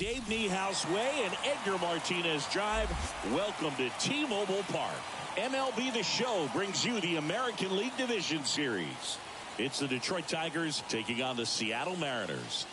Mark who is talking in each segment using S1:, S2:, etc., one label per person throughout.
S1: Dave Niehaus Way and Edgar Martinez Drive. Welcome to T-Mobile Park. MLB The Show brings you the American League Division Series. It's the Detroit Tigers taking on the Seattle Mariners.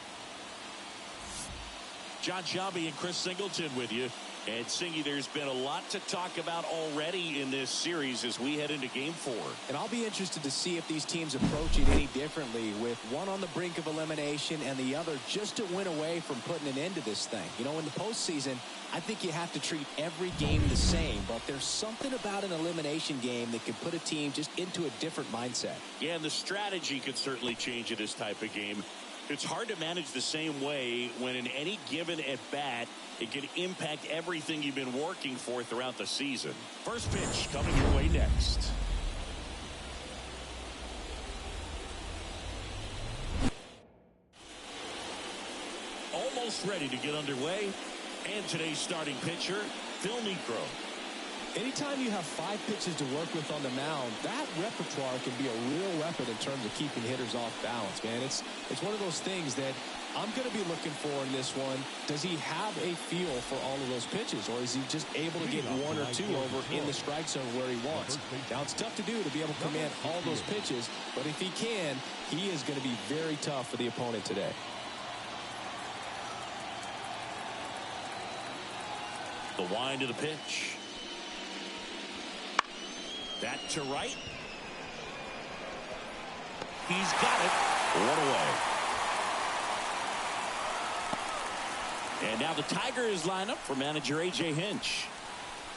S1: John Shelby and Chris Singleton with you. And Singy, there's been a lot to talk about already in this series as we head into Game 4.
S2: And I'll be interested to see if these teams approach it any differently, with one on the brink of elimination and the other just a win away from putting an end to this thing. You know, in the postseason, I think you have to treat every game the same, but there's something about an elimination game that can put a team just into a different mindset.
S1: Yeah, and the strategy could certainly change in this type of game. It's hard to manage the same way when in any given at-bat, it can impact everything you've been working for throughout the season. First pitch coming your way next. Almost ready to get underway. And today's starting pitcher, Phil Niekro.
S2: Anytime you have 5 pitches to work with on the mound, that repertoire can be a real weapon in terms of keeping hitters off balance, man. It's one of those things that I'm going to be looking for in this one. Does he have a feel for all of those pitches, or is he just able to get 1 or 2 over in the strike zone where he wants? Now, it's tough to do to be able to command all those pitches, but if he can, he is going to be very tough for the opponent today.
S1: The wind of the pitch. That to right. He's got it. 1 away. And now the Tigers line up for manager A.J. Hinch.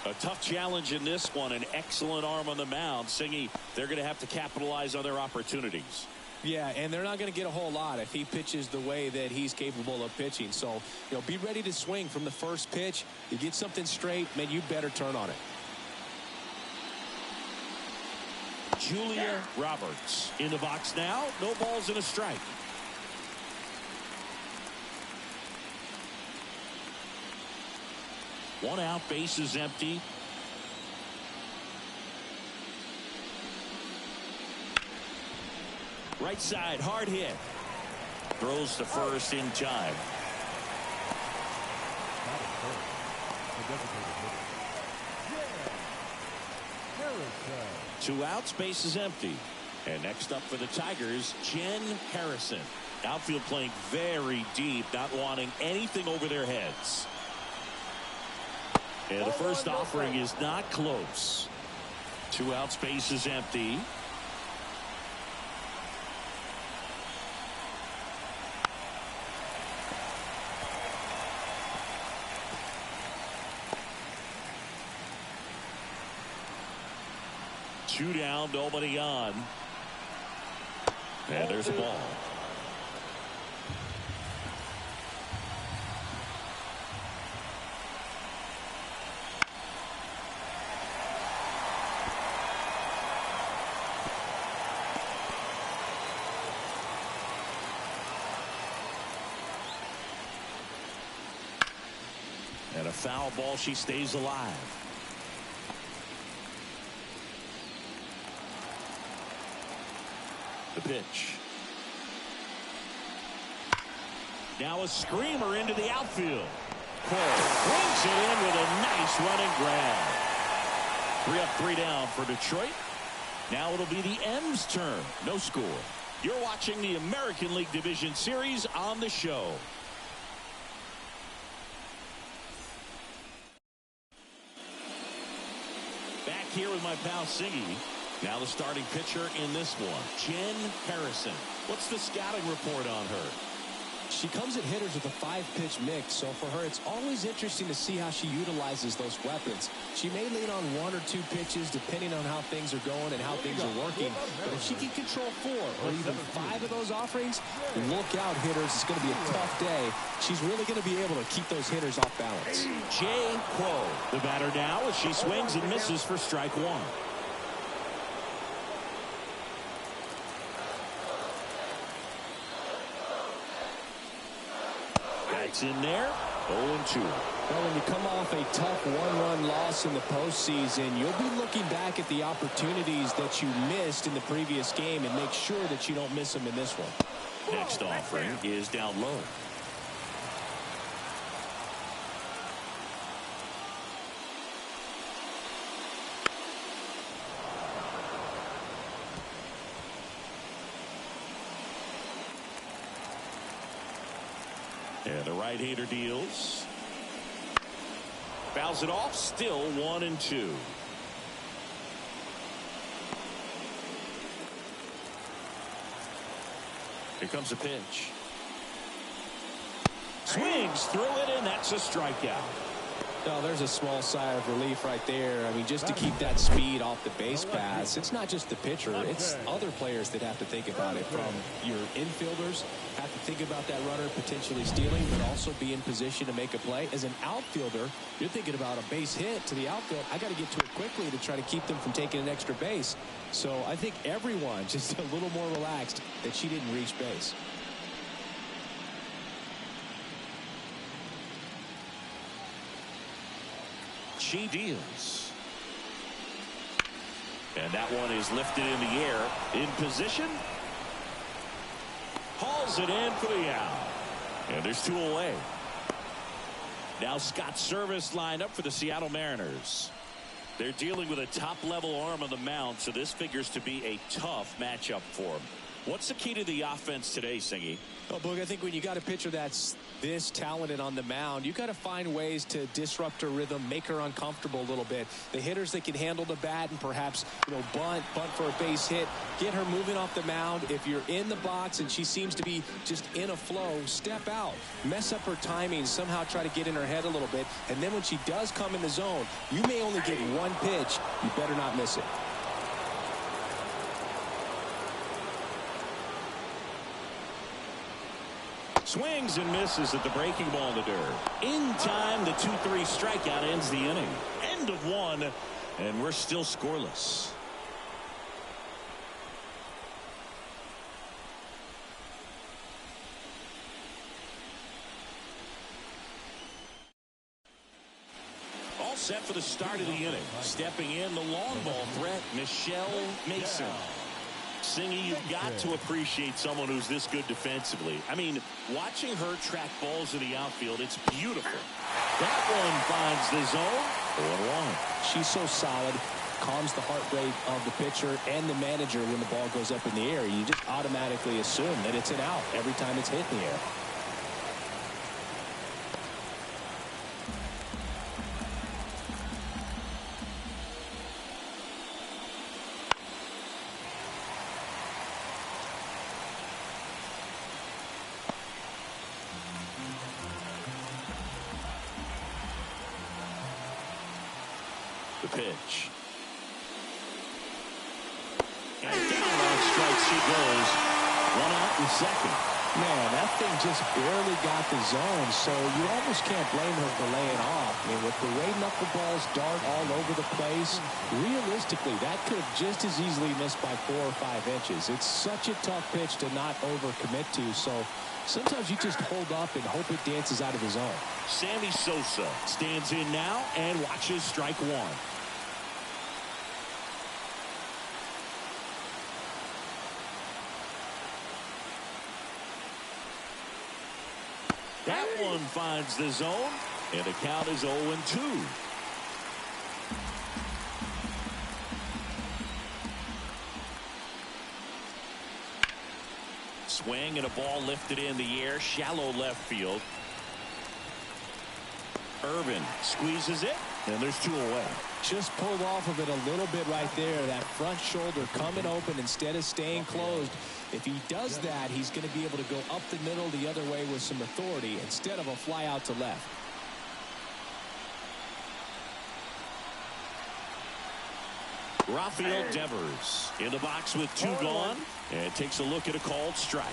S1: A tough challenge in this one. An excellent arm on the mound. Singy, they're going to have to capitalize on their opportunities.
S2: Yeah, and they're not going to get a whole lot if he pitches the way that he's capable of pitching. So, you know, be ready to swing from the first pitch. You get something straight, man, you better turn on it.
S1: Julia Roberts in the box now. No balls and a strike. One out, base is empty. Right side, hard hit. Throws to first in time. 2 outs, base is empty. And next up for the Tigers, Jen Harrison. Outfield playing very deep, not wanting anything over their heads. And the first offering is not close. 2 outs, base is empty. Two down, nobody on. And there's a ball. And a foul ball, she stays alive. The pitch. Now a screamer into the outfield. Cole brings it in with a nice running grab. 3 up, 3 down for Detroit. Now it'll be the M's turn. No score. You're watching the American League Division Series on the show. Back here with my pal Singy. Now the starting pitcher in this one, Jen Harrison. What's the scouting report on her?
S2: She comes at hitters with a 5-pitch mix, so for her it's always interesting to see how she utilizes those weapons. She may lean on 1 or 2 pitches depending on how things are going and how things are working, but if she can control 4 or even 5 of those offerings, look out, hitters. It's going to be a tough day. She's really going to be able to keep those hitters off balance.
S1: Jay Quo, the batter now, as she swings and misses for strike 1. It's in there. 0-2.
S2: Well, when you come off a tough 1-run loss in the postseason, you'll be looking back at the opportunities that you missed in the previous game and make sure that you don't miss them in this one.
S1: Next offering is down low. And the right-hander deals. Fouls it off. Still 1-2. Here comes a pitch. Swings through it, and that's a strikeout.
S2: Oh, there's a small sigh of relief right there. I mean, just to keep that speed off the base paths, it's not just the pitcher. It's other players that have to think about it. From your infielders, have to think about that runner potentially stealing, but also be in position to make a play. As an outfielder, you're thinking about a base hit to the outfield. I got to get to it quickly to try to keep them from taking an extra base. So I think everyone just a little more relaxed that she didn't reach base.
S1: She deals. And that one is lifted in the air. In position. Hauls it in for the out. And there's 2 away. Now Scott Service lined up for the Seattle Mariners. They're dealing with a top-level arm on the mound, so this figures to be a tough matchup for him. What's the key to the offense today, Singy?
S2: Oh, Boog, I think when you got a pitcher that's this talented on the mound, you got to find ways to disrupt her rhythm, make her uncomfortable a little bit. The hitters that can handle the bat and perhaps, bunt for a base hit, get her moving off the mound. If you're in the box and she seems to be just in a flow, step out, mess up her timing, somehow try to get in her head a little bit. And then when she does come in the zone, you may only get one pitch. You better not miss it.
S1: Swings and misses at the breaking ball in the dirt. In time, the 2-3 strikeout ends the inning. End of 1, and we're still scoreless. All set for the start of the inning. Stepping in, the long ball threat, Michelle Mason. Singy, you've got to appreciate someone who's this good defensively. I mean, watching her track balls in the outfield, it's beautiful. That one finds the zone. 1-1.
S2: She's so solid, calms the heart rate of the pitcher and the manager when the ball goes up in the air. You just automatically assume that it's an out every time it's hit in the air.
S1: The pitch. And down on strikes she goes. 1 out in second.
S2: Man, that thing just barely got the zone, so you almost can't blame her for laying off. I mean, with the way knuckleballs dart all over the place, realistically, that could have just as easily missed by 4 or 5 inches. It's such a tough pitch to not overcommit to, so sometimes you just hold up and hope it dances out of the zone.
S1: Sammy Sosa stands in now and watches strike 1. That one finds the zone, and the count is 0-2. Swing and a ball lifted in the air, shallow left field. Irvin squeezes it, and there's 2 away.
S2: Just pulled off of it a little bit right there. That front shoulder coming open instead of staying closed. If he does that, he's going to be able to go up the middle the other way with some authority instead of a fly out to left.
S1: Rafael Devers in the box with 2 gone, and takes a look at a called strike.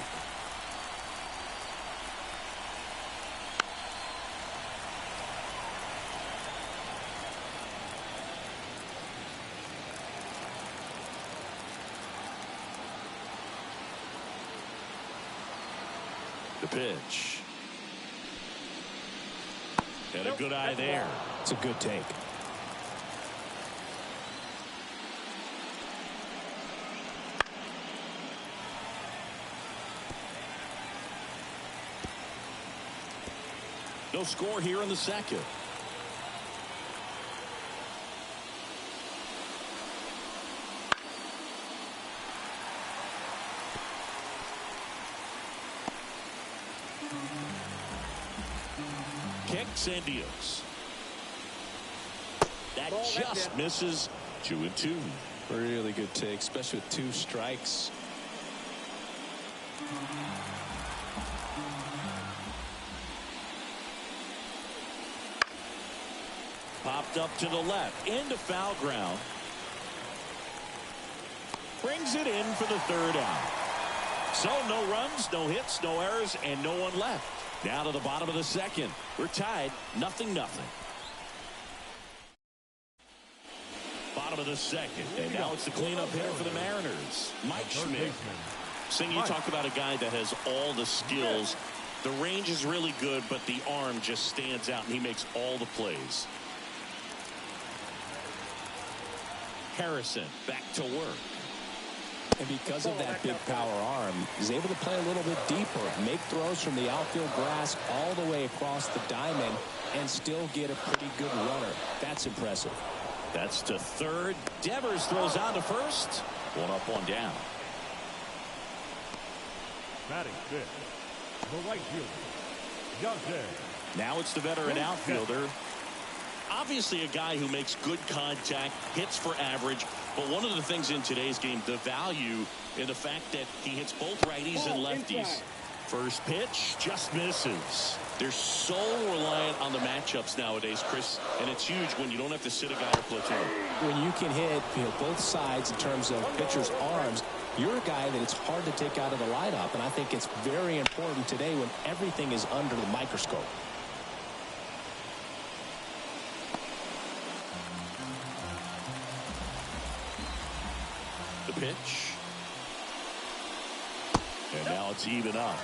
S1: The pitch. And a good eye there.
S2: It's a good take.
S1: No score here in the second. San Dios. That just misses. 2-2.
S2: Really good take, especially with 2 strikes.
S1: Popped up to the left, into foul ground. Brings it in for the 3rd out. So no runs, no hits, no errors, and no one left. Down to the bottom of the 2nd. We're tied, 0-0. Bottom of the 2nd, and now it's the cleanup hitter for the Mariners, Mike Schmidt. Sing, you talk about a guy that has all the skills. The range is really good, but the arm just stands out, and he makes all the plays. Harrison back to work.
S2: And because of that big power arm, he's able to play a little bit deeper, make throws from the outfield grass all the way across the diamond, and still get a pretty good runner. That's impressive.
S1: That's to 3rd. Devers throws out to 1st. 1 up, 1 down.
S3: Batting 5th, the right fielder, Yante.
S1: Now it's the veteran outfielder. Obviously a guy who makes good contact, hits for average, but one of the things in today's game, the value in the fact that he hits both righties and lefties. First pitch just misses. They're so reliant on the matchups nowadays, Chris, and it's huge when you don't have to sit a guy or platoon.
S2: When you can hit both sides in terms of pitchers' arms, you're a guy that it's hard to take out of the lineup, and I think it's very important today when everything is under the microscope.
S1: The pitch. And now it's even up.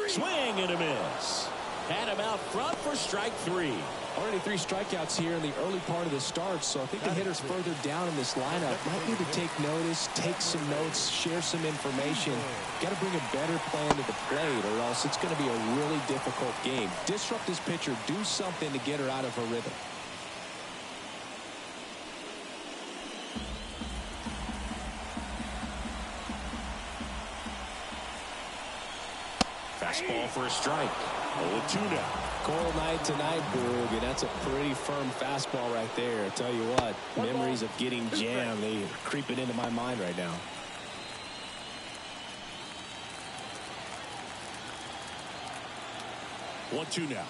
S1: Swing and a miss. Had him out front for strike 3.
S2: Already 3 strikeouts here in the early part of the start, so I think the hitters further down in this lineup might need to take notice, take some notes, share some information. Got to bring a better plan to the plate, or else it's going to be a really difficult game. Disrupt this pitcher, do something to get her out of her rhythm.
S1: Fastball for a strike. 0-2 now.
S2: Cold night tonight, Boog, and that's a pretty firm fastball right there. I tell you what, memories of getting jammed, they are creeping into my mind right now.
S1: One, 2 now.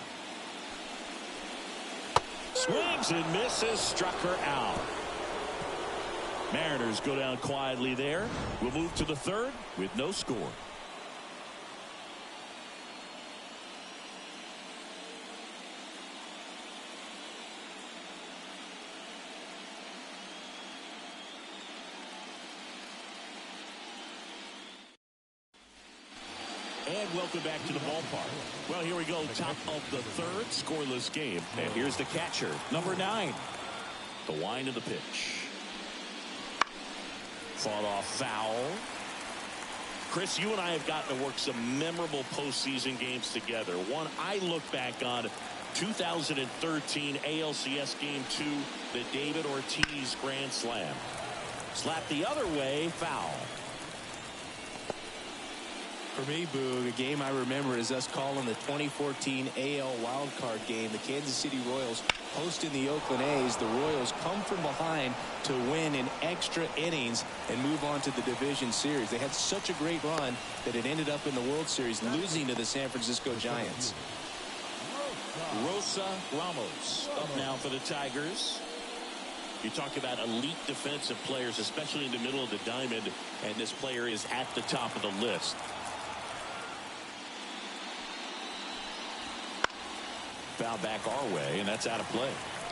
S1: Swings and misses. Struck her out. Mariners go down quietly there. We'll move to the 3rd with no score. And welcome back to the ballpark. Well, here we go. Top of the 3rd, scoreless game. And here's the catcher, number 9. The wind of the pitch. Fought off foul. Chris, you and I have gotten to work some memorable postseason games together. One I look back on, 2013 ALCS Game 2, the David Ortiz Grand Slam. Slapped the other way, foul.
S2: For me, Boog, a game I remember is us calling the 2014 AL wildcard game. The Kansas City Royals hosting the Oakland A's. The Royals come from behind to win in extra innings and move on to the division series. They had such a great run that it ended up in the World Series, losing to the San Francisco Giants.
S1: Rosa Ramos up now for the Tigers. You talk about elite defensive players, especially in the middle of the diamond, and this player is at the top of the list. Foul back our way, and that's out of play.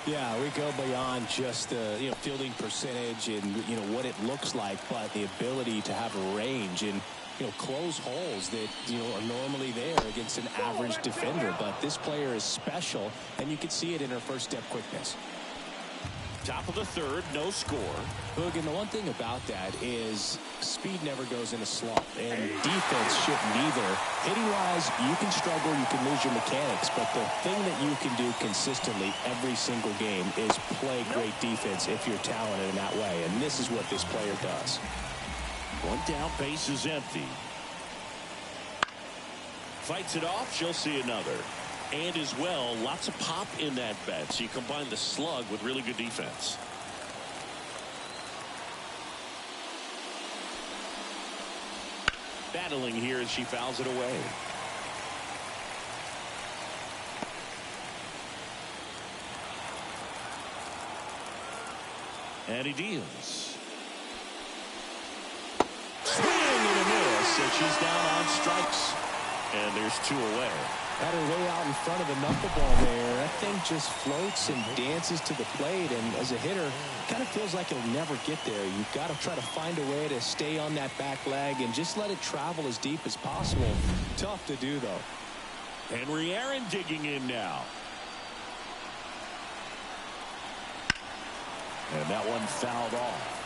S2: Yeah, we go beyond just fielding percentage and what it looks like, but the ability to have a range and close holes that are normally there against an average defender. But this player is special, and you can see it in her first step quickness.
S1: Top of the 3rd, no score.
S2: Boog, and the one thing about that is speed never goes in a slump, and defense shouldn't either. Hitting-wise, you can struggle, you can lose your mechanics, but the thing that you can do consistently every single game is play great defense if you're talented in that way, and this is what this player does.
S1: One down, base is empty. Fights it off, she'll see another. And as well, lots of pop in that bat. So you combine the slug with really good defense. Battling here as she fouls it away. And he deals. Swing and a miss, and she's down on strikes. And there's 2 away.
S2: Got her way out in front of the knuckleball there. That thing just floats and dances to the plate. And as a hitter, it kind of feels like it'll never get there. You've got to try to find a way to stay on that back leg and just let it travel as deep as possible. Tough to do, though.
S1: Henry Aaron digging in now. And that one fouled off.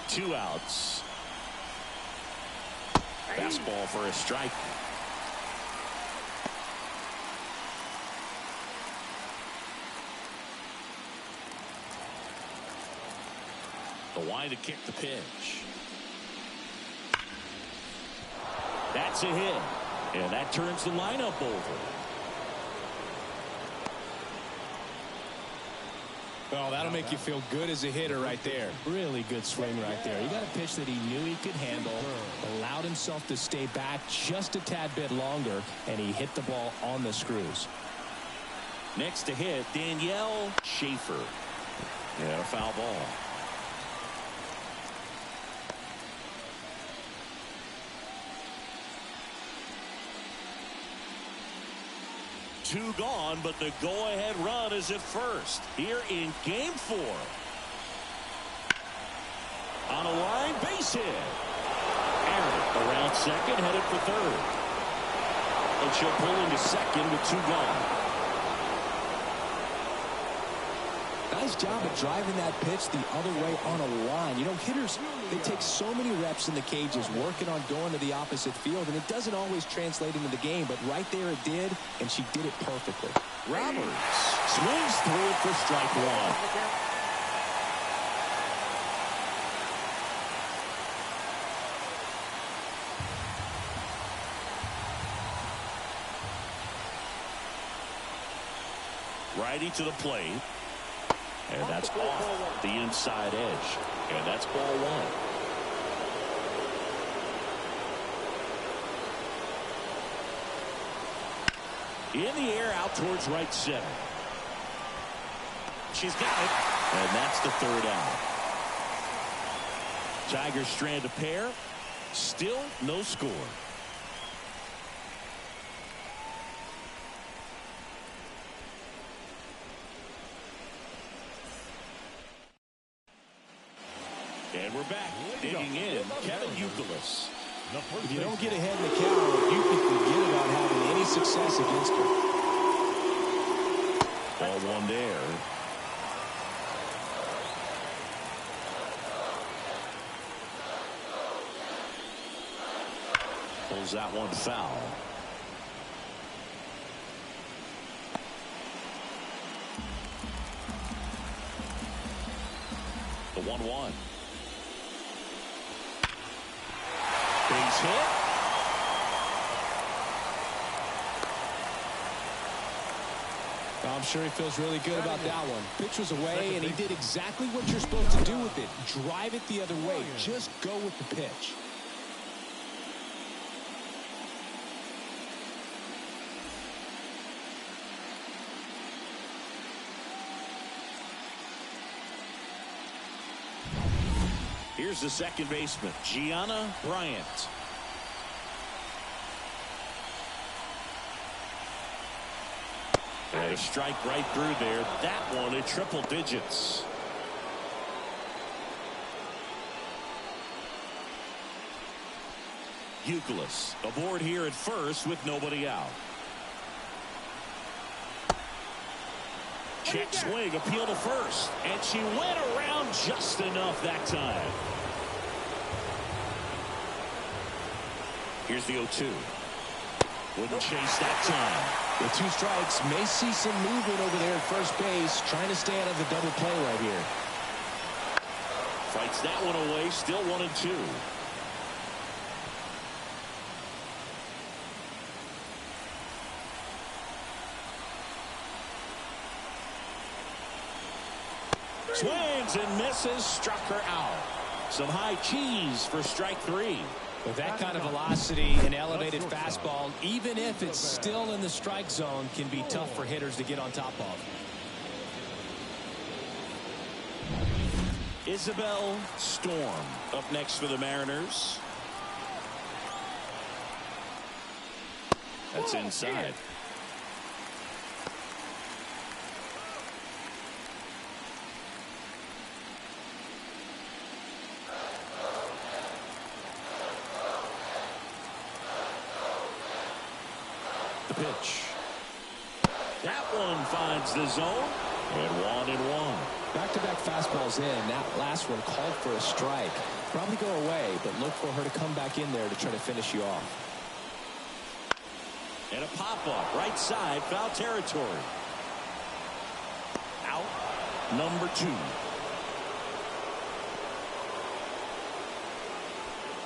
S1: Two outs. Fastball for a strike. The wind to kick the pitch. That's a hit. And that turns the lineup over.
S2: Well, that'll make you feel good as a hitter right there. Really good swing right there. He got a pitch that he knew he could handle, allowed himself to stay back just a tad bit longer, and he hit the ball on the screws.
S1: Next to hit, Danielle Schaefer. Yeah, a foul ball. Two gone, but the go-ahead run is at first here in Game 4. On a line, base hit. Aaron around second, headed for third. And she'll pull into second with 2 gone.
S2: Nice job of driving that pitch the other way on a line. You know, hitters, they take so many reps in the cages working on going to the opposite field, and it doesn't always translate into the game, but right there it did, and she did it perfectly.
S1: Roberts swings through it for strike 1. Righty to the plate. And that's off the inside edge. And that's ball 1. In the air out towards right center. She's got it. And that's the 3rd out. Tigers strand a pair. Still no score. And we're back. Digging in, Kevin Youkilis.
S2: If you don't get ahead in the count, you can forget about having any success against her.
S1: Ball 1 there. Pulls that one foul. The 1-1. Base hit.
S2: I'm sure he feels really good about that one. Pitch was away, and he did exactly what you're supposed to do with it. Drive it the other way. Just go with the pitch.
S1: Here's the second baseman, Gianna Bryant. And a strike right through there. That one at triple digits. Youkilis aboard here at first with nobody out. Check swing, appeal to first. And she went around just enough that time. Here's the 0-2. Wouldn't chase that time.
S2: With 2 strikes, may see some movement over there at first base, trying to stay out of the double play right here.
S1: Fights that one away, still 1-2. Swings and misses, struck her out. Some high cheese for strike 3.
S2: With that kind of velocity, an elevated fastball, even if it's still in the strike zone, can be tough for hitters to get on top of.
S1: Isabel Storm up next for the Mariners. That's inside. The pitch. That one finds the zone. And 1-1.
S2: Back-to-back fastballs in. That last one called for a strike. Probably go away, but look for her to come back in there to try to finish you off.
S1: And a pop-up, right side, foul territory. Out, number 2.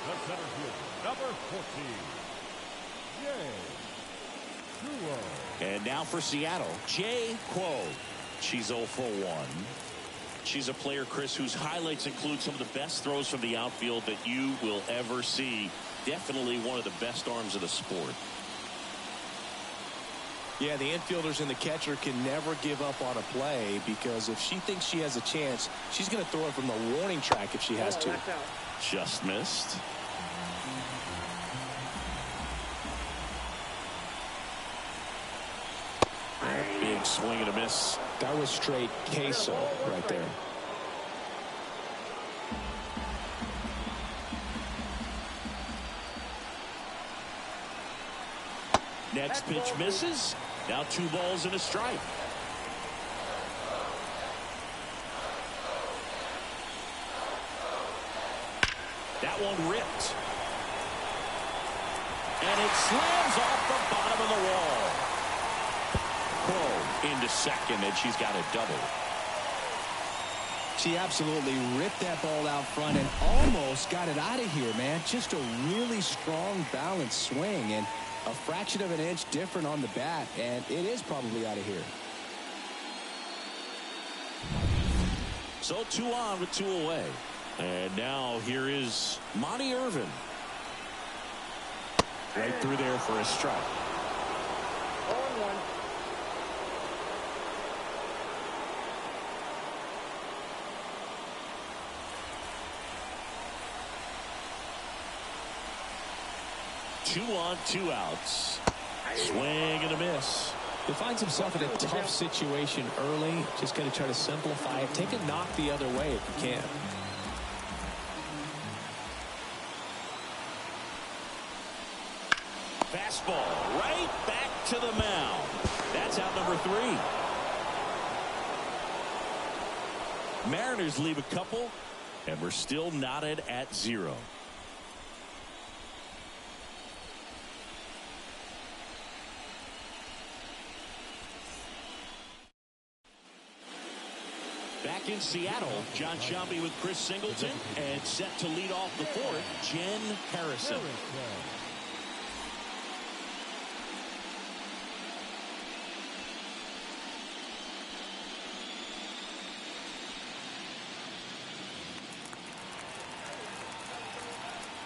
S3: The center fielder, number 14.
S1: And now for Seattle, Jay Quo. She's 0 for 1. She's a player, Chris, whose highlights include some of the best throws from the outfield that you will ever see. Definitely one of the best arms of the sport.
S2: Yeah, the infielders and the catcher can never give up on a play, because if she thinks she has a chance, she's going to throw it from the warning track if she has to.
S1: Just missed. Big swing and a miss.
S2: That was straight queso right there.
S1: Next pitch misses. Now 2 balls and a strike. That one ripped. And it slams off the bottom of the wall. Crow into second, and she's got a double.
S2: She absolutely ripped that ball out front and almost got it out of here, man. Just a really strong, balanced swing, and a fraction of an inch different on the bat, and it is probably out of here.
S1: So 2 on with 2 away. And now here is Monty Irvin. Right through there for a strike.
S4: 0-1.
S1: Two on, 2 outs. Swing and a miss.
S2: He finds himself in a tough situation early. Just got to try to simplify it. Take a knock the other way if you can.
S1: Fastball right back to the mound. That's out number 3. Mariners leave a couple, and we're still knotted at 0. Back in Seattle, John Shelby with Chris Singleton, and set to lead off the 4th, Jen Harrison.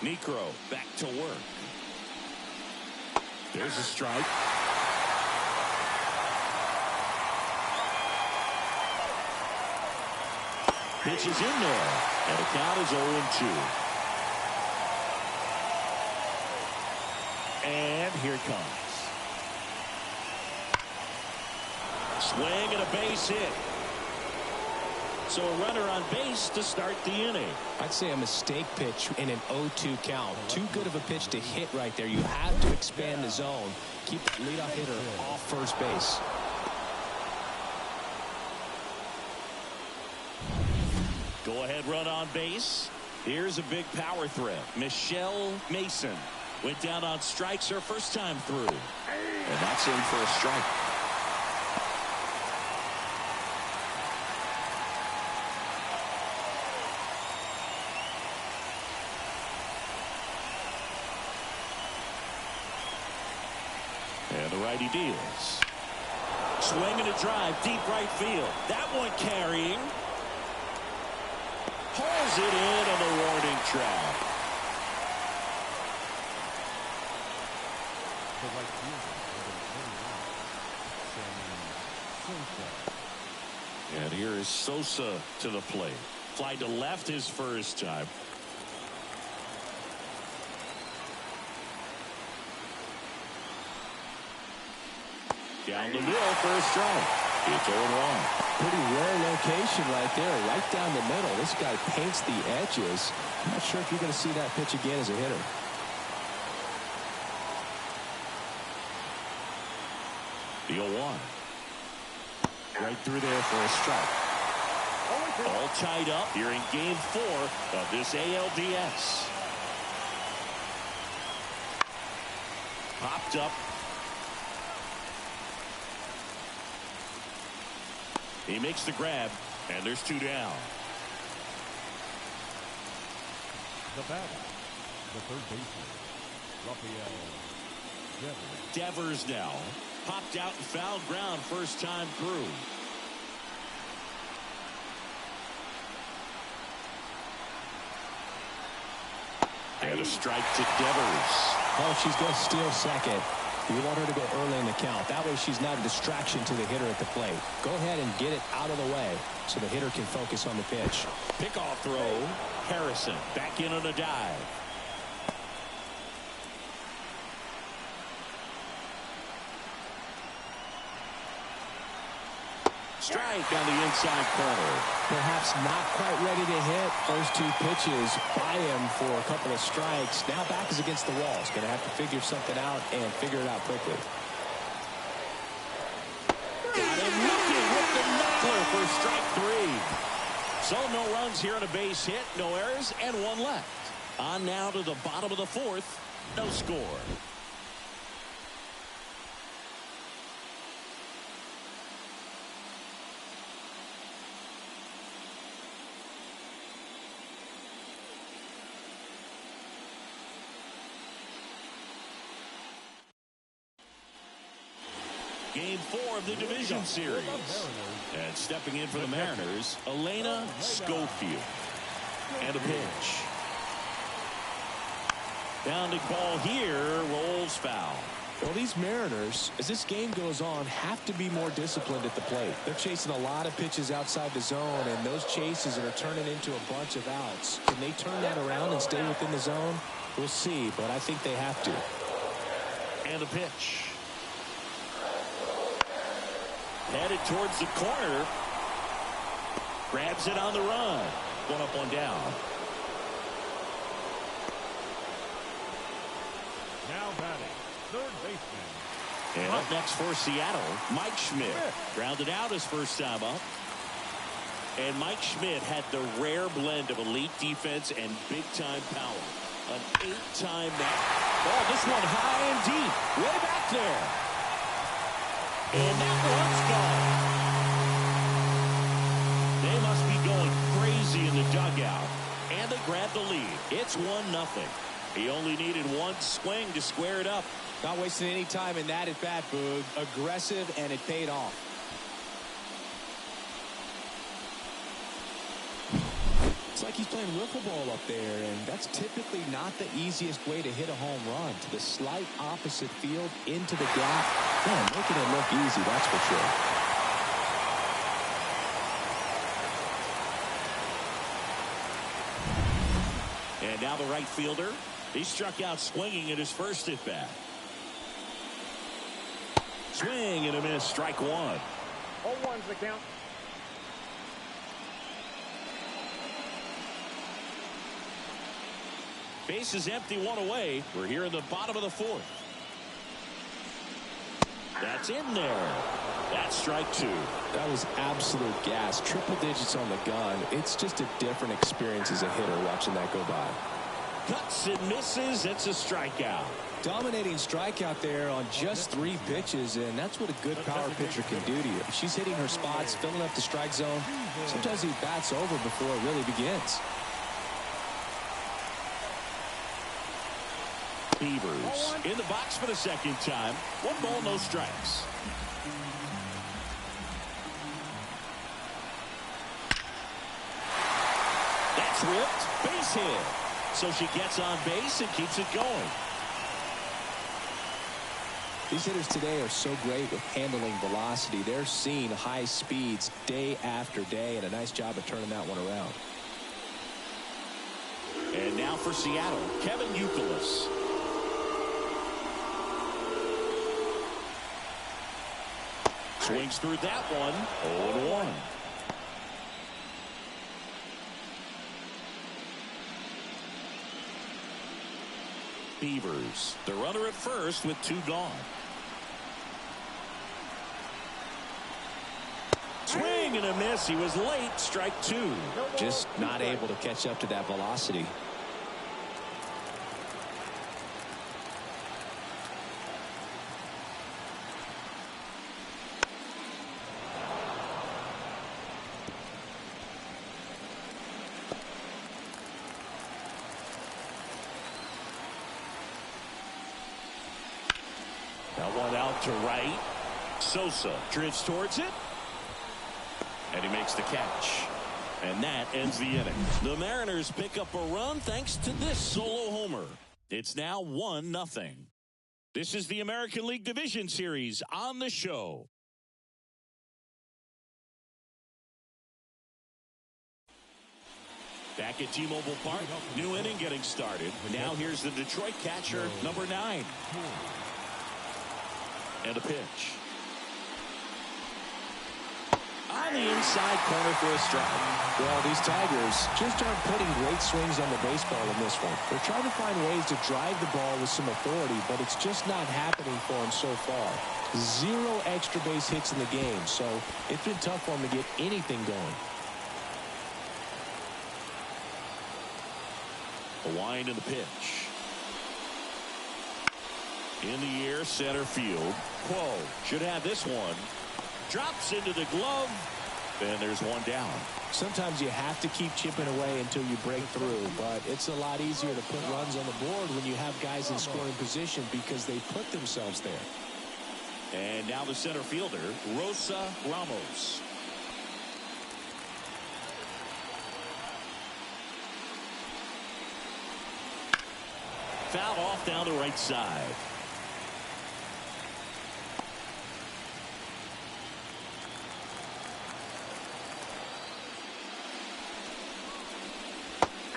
S1: Necro back to work. There's a strike. Pitch is in there, and the count is 0-2. And here it comes. Swing and a base hit. So a runner on base to start the inning.
S2: I'd say a mistake pitch in an 0-2 count. Too good of a pitch to hit right there. You have to expand the zone. Keep the leadoff hitter off first base.
S1: Go ahead run on base. Here's a big power threat. Michelle Mason. Went down on strikes her first time through. And that's in for a strike. And the righty deals. Swing and a drive, deep right field. That one carrying. Pulls it in on the warning track.
S3: The right fielder,
S1: And here is Sosa to the plate. Fly to left his first time. Down the middle for a strike. It's 0-1.
S2: Pretty rare location right there, right down the middle. This guy paints the edges. I'm not sure if you're going to see that pitch again as a hitter.
S1: The 0-1. Right through there for a strike. All tied up here in Game 4 of this ALDS. Popped up. He makes the grab, and there's 2 down.
S3: the batter, the third baseman, Rafael
S1: Devers now. Popped out and fouled ground first time through. And a strike to Devers.
S2: Oh, she's going to steal second. You want her to go early in the count. That way she's not a distraction to the hitter at the plate. Go ahead and get it out of the way so the hitter can focus on the pitch.
S1: Pickoff throw. Harrison back in on a dive. Strike on the inside corner.
S2: Perhaps not quite ready to hit. First 2 pitches by him for a couple of strikes. Now back is against the wall. He's going to have to figure something out and figure it out quickly.
S1: Got him looking with the knuckler for strike 3. So no runs here on a base hit, no errors, and 1 left. On now to the bottom of the 4th. No score. Game 4 of the division series. And stepping in for the Mariners, Elena Schofield. And a pitch. Bounding ball here, rolls foul.
S2: Well, these Mariners, as this game goes on, have to be more disciplined at the plate. They're chasing a lot of pitches outside the zone, and those chases are turning into a bunch of outs. Can they turn that around and stay within the zone? We'll see, but I think they have to.
S1: And a pitch. Headed towards the corner. Grabs it on the run. 1 up, 1 down.
S3: now batting, third baseman.
S1: And up next for Seattle, Mike Schmidt. Grounded out his first time up. And Mike Schmidt had the rare blend of elite defense and big-time power. An 8-time man. Oh, this one high and deep. Way back there. And that one's gone. They must be going crazy in the dugout. And they grab the lead. It's 1-0. He only needed 1 swing to square it up.
S2: Not wasting any time in that at bat, Boog. Aggressive, and it paid off. It's like he's playing wiffle ball up there, and that's typically not the easiest way to hit a home run. To the slight opposite field, into the gap. Man, making it look easy, that's for sure.
S1: And now the right fielder. He struck out swinging at his first at bat. Swing and a miss, strike 1.
S4: 0-1's the count.
S1: Base is empty, 1 away. We're here in the bottom of the 4th. That's in there. That's strike 2.
S2: That was absolute gas. Triple digits on the gun. It's just a different experience as a hitter watching that go by.
S1: Cuts and misses. It's a strikeout.
S2: Dominating strikeout there on just 3 pitches, and that's what a good power pitcher can do to you. She's hitting her spots, filling up the strike zone. Sometimes he bats over before it really begins.
S1: Beavers in the box for the second time. 1 ball, no strikes. That's ripped. Base hit. So she gets on base and keeps it going.
S2: These hitters today are so great with handling velocity. They're seeing high speeds day after day, and a nice job of turning that one around.
S1: And now for Seattle, Kevin Youkilis. Swings through that one. 0-1. Beavers, the runner at first with 2 gone. Swing and a miss. He was late. Strike 2.
S2: Just not able to catch up to that velocity.
S1: That one out to right. Sosa drifts towards it. And he makes the catch. And that ends the inning. The Mariners pick up a run thanks to this solo homer. It's now 1-0. This is the American League Division Series on the show. Back at T-Mobile Park, new inning getting started. Now here's the Detroit catcher, number 9. And a pitch. On the inside corner for a strike.
S2: Well, these Tigers just aren't putting great swings on the baseball in this one. They're trying to find ways to drive the ball with some authority, but it's just not happening for them so far. 0 extra base hits in the game, so it's been tough for them to get anything going.
S1: A wind in the pitch. In the air, center field. Quo should have this one. Drops into the glove. And there's one down.
S2: Sometimes you have to keep chipping away until you break through, but it's a lot easier to put runs on the board when you have guys in scoring position because they put themselves there.
S1: And now the center fielder, Rosa Ramos. Foul off down the right side.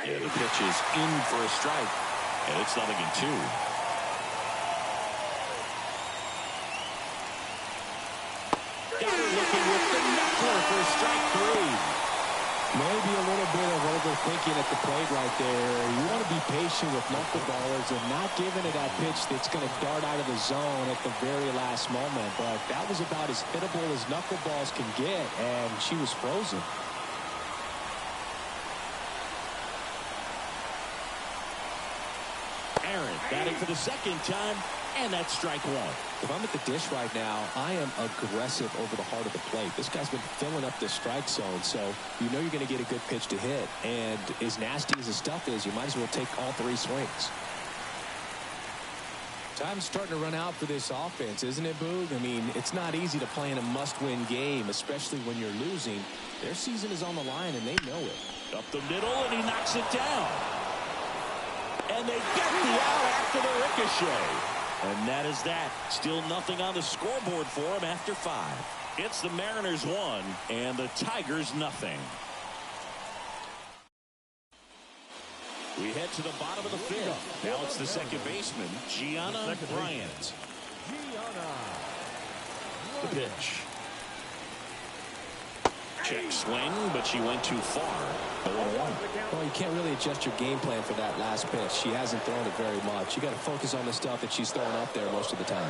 S1: And the pitch is in for a strike. And it's 0-2. Got her looking with the knuckler for strike 3.
S2: Maybe a little bit of overthinking at the plate right there. You want to be patient with knuckleballers and not giving it that pitch that's going to dart out of the zone at the very last moment. But that was about as hittable as knuckleballs can get, and she was frozen.
S1: Batting for the second time, and that's strike 1.
S2: If I'm at the dish right now, I am aggressive over the heart of the plate. This guy's been filling up the strike zone, so you know you're going to get a good pitch to hit. And as nasty as the stuff is, you might as well take all 3 swings. Time's starting to run out for this offense, isn't it, Boog? I mean, it's not easy to play in a must-win game, especially when you're losing. Their season is on the line, and they know it.
S1: Up the middle, and he knocks it down. And they get the out after the ricochet. And that is that. Still nothing on the scoreboard for him after 5. It's the Mariners 1 and the Tigers nothing. We head to the bottom of the 5th. Now it's the second baseman, Gianna Bryant. The pitch. Check swing, but she went too far. 0-1.
S2: Well, you can't really adjust your game plan for that last pitch. She hasn't thrown it very much. You got to focus on the stuff that she's throwing up there most of the time.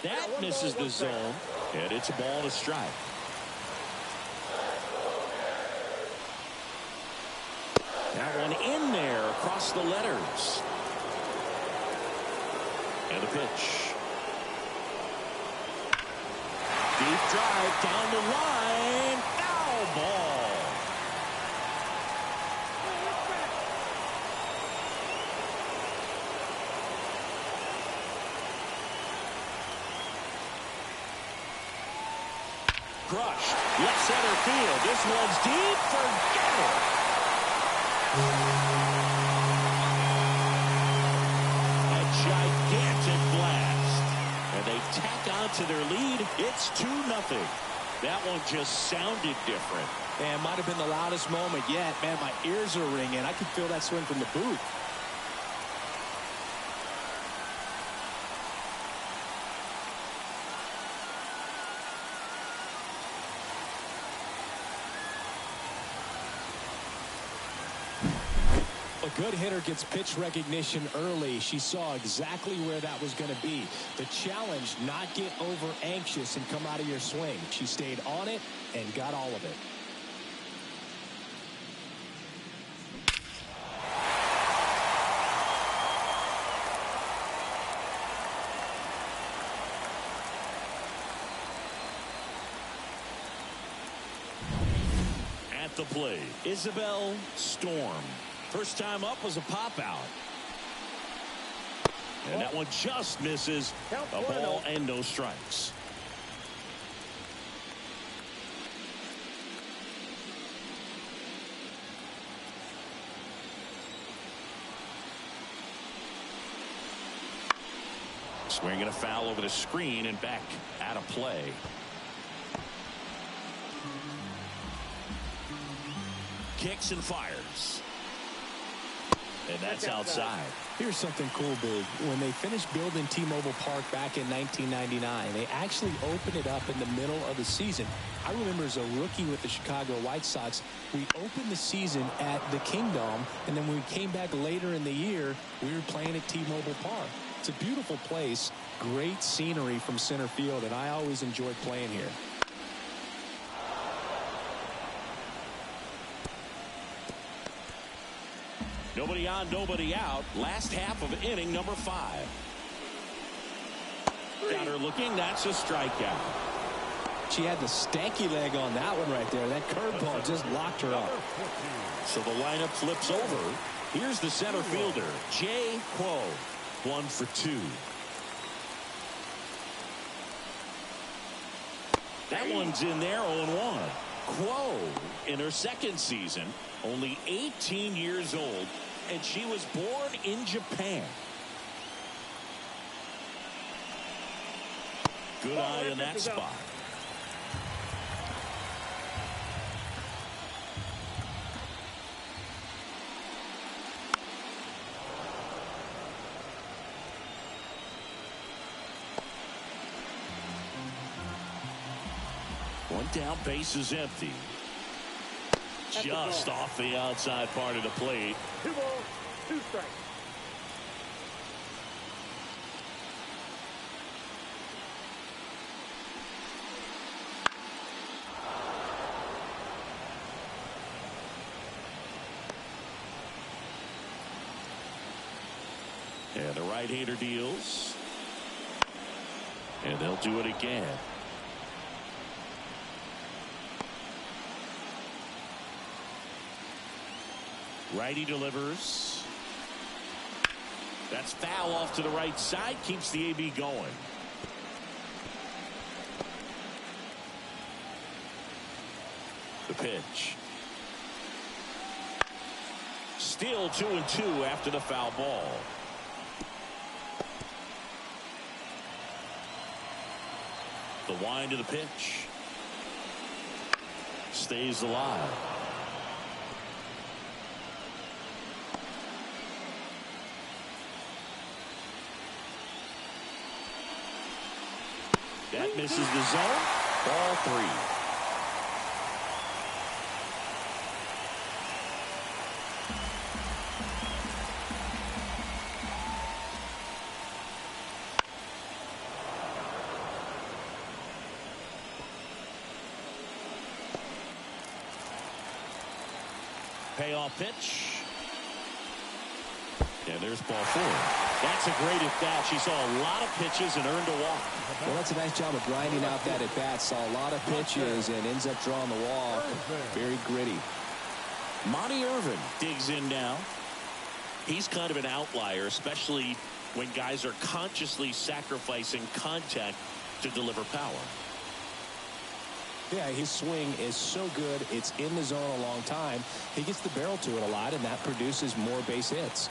S1: That misses the zone, and it's a ball and a strike. That one in there across the letters. And the pitch. Deep drive down the line. Foul ball. Crushed. Left center field. This one's deep. Forget it. A gigantic blast. And they tack on to their lead. It's 2-0. That one just sounded different.
S2: Man, might have been the loudest moment yet. Man, my ears are ringing. I can feel that swing from the booth. A good hitter gets pitch recognition early. She saw exactly where that was going to be. The challenge, not get over anxious and come out of your swing. She stayed on it and got all of it.
S1: At the plate, Isabel Storm. First time up was a pop out. And that one just misses. A ball and no strikes. Swinging a foul over the screen and back out of play. Kicks and fires. And that's outside.
S2: Here's something cool, Big. When they finished building T-Mobile Park back in 1999, they actually opened it up in the middle of the season. I remember as a rookie with the Chicago White Sox, we opened the season at the Kingdom, and then when we came back later in the year, we were playing at T-Mobile Park. It's a beautiful place, great scenery from center field, and I always enjoyed playing here.
S1: Nobody on, nobody out. Last half of inning number 5. Got her looking. That's a strikeout.
S2: She had the stanky leg on that one right there. That curveball just locked her up.
S1: So the lineup flips over. Here's the center fielder, Jay Quo. 1 for 2. That one's in there, 0-1. Quo, in her second season, only 18 years old, and she was born in Japan. Good eye in that spot. One down, base is empty. Just off the outside part of the plate.
S4: 2 balls, 2 strikes.
S1: And the right-hander deals. And they'll do it again. Righty delivers. That's foul off to the right side. Keeps the AB going. The pitch. Still 2-2 after the foul ball. The wind of the pitch. Stays alive. That misses the zone. Ball 3. Payoff pitch. And there's ball four. That's a great at-bat. She saw a lot of pitches and earned a walk.
S2: Well, that's a nice job of grinding out that at-bat. Saw a lot of pitches and ends up drawing the walk. Very gritty.
S1: Monty Irvin digs in now. He's kind of an outlier, especially when guys are consciously sacrificing contact to deliver power.
S2: Yeah, his swing is so good. It's in the zone a long time. He gets the barrel to it a lot, and that produces more base hits.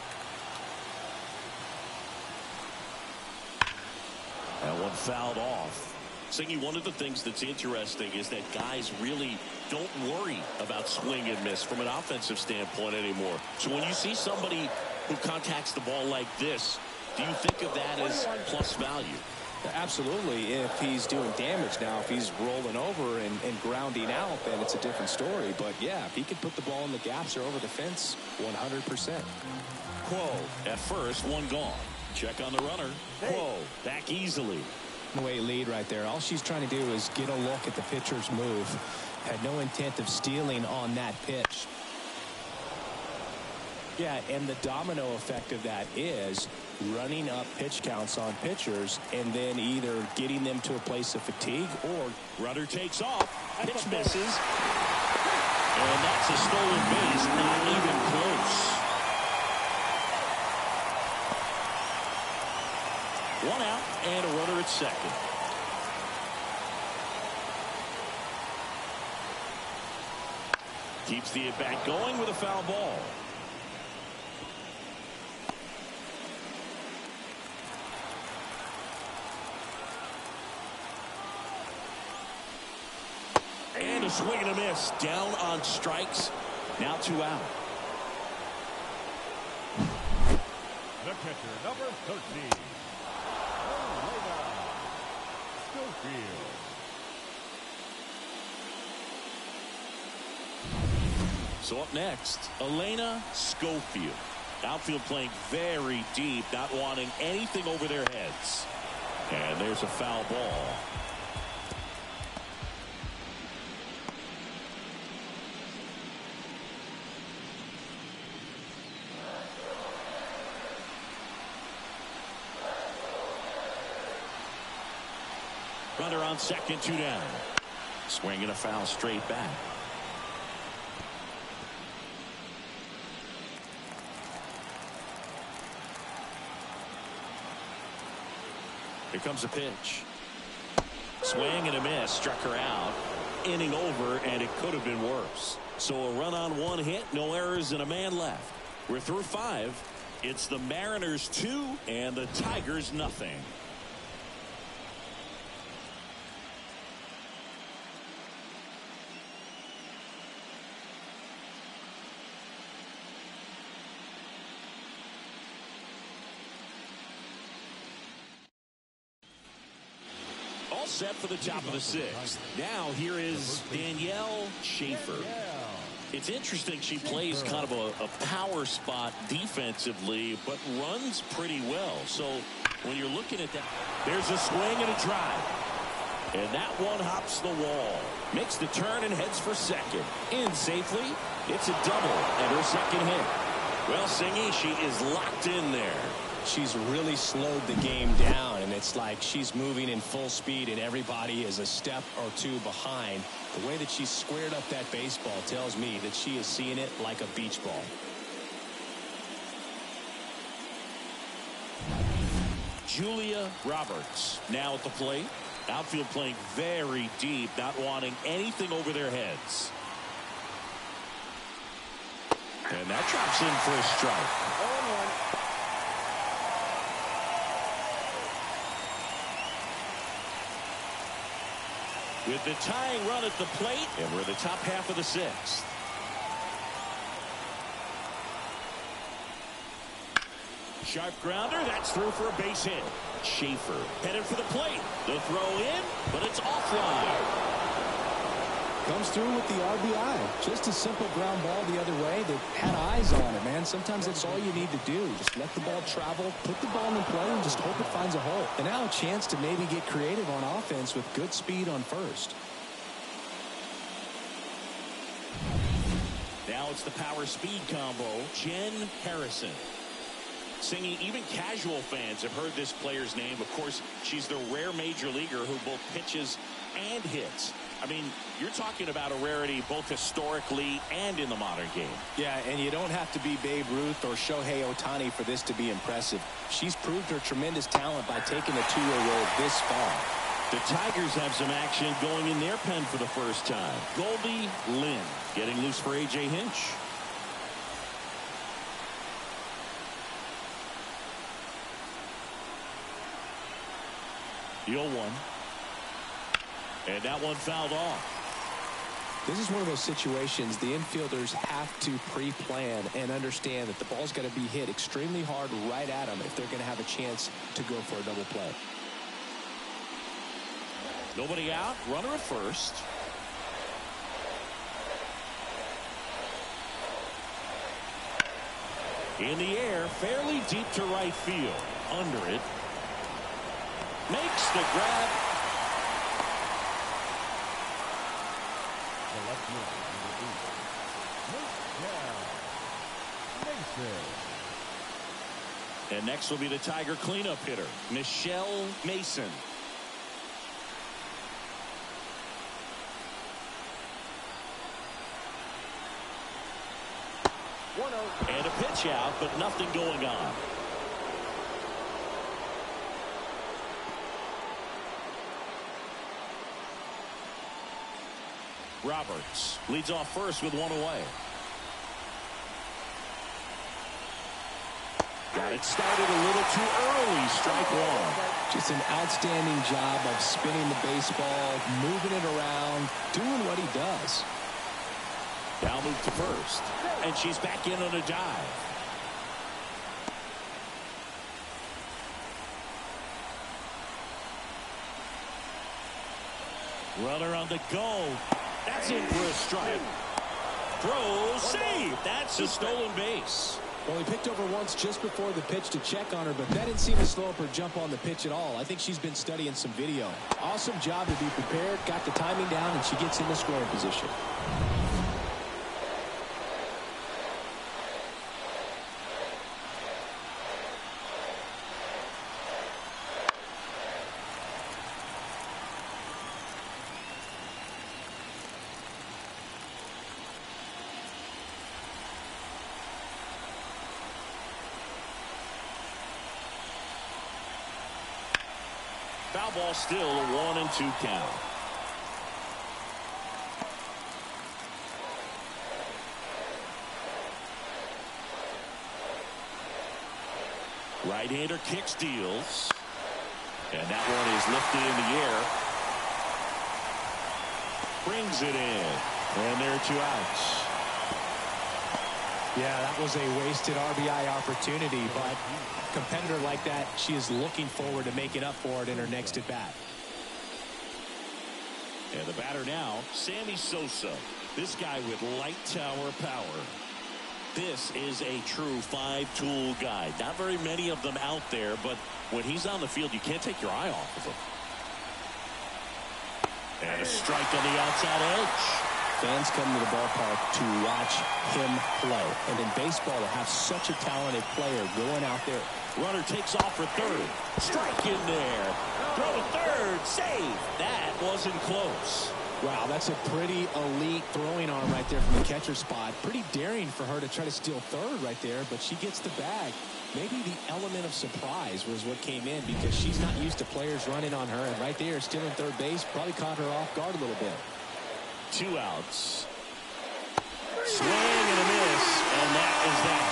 S1: That one fouled off. Singy, one of the things that's interesting is that guys really don't worry about swing and miss from an offensive standpoint anymore. So when you see somebody who contacts the ball like this, do you think of that as plus value?
S2: Absolutely. If he's doing damage now, if he's rolling over and grounding out, then it's a different story. But yeah, if he can put the ball in the gaps or over the fence, 100%.
S1: Quo at first, one gone. Check on the runner. Quo back easily.
S2: Way lead right there. All she's trying to do is get a look at the pitcher's move. Had no intent of stealing on that pitch. Yeah, and the domino effect of that is running up pitch counts on pitchers and then either getting them to a place of fatigue or
S1: runner takes off. Pitch misses. And that's a stolen base. Not even close. One out and a runner at second. Keeps the at-bat going with a foul ball. And a swing and a miss. Down on strikes. Now 2 out.
S3: The catcher, number 13.
S1: So up next, Elena Schofield. Outfield playing very deep, not wanting anything over their heads. And there's a foul ball. Runner on second, 2 down. Swinging a foul straight back. Here comes a pitch. Swing and a miss. Struck her out. Inning over, and it could have been worse. So a run on 1 hit, no errors, and a man left. We're through 5. It's the Mariners 2 and the Tigers nothing. Set for the top of the 6th. Now here is Danielle Schaefer. It's interesting, she plays kind of a power spot defensively, but runs pretty well. So when you're looking at that, there's a swing and a drive. And that one hops the wall. Makes the turn and heads for second. In safely. It's a double and her second hit. Well, Singy, she is locked in there.
S2: She's really slowed the game down, and it's like she's moving in full speed and everybody is a step or 2 behind. The way that she's squared up that baseball tells me that she is seeing it like a beach ball.
S1: Julia Roberts now at the plate. Outfield playing very deep, not wanting anything over their heads. And that drops in for a strike. 0-1. With the tying run at the plate, and we're in the top half of the 6th. Sharp grounder, that's through for a base hit. Schaefer headed for the plate. The throw in, but it's offline.
S2: Comes through with the RBI. Just a simple ground ball the other way that had eyes on it, man. Sometimes that's all you need to do. Just let the ball travel, put the ball in play, and just hope it finds a hole. And now a chance to maybe get creative on offense with good speed on first.
S1: Now it's the power speed combo. Jen Harrison. Singing, even casual fans have heard this player's name. Of course, she's the rare major leaguer who both pitches and hits. I mean, you're talking about a rarity both historically and in the modern game.
S2: Yeah, and you don't have to be Babe Ruth or Shohei Ohtani for this to be impressive. She's proved her tremendous talent by taking a two-way role this far.
S1: The Tigers have some action going in their pen for the first time. Goldie Lynn getting loose for A.J. Hinch. The 0-1. And that one fouled off.
S2: This is one of those situations the infielders have to pre-plan and understand that the ball's got to be hit extremely hard right at them if they're going to have a chance to go for a double play.
S1: Nobody out. Runner at first. In the air, fairly deep to right field. Under it. Makes the grab.
S3: The left fielder, Mason.
S1: And next will be the Tiger cleanup hitter, Michelle Mason. And a pitch out, but nothing going on. Roberts leads off first with one away. Got it started a little too early. Strike one.
S2: Just an outstanding job of spinning the baseball, moving it around, doing what he does.
S1: Now move to first. And she's back in on a dive. Runner on the go. That's in for a strike. Throw, save. That's a stolen base.
S2: Well, he picked over once just before the pitch to check on her, but that didn't seem to slow up her jump on the pitch at all. I think she's been studying some video. Awesome job to be prepared, got the timing down, and she gets in the scoring position.
S1: Foul ball, still a 1-2 count. Right-hander kicks, deals. And that one is lifted in the air. Brings it in. And there are 2 outs.
S2: Yeah, that was a wasted RBI opportunity, but a competitor like that, she is looking forward to making up for it in her next at bat.
S1: And the batter now, Sammy Sosa. This guy with light tower power. This is a true 5-tool guy. Not very many of them out there, but when he's on the field, you can't take your eye off of him. And a strike on the outside edge.
S2: Fans come to the ballpark to watch him play. And in baseball, to have such a talented player going out there.
S1: Runner takes off for third. Strike in there. Throw to third. Save. That wasn't close.
S2: Wow, that's a pretty elite throwing arm right there from the catcher spot. Pretty daring for her to try to steal third right there, but she gets the bag. Maybe the element of surprise was what came in because she's not used to players running on her. And right there, stealing third base, probably caught her off guard a little bit.
S1: 2 outs. Swing and a miss, and that is that.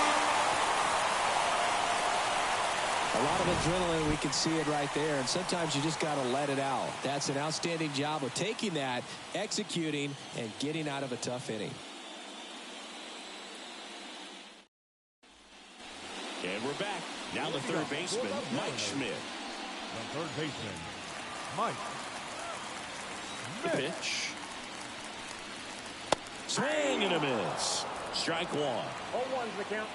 S2: A lot of adrenaline, we can see it right there, and sometimes you just got to let it out. That's an outstanding job of taking that, executing, and getting out of a tough inning.
S1: And we're back. Now the third baseman, Mike Schmidt.
S3: The third baseman, Mike
S1: The pitch. Swing and a miss. Strike one.
S4: 0-1's the count.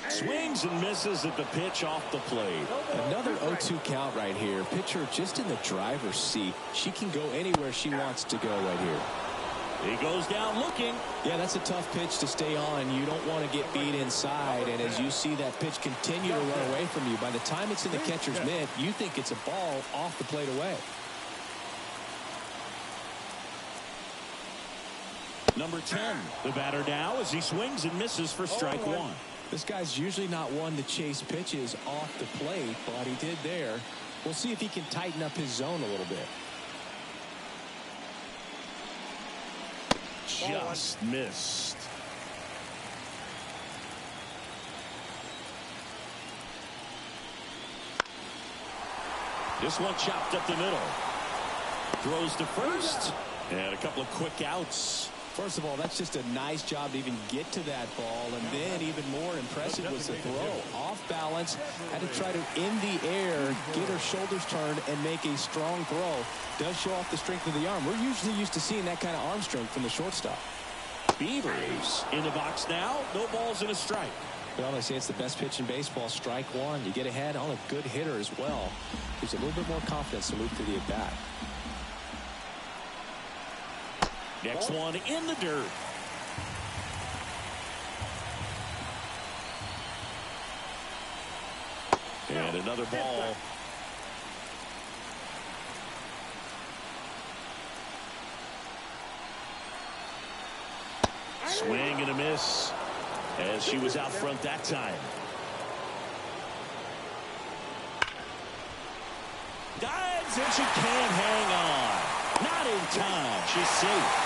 S1: Swings and misses at the pitch off the plate.
S2: Another 0-2 count right here. Pitcher just in the driver's seat. She can go anywhere she wants to go right here.
S1: He goes down looking.
S2: Yeah, that's a tough pitch to stay on. You don't want to get beat inside, and as you see that pitch continue to run away from you, by the time it's in the catcher's mitt, you think it's a ball off the plate away.
S1: Number 10, the batter now as he swings and misses for strike one.
S2: This guy's usually not one to chase pitches off the plate, but he did there. We'll see if he can tighten up his zone a little bit.
S1: Just missed. This one chopped up the middle. Throws to first. And a couple of quick outs.
S2: First of all, that's just a nice job to even get to that ball. And then even more impressive was the throw. Off balance. Had to try to, in the air, get her shoulders turned and make a strong throw. Does show off the strength of the arm. We're usually used to seeing that kind of arm strength from the shortstop.
S1: Beavers in the box now. No balls and a strike.
S2: Well, they say it's the best pitch in baseball. Strike one. You get ahead on a good hitter as well. Gives a little bit more confidence to move through the at-bat.
S1: Next one in the dirt. And another ball. Swing and a miss as she was out front that time. Dives and she can't hang on. Not in time. She's safe.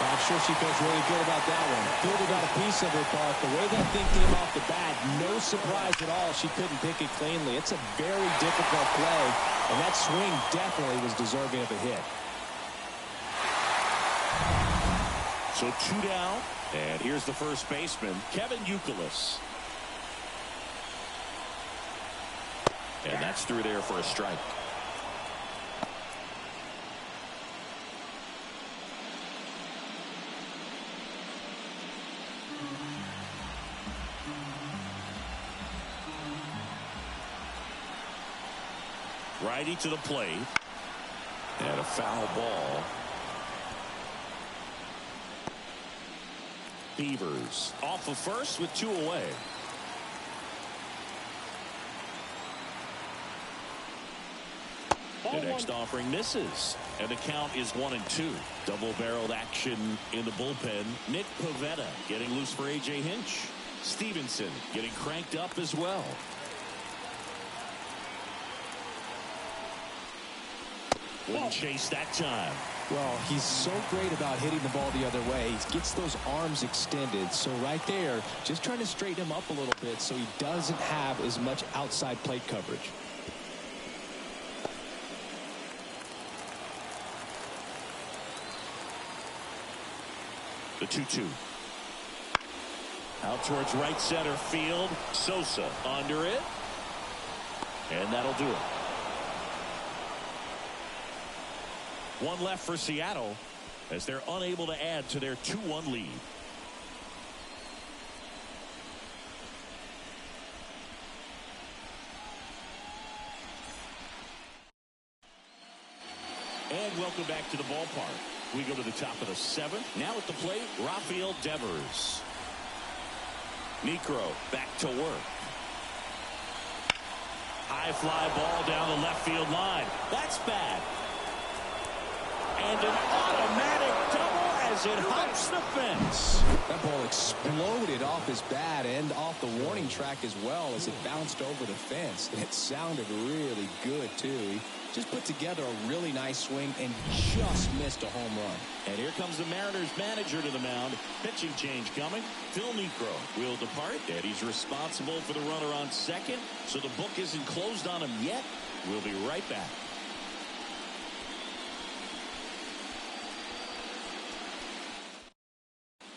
S2: I'm sure she feels really good about that one. Fielded out a piece of her part. The way that thing came off the bat, no surprise at all. She couldn't pick it cleanly. It's a very difficult play, and that swing definitely was deserving of a hit.
S1: So 2 down, and here's the first baseman, Kevin Youkilis. And that's through there for a strike. Righty to the plate. And a foul ball. Beavers off of first with 2 away. The next offering misses. And the count is 1-2. Double-barreled action in the bullpen. Nick Pivetta getting loose for A.J. Hinch. Stevenson getting cranked up as well. Wouldn't chase that time.
S2: Well, he's so great about hitting the ball the other way. He gets those arms extended. So right there, just trying to straighten him up a little bit so he doesn't have as much outside plate coverage.
S1: The 2-2. Out towards right center field. Sosa under it. And that'll do it. One left for Seattle as they're unable to add to their 2-1 lead. And welcome back to the ballpark. We go to the top of the 7th. Now at the plate, Rafael Devers. Necro back to work. High fly ball down the left field line. That's bad. And an automatic double as it hops the fence.
S2: That ball exploded off his bat and off the warning track as well as it bounced over the fence. It sounded really good, too. He just put together a really nice swing and just missed a home run.
S1: And here comes the Mariners manager to the mound. Pitching change coming. Phil Necro will depart, and he's responsible for the runner on second. So the book isn't closed on him yet. We'll be right back.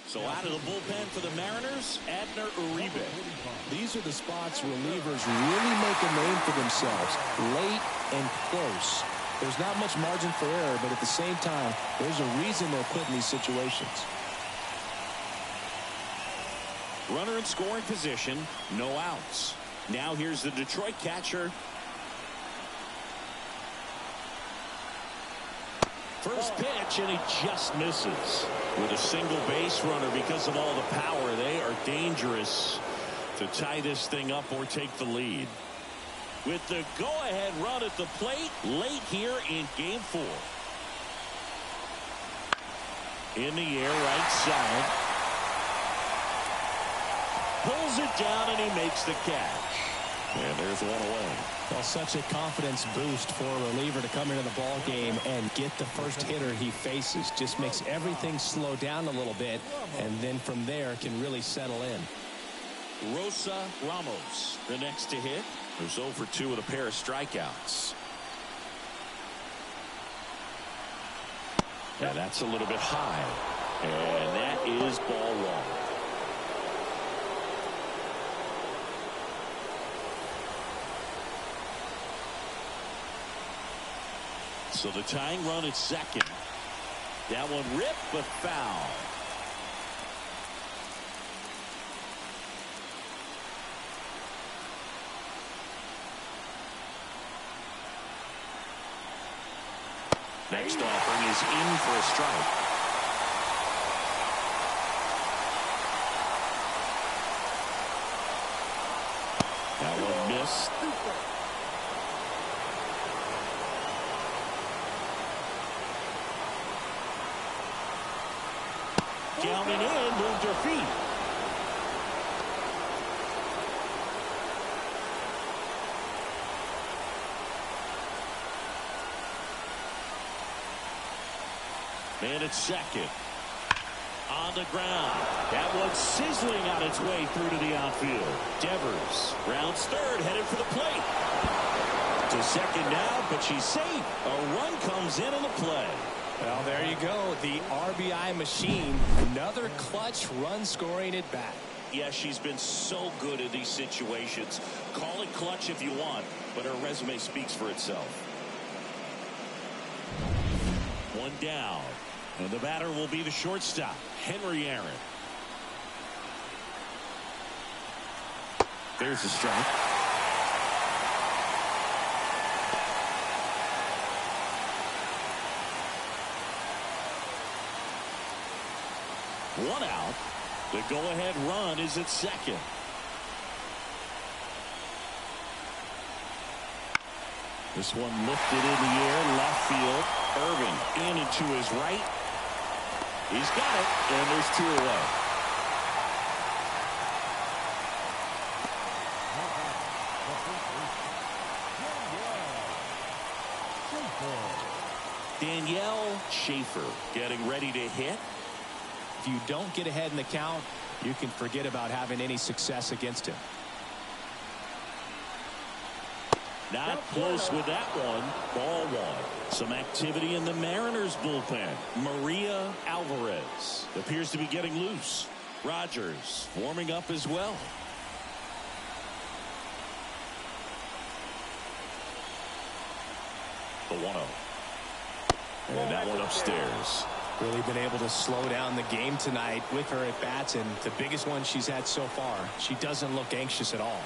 S1: So out of the bullpen for the Mariners, Abner Uribe.
S2: These are the spots relievers really make a name for themselves. Late and close. There's not much margin for error, but at the same time, there's a reason they're put in these situations.
S1: Runner in scoring position, no outs. Now here's the Detroit catcher. First pitch, and he just misses. With a single base runner, because of all the power, they are dangerous to tie this thing up or take the lead. With the go-ahead run at the plate late here in Game 4. In the air, right side. Pulls it down, and he makes the catch. And there's one away.
S2: Well, such a confidence boost for a reliever to come into the ball game and get the first hitter he faces. Just makes everything slow down a little bit, and then from there can really settle in.
S1: Rosa Ramos, the next to hit. There's 0 for 2 with a pair of strikeouts. And that's a little bit high. And that is ball 1. So the tying run at second. That one ripped but foul. Next offering is in for a strike. That one missed. Counting in, moved her feet. Man at second. On the ground. That one's sizzling on its way through to the outfield. Devers rounds third, headed for the plate. To second now, but she's safe. A run comes in on the play.
S2: Well, there you go. The RBI machine. Another clutch run scoring at bat.
S1: Yeah, she's been so good in these situations. Call it clutch if you want, but her resume speaks for itself. One down. And the batter will be the shortstop, Henry Aaron. There's a strike. One out. The go-ahead run is at second. This one lifted in the air, left field. Irvin in and to his right. He's got it, and there's 2 away. Danielle Schaefer getting ready to hit.
S2: If you don't get ahead in the count, you can forget about having any success against him.
S1: Not close with that one. Ball 1. Some activity in the Mariners bullpen. Maria Alvarez appears to be getting loose. Rogers warming up as well. The 1-0. And that one upstairs.
S2: Really been able to slow down the game tonight with her at bats, and the biggest one she's had so far. She doesn't look anxious at all.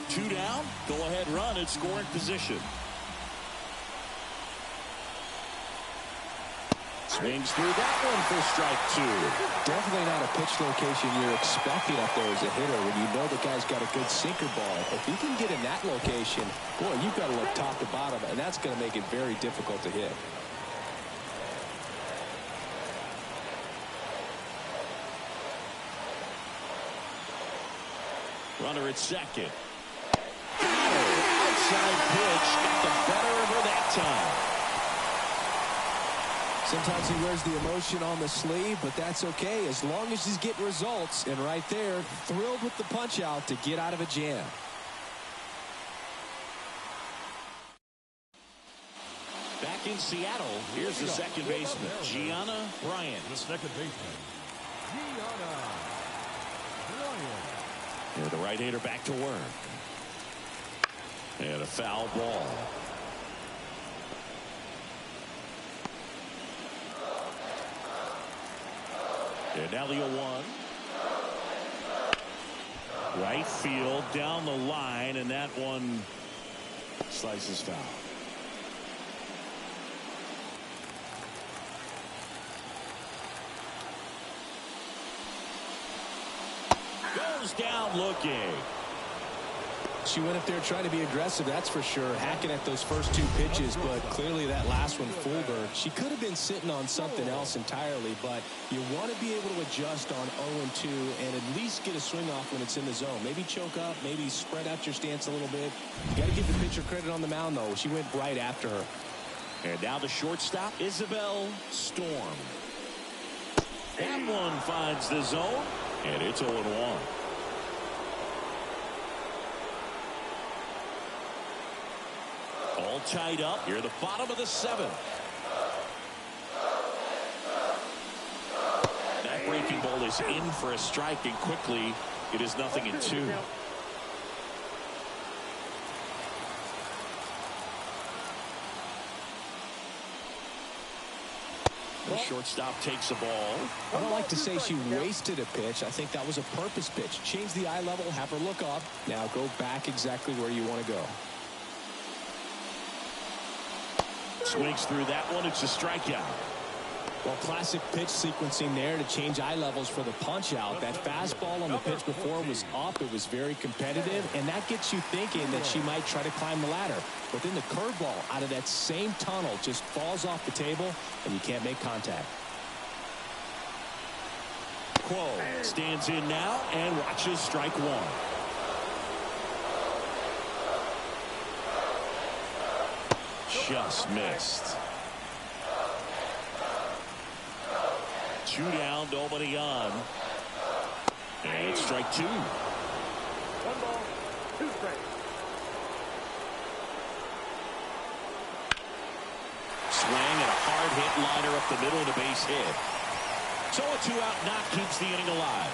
S1: Two down, go ahead run at scoring position. Swings through that one for strike 2.
S2: Definitely not a pitch location you're expecting up there as a hitter when you know the guy's got a good sinker ball. If he can get in that location, boy, you've got to look top to bottom, and that's going to make it very difficult to hit.
S1: Runner at second. Outside pitch, got the better of her that time.
S2: Sometimes he wears the emotion on the sleeve, but that's okay as long as he's getting results. And right there, thrilled with the punch out to get out of a jam.
S1: Back in Seattle, here's the second baseman, Gianna Bryant.
S3: The second baseman, Gianna Bryant.
S1: And the right-hander back to work. And a foul ball. And now the 0-1. Right field down the line, and that one slices foul. Goes down looking.
S2: She went up there trying to be aggressive, that's for sure, hacking at those first two pitches, but clearly that last one fooled her. She could have been sitting on something else entirely, but you want to be able to adjust on 0-2 and at least get a swing off when it's in the zone. Maybe choke up, maybe spread out your stance a little bit. You got to give the pitcher credit on the mound, though. She went right after her.
S1: And now the shortstop, Isabel Storm. That one finds the zone, and it's 0-1. All tied up here at the bottom of the seventh. That breaking ball is in for a strike, and quickly it is 0-2. The shortstop takes the ball.
S2: I don't like to say she wasted a pitch. I think that was a purpose pitch. Change the eye level, have her look up. Now go back exactly where you want to go.
S1: Swings through that one. It's a strikeout.
S2: Well, classic pitch sequencing there to change eye levels for the punch out. That fastball on the pitch before was up. It was very competitive, and that gets you thinking that she might try to climb the ladder. But then the curveball out of that same tunnel just falls off the table, and you can't make contact.
S1: Quo stands in now and watches strike one. Just missed. 2 down, nobody on. And it's strike 2.
S4: 1 ball, 2 strikes.
S1: Swing and a hard hit liner up the middle of the base hit. So a 2-out knock keeps the inning alive.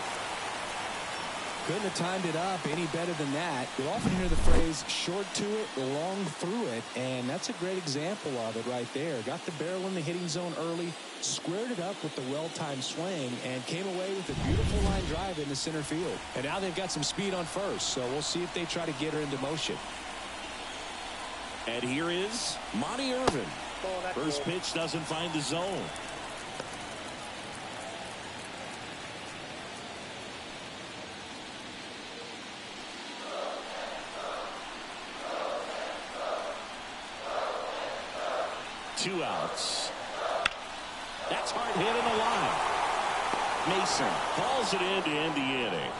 S2: Couldn't have timed it up any better than that. You'll often hear the phrase short to it, long through it, and that's a great example of it right there. Got the barrel in the hitting zone early, squared it up with the well-timed swing, and came away with a beautiful line drive into center field. And now they've got some speed on first, so we'll see if they try to get her into motion.
S1: And here is Monty Irvin. First pitch doesn't find the zone. Two outs. That's hard hit in the line. Mason calls it in to end the inning.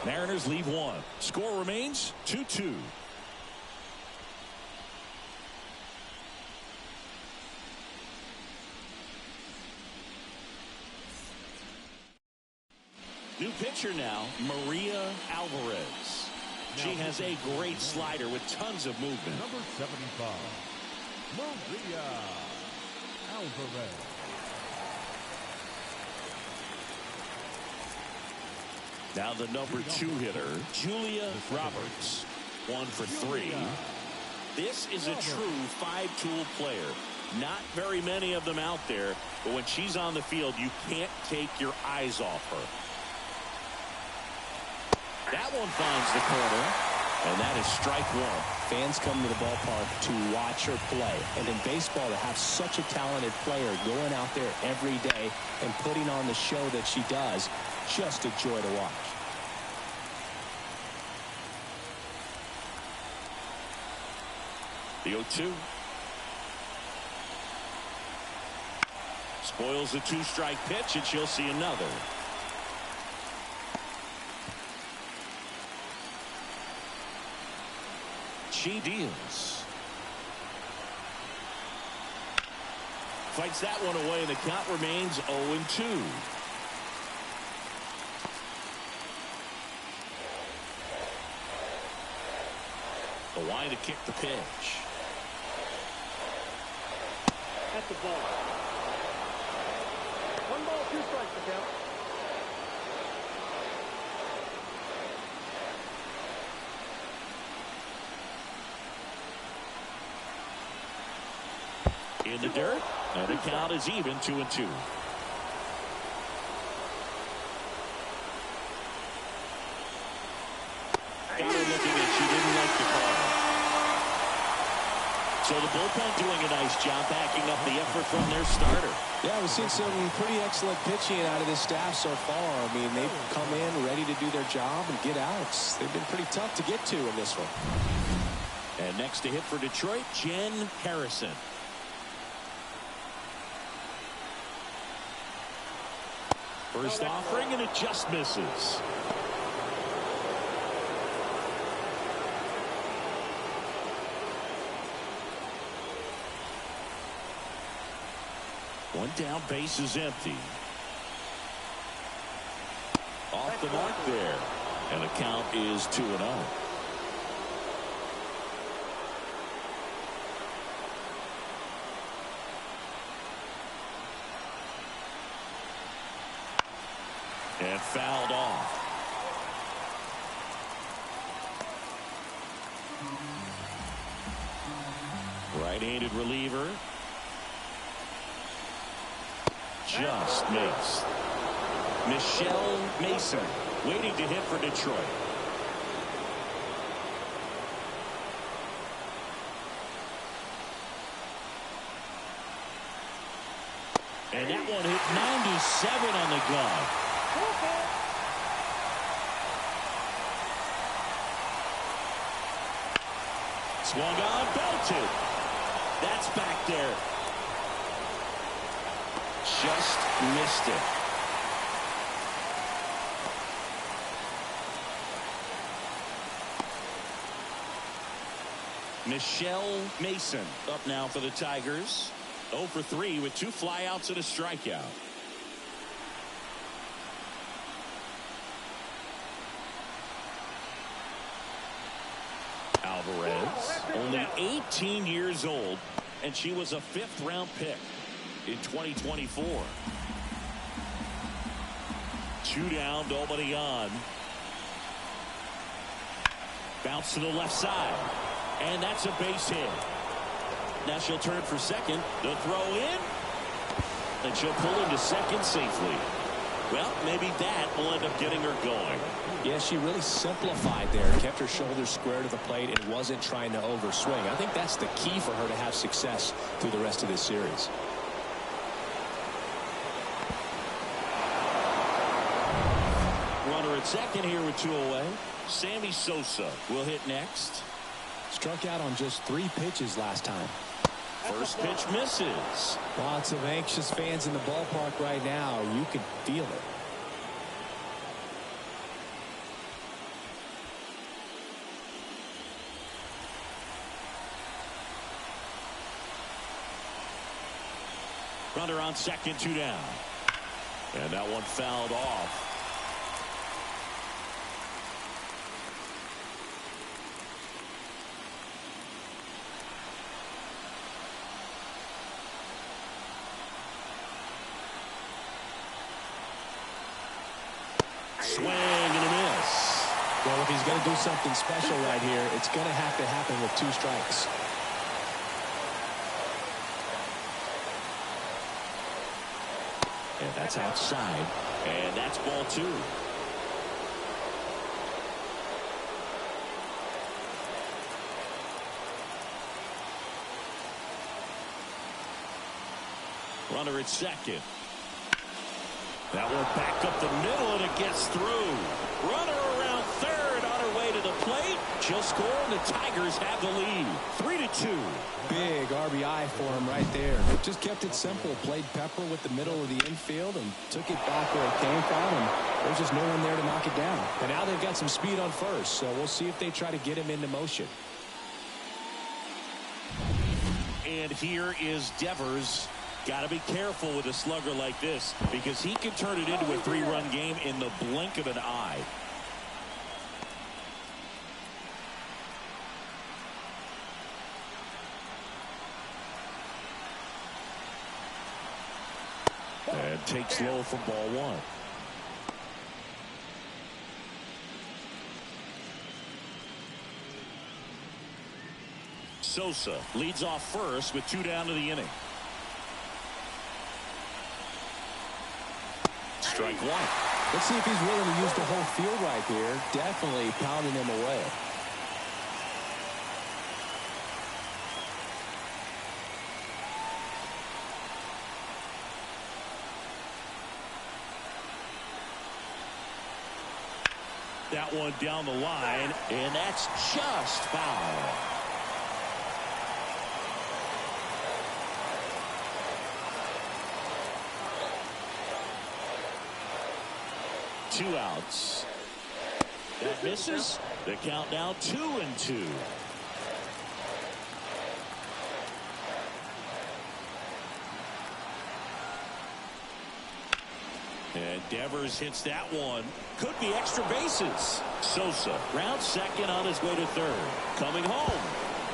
S1: Mariners leave one. Score remains 2-2. New pitcher now, Maria Alvarez. She has a great slider with tons of movement.
S3: Number 75, Maria Alvarez.
S1: Now the number 2 hitter, Julia Roberts. 1 for 3. This is a true 5-tool player. Not very many of them out there, but when she's on the field, you can't take your eyes off her. That one finds the corner, and that is strike 1.
S2: Fans come to the ballpark to watch her play. And in baseball, to have such a talented player going out there every day and putting on the show that she does, just a joy to watch.
S1: The 0-2. Spoils the 2-strike pitch, and she'll see another. She deals. Fights that one away, and the count remains 0-2. The line to kick the pitch.
S4: At the ball. 1 ball, 2 strikes to count.
S1: In the dirt, and the count is even 2-2. looking and she didn't like the call. So the bullpen doing a nice job backing up the effort from their starter.
S2: Yeah, we've seen some pretty excellent pitching out of this staff so far. I mean, they've come in ready to do their job and get outs. They've been pretty tough to get to in this one.
S1: And next to hit for Detroit, Jen Harrison. First offering, and it just misses. One down, base is empty. Off the mark there. And the count is 2-0. And fouled off. Right-handed reliever. Just missed. Michelle Mason waiting to hit for Detroit. And that one hit 97 on the glove. Swung on, belted. That's back there. Just missed it. Michelle Mason up now for the Tigers. 0 for 3 with 2 flyouts and a strikeout. Alvarez, only 18 years old, and she was a 5th-round pick in 2024. 2 down, nobody on. Bounce to the left side, and that's a base hit. Now she'll turn for second. The throw in, and she'll pull him to second safely. Well, maybe that will end up getting her going.
S2: Yeah, she really simplified there, kept her shoulders square to the plate and wasn't trying to overswing. I think that's the key for her to have success through the rest of this series.
S1: Runner at second here with 2 away. Sammy Sosa will hit next.
S2: Struck out on just 3 pitches last time.
S1: First pitch misses.
S2: Lots of anxious fans in the ballpark right now. You can feel it.
S1: Runner on second, 2 down. And that one fouled off. Swing and a miss.
S2: Well, if he's going to do something special right here, it's going to have to happen with 2 strikes.
S1: And that's outside. And that's ball 2. Runner at second. That one back up the middle, and it gets through. Runner around third on her way to the plate. She'll score, and the Tigers have the lead. 3-2.
S2: Big RBI for him right there. Just kept it simple. Played pepper with the middle of the infield and took it back where it came from, and there's just no one there to knock it down. And now they've got some speed on first, so we'll see if they try to get him into motion.
S1: And here is Devers. Got to be careful with a slugger like this because he can turn it into a 3-run game in the blink of an eye. And takes low for ball 1. Sosa leads off first with 2 down to the inning. Strike 1.
S2: Let's see if he's willing to use the whole field right here. Definitely pounding him away.
S1: that one down the line, and that's just foul. Two outs. That misses. The count now 2-2. And Devers hits that one. Could be extra bases. Sosa rounds second on his way to third. Coming home.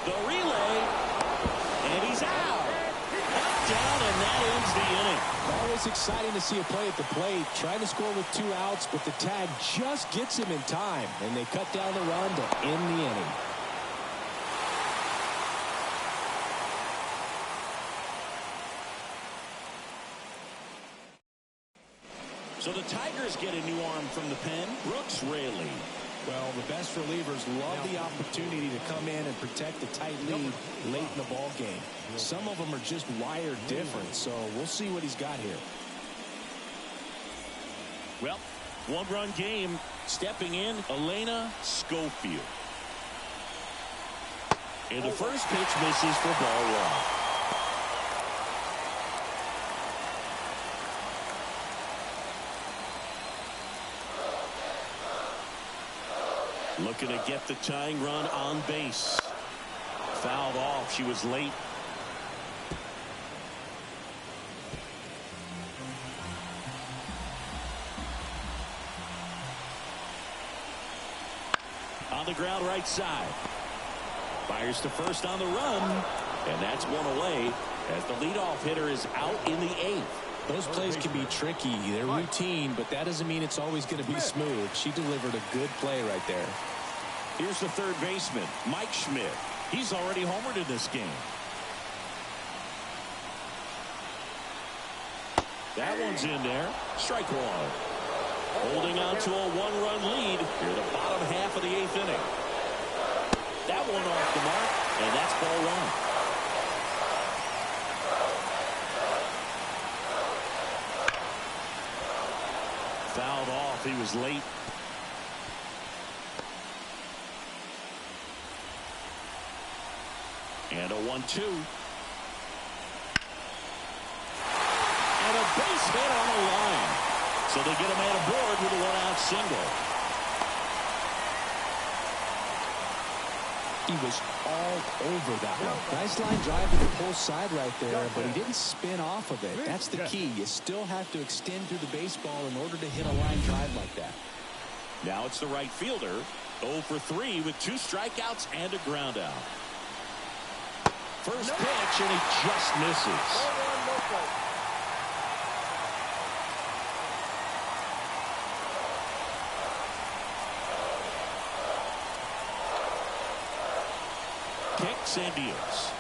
S1: The relay. And he's out. Up, down, and that ends the inning.
S2: Always exciting to see a play at the plate. Trying to score with 2 outs, but the tag just gets him in time. And they cut down the run to end the inning.
S1: So the Tigers get a new arm from the pen, Brooks Raley.
S2: Well, the best relievers love the opportunity to come in and protect a tight lead late in the ball game. Some of them are just wired different, so we'll see what he's got here.
S1: Well, one-run game. Stepping in, Elena Schofield. And the first pitch misses for ball one. Looking to get the tying run on base. Fouled off. She was late. On the ground right side. Fires to first on the run. And that's one away as the leadoff hitter is out in the 8th.
S2: Those plays can be tricky. They're routine, but that doesn't mean it's always going to be smooth. She delivered a good play right there.
S1: Here's the third baseman, Mike Schmidt. He's already homered in this game. That one's in there. Strike one. Holding on to a one-run lead here the bottom half of the 8th inning. That one off the mark, and that's ball one. Fouled off. He was late. And a 1-2. And a base hit on the line. So they get a man aboard with a one-out single.
S2: He was all over that one. Nice line drive to the pull side right there, but he didn't spin off of it. That's the key. You still have to extend through the baseball in order to hit a line drive like that.
S1: Now it's the right fielder. 0 for 3 with 2 strikeouts and a ground out. First pitch, and he just misses. Kicks and deals.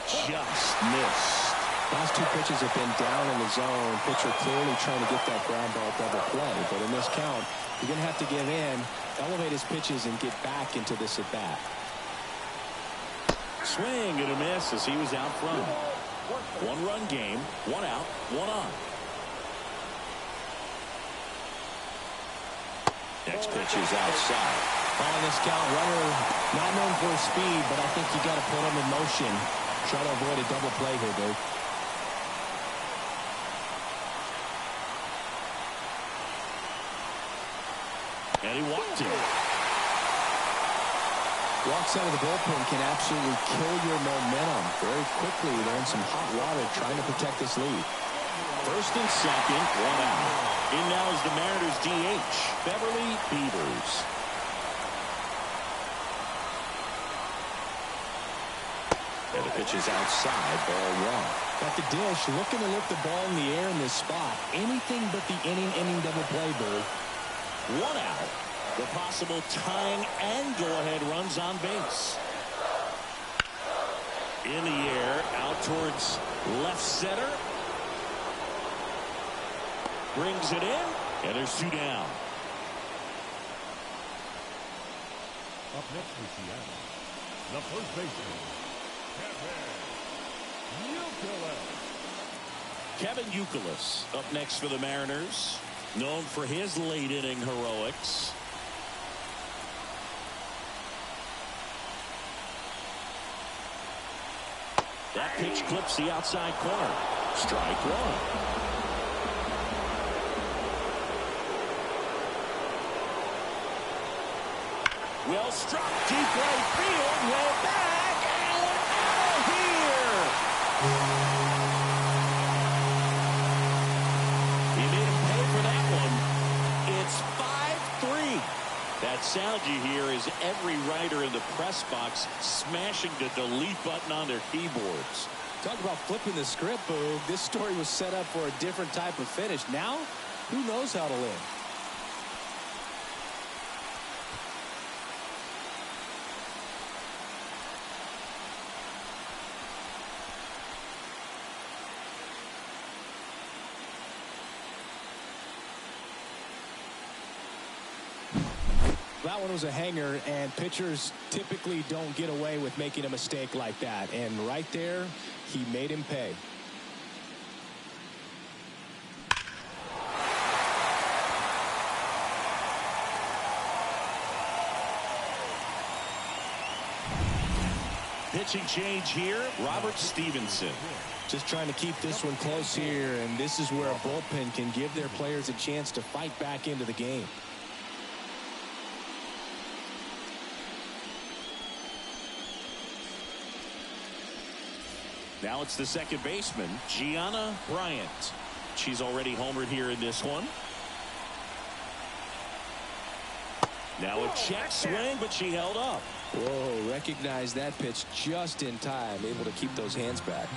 S1: Just missed.
S2: Last 2 pitches have been down in the zone. Pitcher clearly trying to get that ground ball double play. But in this count, you're going to have to give in, elevate his pitches, and get back into this at bat.
S1: Swing and a miss as he was out front. 1-run game, 1 out, 1 on. Next pitch is outside.
S2: On this count, runner not known for his speed, but I think you got to put him in motion. Try to avoid a double play here, dude.
S1: And he walked him.
S2: Walks out of the bullpen can absolutely kill your momentum. Very quickly, they're in some hot water trying to protect this lead.
S1: First and second, 1 out. In now is the Mariners DH, Beverly Beavers. And the pitch is outside, ball 1.
S2: At the dish, looking to lift the ball in the air in this spot. Anything but the inning double play, Bird.
S1: 1 out. The possible tying and go-ahead runs on base. In the air, out towards left center. Brings it in, and there's 2 down.
S3: Up next for Seattle, the first baseman,
S1: Kevin Youkilis up next for the Mariners. Known for his late-inning heroics. That pitch clips the outside corner. Strike one. Well struck, deep right field, way back, and out of here. He made him pay for that one. It's 5-3. That sound you hear is every writer in the press box smashing the delete button on their keyboards.
S2: Talk about flipping the script, Boog. This story was set up for a different type of finish. Now, who knows how to win? That one was a hanger, and pitchers typically don't get away with making a mistake like that. And right there, he made him pay.
S1: Pitching change here, Robert Stevenson.
S2: Just trying to keep this one close here, and this is where a bullpen can give their players a chance to fight back into the game.
S1: Now it's the second baseman, Gianna Bryant. She's already homered here in this one. Now a check swing, but she held up.
S2: Whoa, recognized that pitch just in time, able to keep those hands back.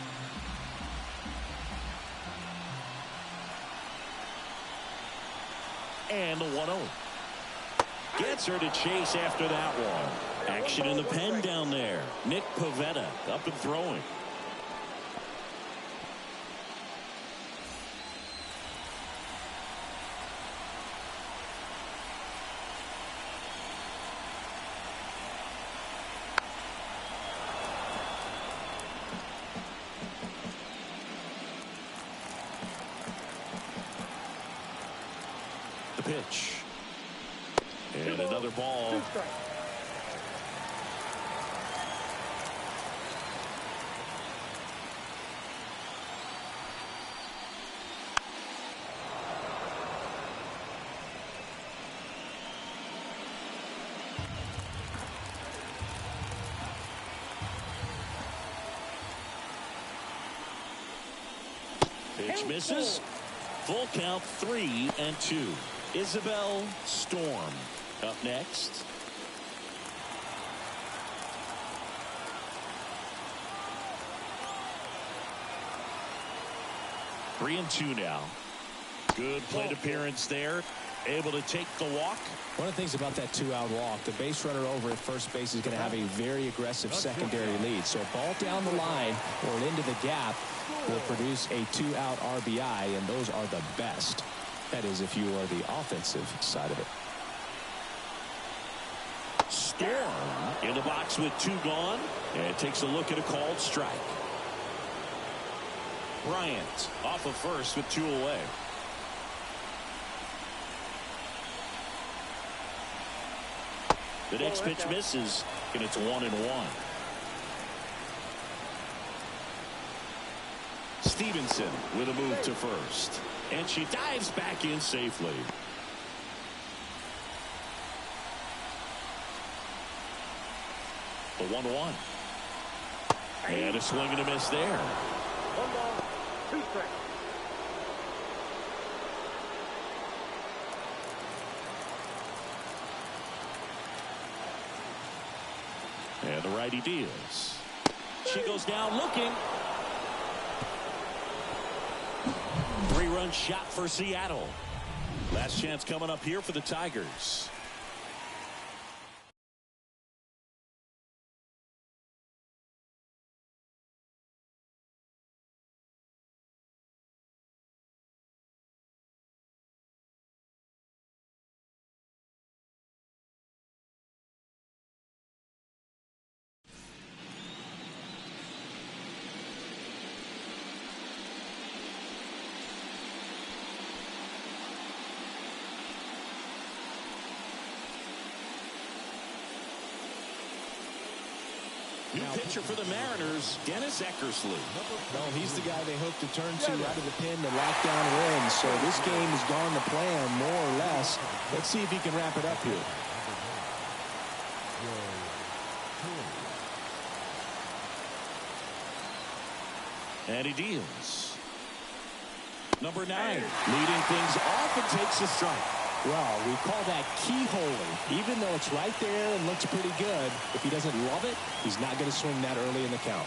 S1: And the 1-0. Gets her to chase after that one. Action in the pen down there. Nick Pivetta up and throwing. Pitch. And another ball. Pitch misses. Full count, 3-2. Isabel Storm up next. Three and two now. Good plate appearance there. Able to take the walk.
S2: One of the things about that two-out walk, the base runner over at first base is going to have a very aggressive secondary lead. So a ball down the line or into the gap will produce a two-out RBI, and those are the best. That is, if you are the offensive side of it.
S1: Storm in the box with two gone, and takes a look at a called strike. Bryant off of first with two away. The next pitch misses, and it's 1-1. Stevenson with a move to first. And she dives back in safely. The 1-1. And a swing and a miss there.
S4: 1 ball, 2 strikes.
S1: And the righty deals. She goes down looking. 3-run shot for Seattle. Last chance coming up here for the Tigers. New pitcher for the Mariners, Dennis Eckersley.
S2: Well, he's the guy they hope to turn to out of the pen to lock down wins. So this game has gone to plan, more or less. Let's see if he can wrap it up here.
S1: And he deals. Number 9, leading things off and takes a strike.
S2: Well, we call that keyholing. Even though it's right there and looks pretty good, if he doesn't love it, he's not going to swing that early in the count.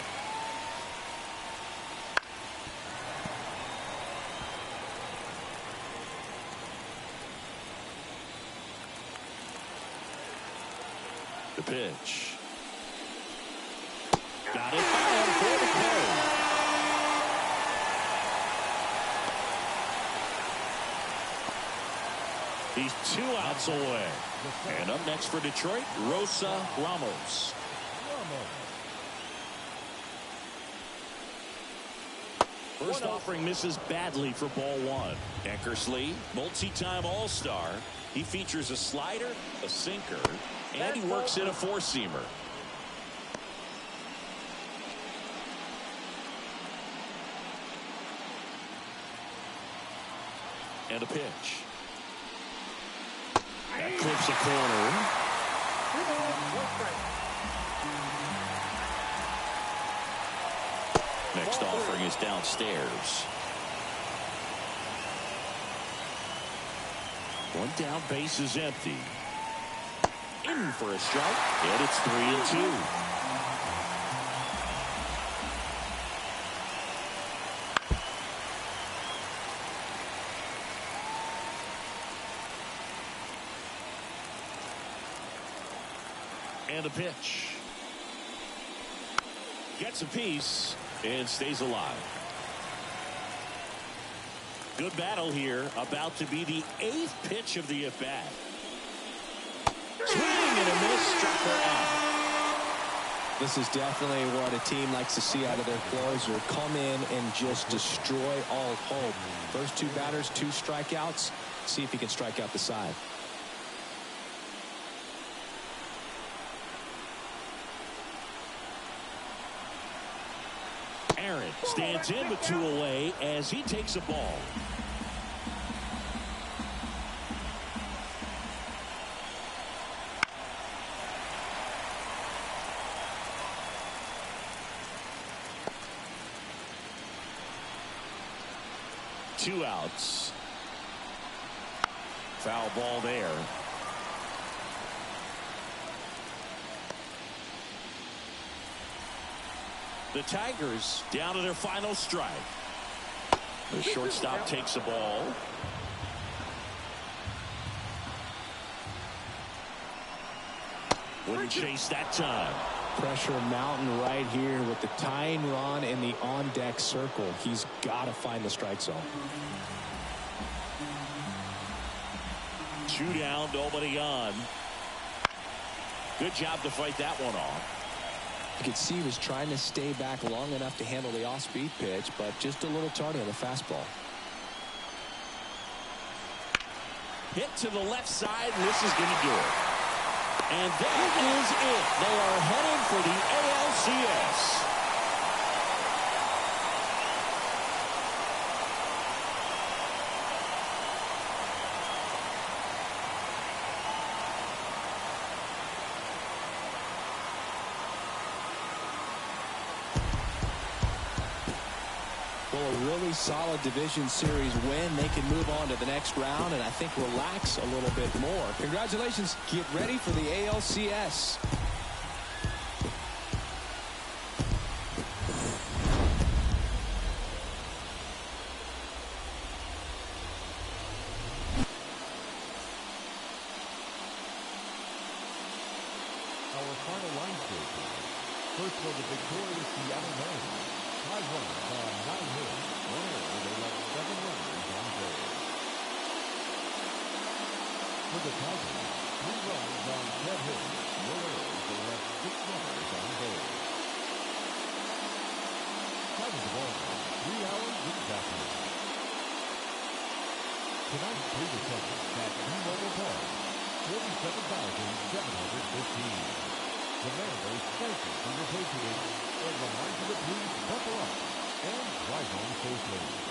S1: The pitch. Got it down for the play. He's 2 outs away. And up next for Detroit, Rosa Ramos. First offering misses badly for ball 1. Eckersley, multi-time All-Star. He features a slider, a sinker, and he works in a 4-seamer. And a pitch. That clips a corner. Next offering is downstairs. 1 down, base is empty. In for a strike, and it's 3-2. And a pitch. Gets a piece and stays alive. Good battle here. About to be the 8th pitch of the at-bat. Swing and a miss. Struck her out.
S2: This is definitely what a team likes to see out of their closer. Come in and just destroy all hope. First 2 batters, 2 strikeouts. See if he can strike out the side.
S1: Aaron stands in with 2 away as he takes a ball. Two outs. Foul ball there. The Tigers down to their final strike. The shortstop takes a ball. Wouldn't chase that time.
S2: Pressure mountain right here with the tying run in the on-deck circle. He's got to find the strike zone.
S1: 2 down, nobody on. Good job to fight that one off.
S2: You could see he was trying to stay back long enough to handle the off-speed pitch, but just a little tardy on the fastball.
S1: Hit to the left side, and this is going to do it. And that is it. They are headed for the ALCS.
S2: Well, a really solid division series win. They can move on to the next round and I think relax a little bit more. Congratulations. Get ready for the ALCS.
S3: Our final line score. First for the victorious Seattle Mariners. 5 runners on 9 hits. 1 error. They left 7 runners on base. For the Tigers, 3 runs on 10 hits. No errors. They left 6 runners on base. Tigers of all, 3 hours this afternoon. Tonight's plate attendance at T-Mobile Park, 47,715. Commander, thank you for your patronage, and remind you to please buckle up and drive on safely.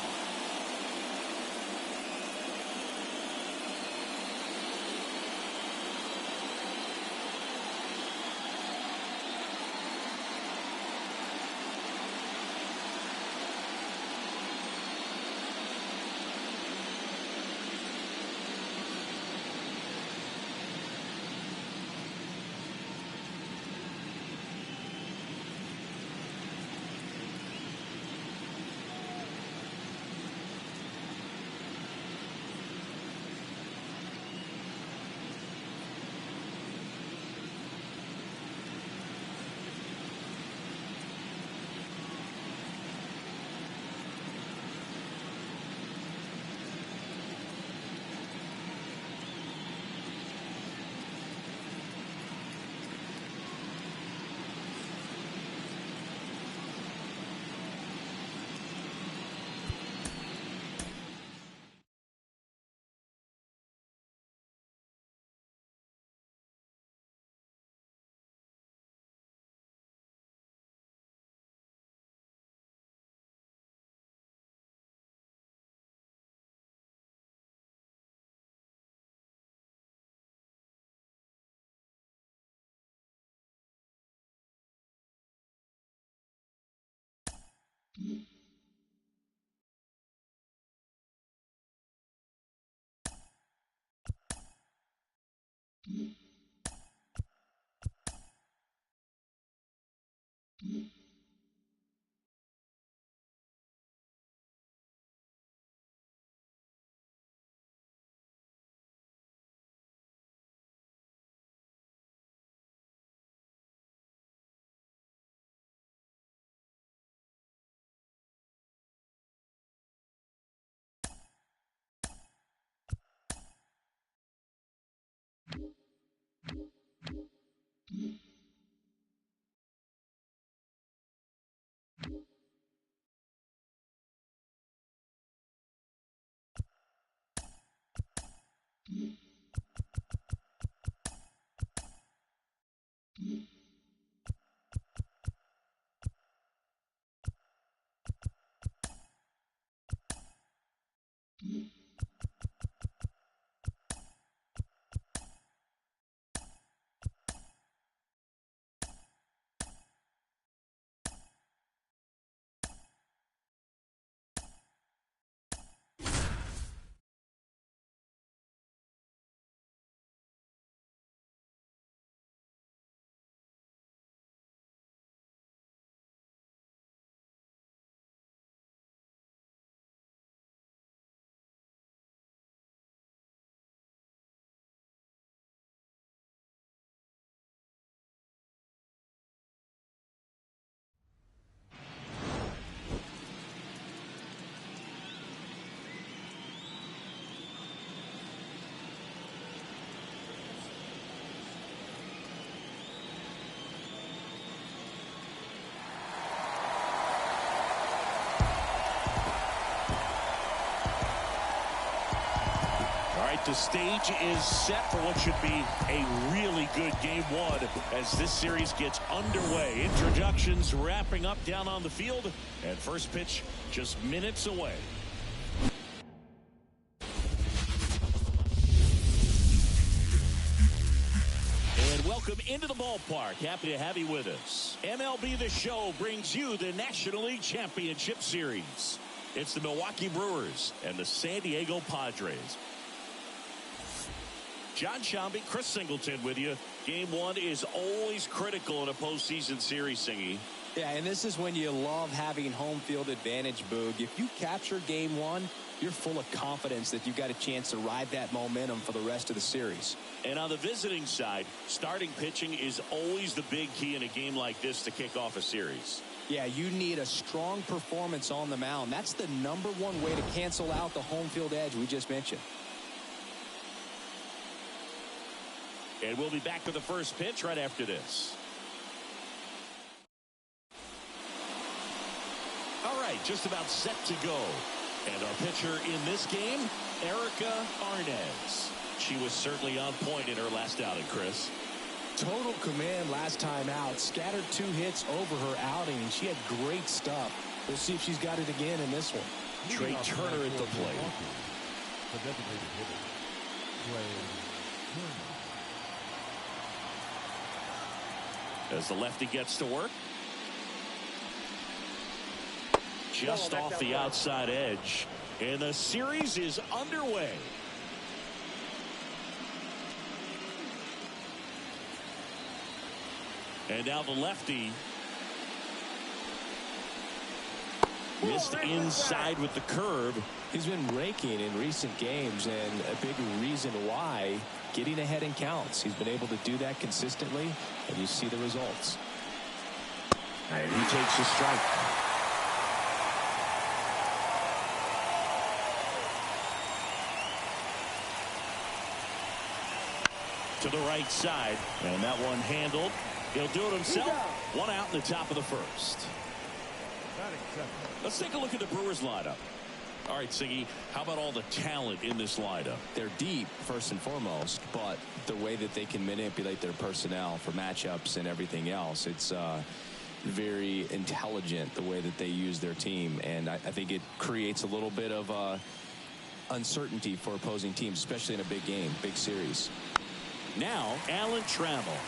S1: The stage is set for what should be a really good game one as this series gets underway. Introductions wrapping up down on the field, and first pitch just minutes away. And welcome into the ballpark. Happy to have you with us. MLB The Show brings you the National League Championship Series. It's the Milwaukee Brewers and the San Diego Padres. John Shambi, Chris Singleton with you. Game one is always critical in a postseason series, Singy.
S2: Yeah, and this is when you love having home field advantage, Boog. If you capture game one, you're full of confidence that you've got a chance to ride that momentum for the rest of the series.
S1: And on the visiting side, starting pitching is always the big key in a game like this to kick off a series.
S2: Yeah, you need a strong performance on the mound. That's the number one way to cancel out the home field edge we just mentioned.
S1: And we'll be back to the first pitch right after this. All right, just about set to go. And our pitcher in this game, Erica Arnaz. She was certainly on point in her last outing, Chris.
S2: Total command last time out. Scattered 2 hits over her outing, and she had great stuff. We'll see if she's got it again in this one.
S1: Trey Turner at the plate.
S3: The designated hitter, Trey Turner.
S1: As the lefty gets to work. Just off the outside edge. And the series is underway. And now the lefty missed inside with the curve.
S2: He's been raking in recent games, and a big reason why, getting ahead in counts. He's been able to do that consistently, and you see the results.
S1: And he takes a strike. To the right side, and that one handled. He'll do it himself. 1 out in the top of the first. Let's take a look at the Brewers lineup. All right, Siggy, how about all the talent in this lineup?
S2: They're deep, first and foremost, but the way that they can manipulate their personnel for matchups and everything else, it's very intelligent the way that they use their team, and I think it creates a little bit of uncertainty for opposing teams, especially in a big game, big series.
S1: Now, Alan Trammell.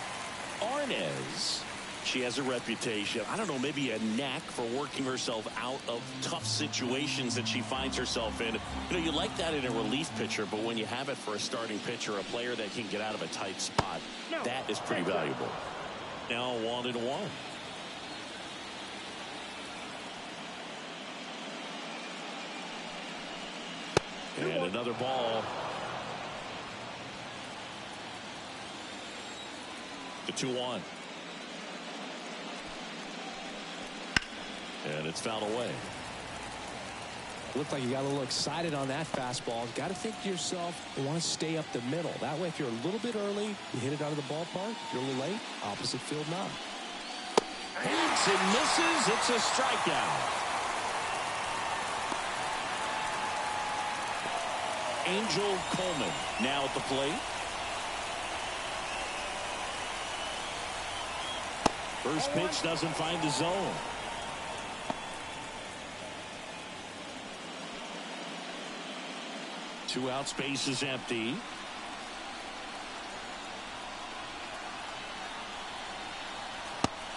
S1: Arnez, she has a reputation, I don't know, maybe a knack for working herself out of tough situations that she finds herself in. You know, you like that in a relief pitcher, but when you have it for a starting pitcher, a player that can get out of a tight spot, that is pretty valuable. Now 1-1. And another ball. The 2-1. And it's fouled away.
S2: Looked like you got a little excited on that fastball. Got to think to yourself, you want to stay up the middle. That way, if you're a little bit early, you hit it out of the ballpark. If you're a little late, opposite field knob.
S1: Hits and misses. It's a strikeout. Angel Coleman now at the plate. First pitch doesn't find the zone. Two out, space is empty.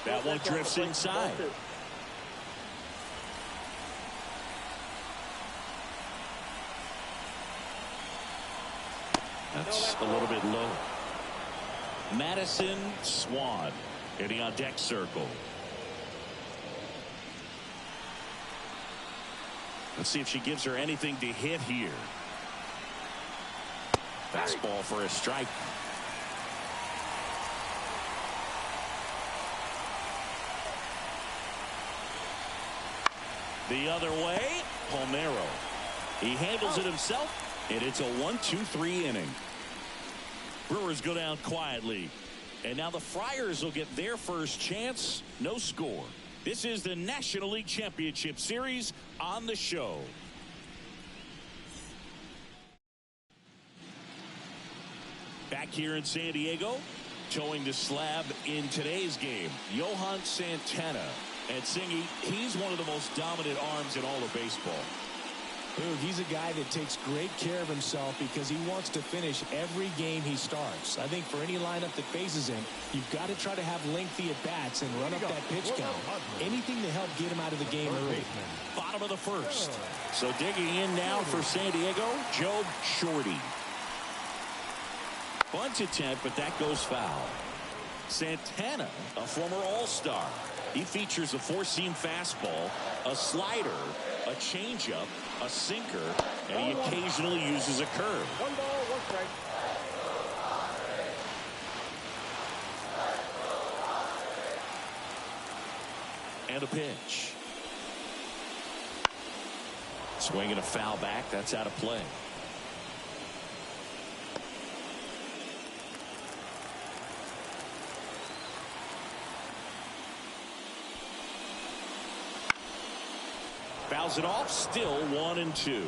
S1: That one drifts inside. That's a little bit low. Madison Swan hitting on deck circle. Let's see if she gives her anything to hit here. Fastball for a strike. The other way, Palmeiro. He handles it himself, and it's a 1-2-3 inning. Brewers go down quietly. And now the Friars will get their first chance. No score. This is the National League Championship Series on the show. Back here in San Diego, towing the slab in today's game, Johan Santana. And Singy, he's one of the most dominant arms in all of baseball.
S2: Dude, he's a guy that takes great care of himself because he wants to finish every game he starts. I think for any lineup that faces him, you've got to try to have lengthy at-bats and run up that pitch count. Anything to help get him out of the game early.
S1: Bottom of the first. So digging in now for San Diego, Job Shorty. Bunt attempt, but that goes foul. Santana, a former All-Star. He features a four-seam fastball, a slider, a changeup, a sinker, and he occasionally uses a curve.
S4: 1 ball, 1 strike.
S1: And a pitch. Swinging a foul back. That's out of play. Fouls it off. Still 1-2.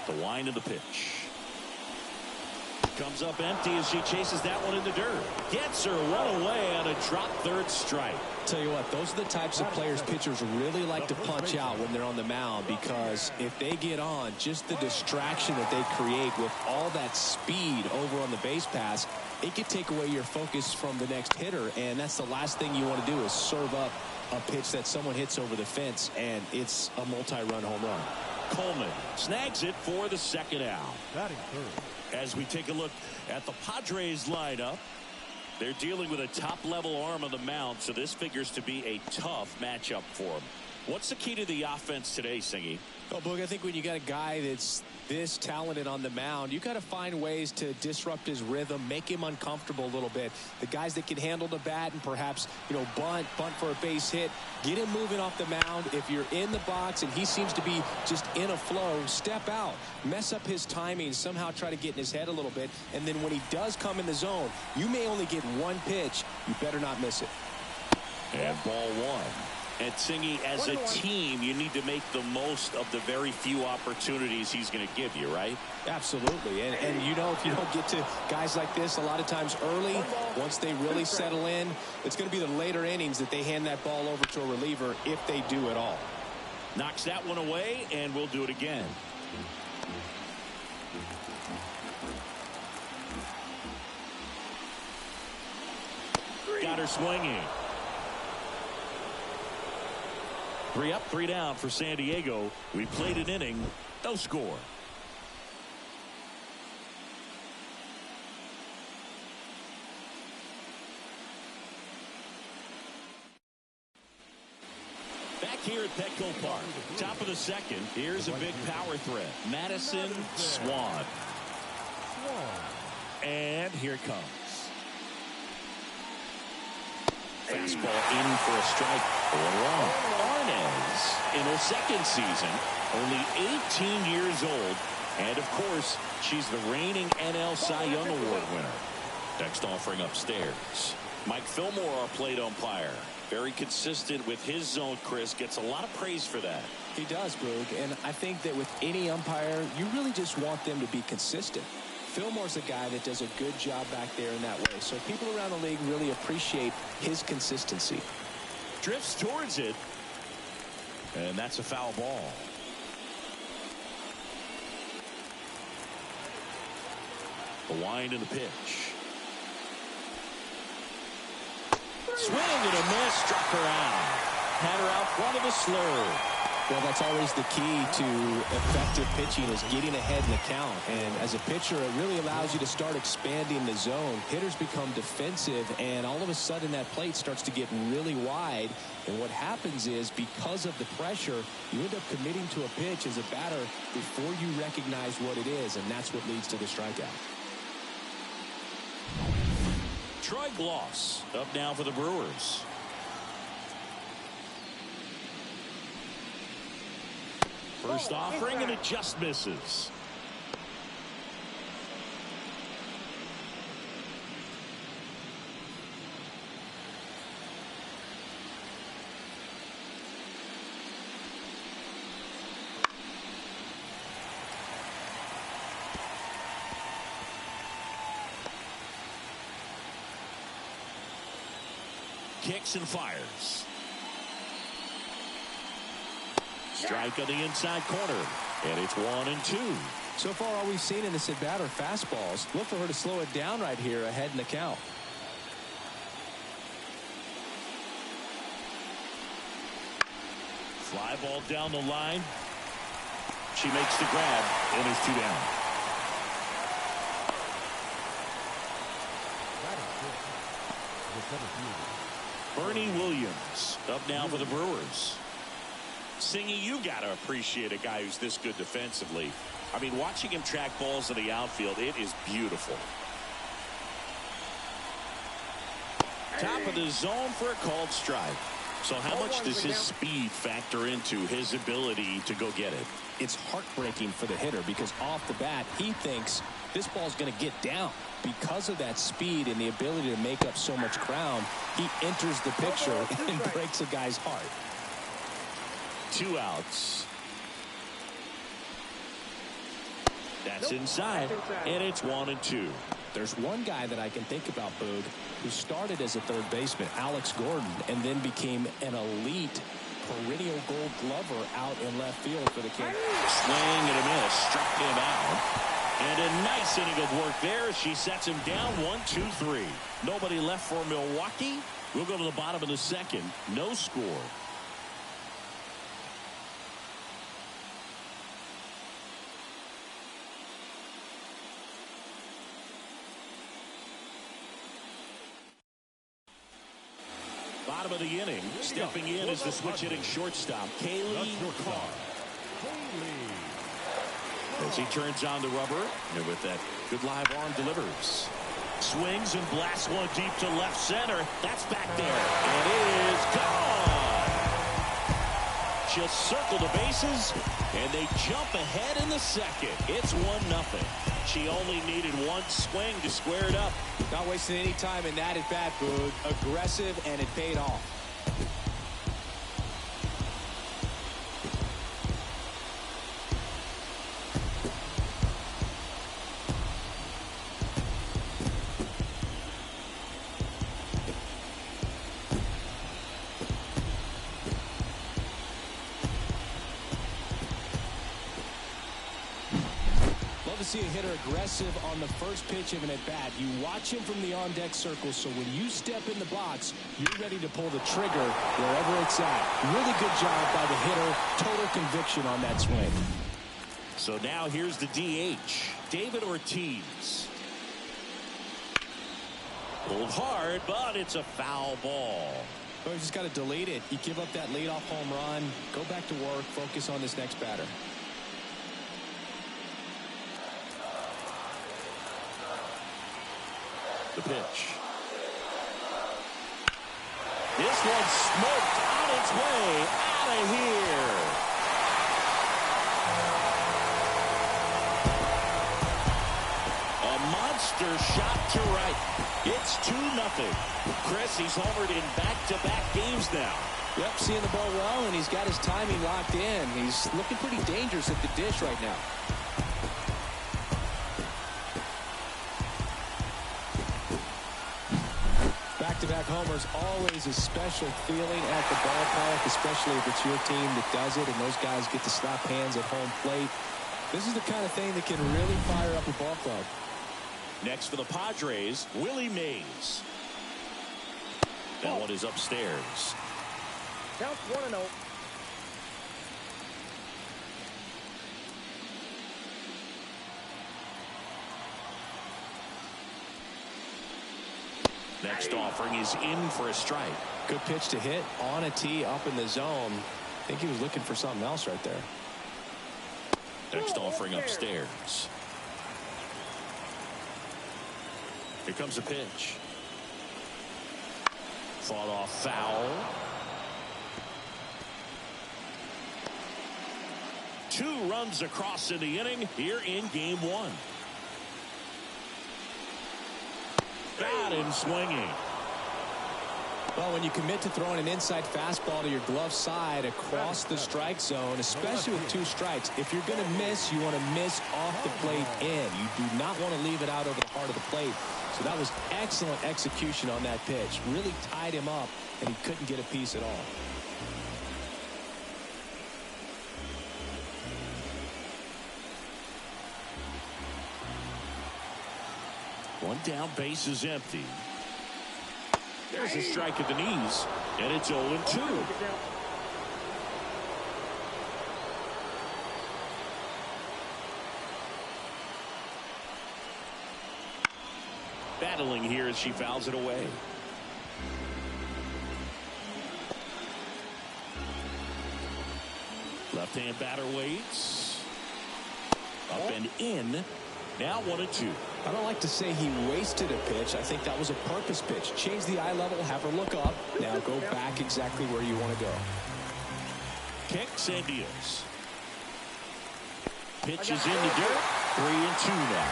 S1: The wind of the pitch. Comes up empty as she chases that one in the dirt. Gets her one away on a drop third strike.
S2: Tell you what, those are the types of players pitchers really like to punch out when they're on the mound, because if they get on, just the distraction that they create with all that speed over on the base pass, it could take away your focus from the next hitter, and that's the last thing you want to do is serve up a pitch that someone hits over the fence, and it's a multi-run home run.
S1: Coleman snags it for the second out.
S3: Batting third.
S1: As we take a look at the Padres lineup, they're dealing with a top-level arm on the mound, so this figures to be a tough matchup for them. What's the key to the offense today, Singy?
S2: Well, Boog, I think when you got a guy that's this talented on the mound, you got to find ways to disrupt his rhythm, make him uncomfortable a little bit. The guys that can handle the bat and perhaps, bunt for a base hit, get him moving off the mound. If you're in the box and he seems to be just in a flow, step out, mess up his timing, somehow try to get in his head a little bit. And then when he does come in the zone, you may only get one pitch. You better not miss it.
S1: And ball one. And Singy, as a team, you need to make the most of the very few opportunities he's going to give you, right?
S2: Absolutely. And if you don't get to guys like this a lot of times early, once they really settle in, it's going to be the later innings that they hand that ball over to a reliever, if they do at all.
S1: Knocks that one away, and we'll do it again. Got her swinging. 3 up, 3 down for San Diego. We played an inning, no score. Back here at Petco Park, top of the second. Here's a big power threat. Madison Swan. And here it comes. Fastball in for a strike. 1-1. Arnaz in her second season, only 18 years old. And, of course, she's the reigning NL Cy Young Award winner. Next offering upstairs. Mike Fillmore, our plate umpire. Very consistent with his zone, Chris. Gets a lot of praise for that.
S2: He does, Boog. And I think that with any umpire, you really just want them to be consistent. Fillmore's a guy that does a good job back there in that way. So people around the league really appreciate his consistency.
S1: Drifts towards it. And that's a foul ball. The wind and the pitch. Swing and a miss. Struck her out. Had her out front of the slur.
S2: Well, that's always the key to effective pitching, is getting ahead in the count. And as a pitcher, it really allows you to start expanding the zone. Hitters become defensive, and all of a sudden that plate starts to get really wide. And what happens is, because of the pressure, you end up committing to a pitch as a batter before you recognize what it is, and that's what leads to the strikeout.
S1: Troy Gloss up now for the Brewers. First offering, and it just misses. Kicks and fires. Strike on the inside corner, and it's 1-2.
S2: So far, all we've seen in this at-bat are fastballs. Look for her to slow it down right here ahead in the count.
S1: Fly ball down the line. She makes the grab, and there's 2 down. Bernie Williams up now for the Brewers. Singy, you got to appreciate a guy who's this good defensively. I mean, watching him track balls in the outfield, it is beautiful. Top of the zone for a called strike. So how much does his speed factor into his ability to go get it?
S2: It's heartbreaking for the hitter, because off the bat, he thinks this ball's going to get down. Because of that speed and the ability to make up so much ground, he enters the picture and breaks a guy's heart.
S1: 2 outs. That's inside, and it's 1-2.
S2: There's one guy that I can think about, Boog, who started as a third baseman, Alex Gordon, and then became an elite perennial gold glover out in left field for the Kings.
S1: Swing and a miss, struck him out. And a nice inning of work there. She sets him down 1-2-3. Nobody left for Milwaukee. We'll go to the bottom of the second. No score. Bottom of the inning. Stepping in is the switch hitting shortstop, Kaylee Carr. As he turns on the rubber, and with that good live arm delivers. Swings and blasts one deep to left center. That's back there. It is gone. Just circle the bases, and they jump ahead in the second. It's 1-0. She only needed one swing to square it up.
S2: Not wasting any time in that at bat, Boog. Aggressive, and it paid off. See a hitter aggressive on the first pitch of an at-bat. You watch him from the on-deck circle, so when you step in the box, you're ready to pull the trigger wherever it's at. Really good job by the hitter. Total conviction on that swing.
S1: So now here's the DH, David Ortiz. Pulled hard, but it's a foul ball.
S2: Oh, you just got to delete it. You give up that leadoff home run, go back to work, focus on this next batter.
S1: The pitch. This one's smoked on its way out of here. A monster shot to right. It's 2-0. Chris, he's homered in back-to-back games now.
S2: Yep, seeing the ball well, and he's got his timing locked in. He's looking pretty dangerous at the dish right now. Back-to-back homers, always a special feeling at the ballpark, especially if it's your team that does it and those guys get to slap hands at home plate. This is the kind of thing that can really fire up a ball club.
S1: Next for the Padres, Willie Mays. That one is upstairs.
S4: Count 1-0.
S1: Next offering is in for a strike.
S2: Good pitch to hit on a tee up in the zone. I think he was looking for something else right there.
S1: Next offering upstairs. Here comes a pitch. Fought off foul. 2 runs across in the inning here in game 1. Got him swinging.
S2: Well, when you commit to throwing an inside fastball to your glove side across the strike zone, especially with 2 strikes, if you're going to miss, you want to miss off the plate in. You do not want to leave it out over the heart of the plate. So that was excellent execution on that pitch. Really tied him up, and he couldn't get a piece at all.
S1: One down, base is empty. There's a strike at the knees, and it's 0-2. Battling here as she fouls it away. Left-hand batter waits. Up and in. Now 1-2.
S2: I don't like to say he wasted a pitch. I think that was a purpose pitch. Change the eye level, have her look up. Now go back exactly where you want to go.
S1: Kicks and deals. Pitches in the dirt. 3-2 now.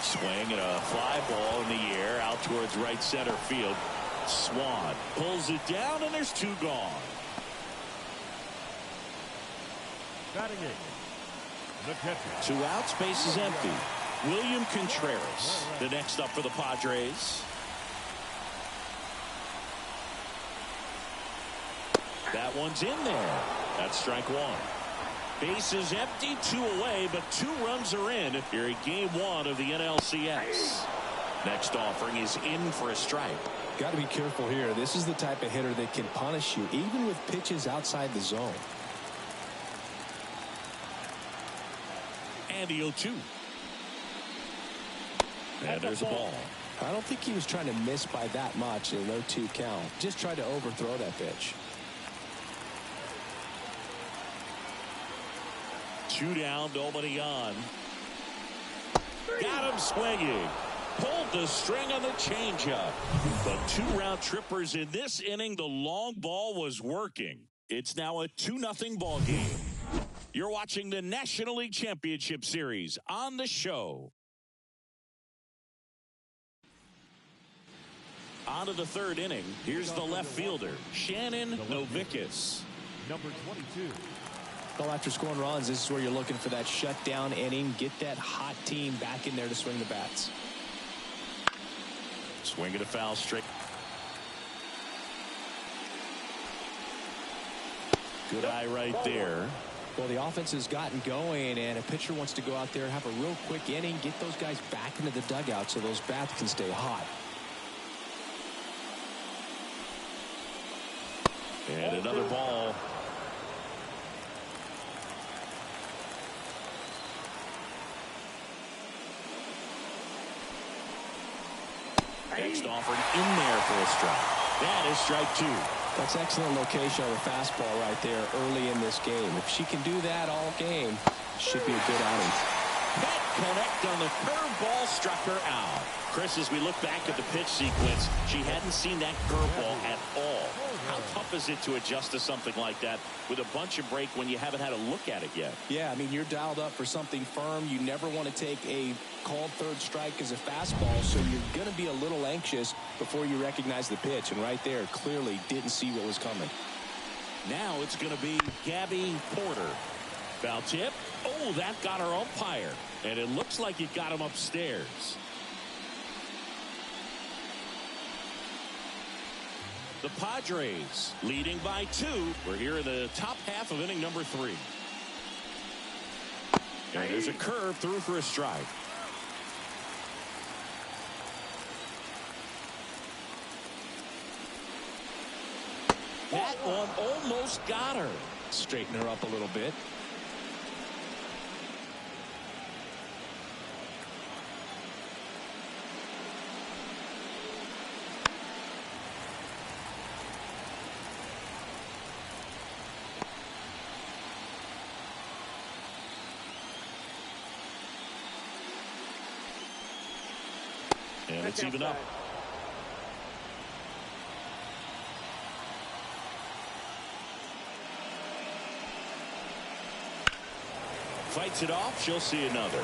S1: Swing and a fly ball in the air out towards right center field. Swan pulls it down, and there's 2 gone.
S3: Batting eighth, the catcher.
S1: 2 outs, base is empty. William Contreras, the next up for the Padres. That one's in there. That's strike 1. Base is empty, 2 away, but 2 runs are in here in game 1 of the NLCS. Next offering is in for a strike.
S2: Got to be careful here. This is the type of hitter that can punish you even with pitches outside the zone.
S1: And the 0-2. And there's a ball.
S2: I don't think he was trying to miss by that much in an 0-2 count. Just tried to overthrow that pitch.
S1: 2 down, nobody on. Got him swinging. Pulled the string on the changeup. But 2 round trippers in this inning. The long ball was working. It's now a 2-0 ball game. You're watching the National League Championship Series on the show. On to the 3rd inning. Here's the left fielder, Shannon Novickis.
S3: Number 22.
S2: Well, after scoring runs, this is where you're looking for that shutdown inning. Get that hot team back in there to swing the bats.
S1: Swinging a foul straight. Good eye right there.
S2: Well, the offense has gotten going, and a pitcher wants to go out there, have a real quick inning, get those guys back into the dugout so those bats can stay hot.
S1: And another ball. Next offering in there for a strike. That is strike 2.
S2: That's excellent location on the fastball right there early in this game. If she can do that all game, should be a good outing.
S1: That connect on the curveball struck her out. Chris, as we look back at the pitch sequence, she hadn't seen that curveball at all. How tough is it to adjust to something like that with a bunch of break when you haven't had a look at it yet?
S2: Yeah, I mean, you're dialed up for something firm. You never want to take a called 3rd strike as a fastball, so you're going to be a little anxious before you recognize the pitch. And right there, clearly didn't see what was coming.
S1: Now it's going to be Gabby Porter. Foul tip. Oh, that got her umpire. And it looks like it got him upstairs. The Padres leading by 2. We're here in the top half of inning number 3. And there's a curve through for a strike. That one almost got her.
S2: Straighten her up a little bit.
S1: And it's even up. Fights it off. She'll see another.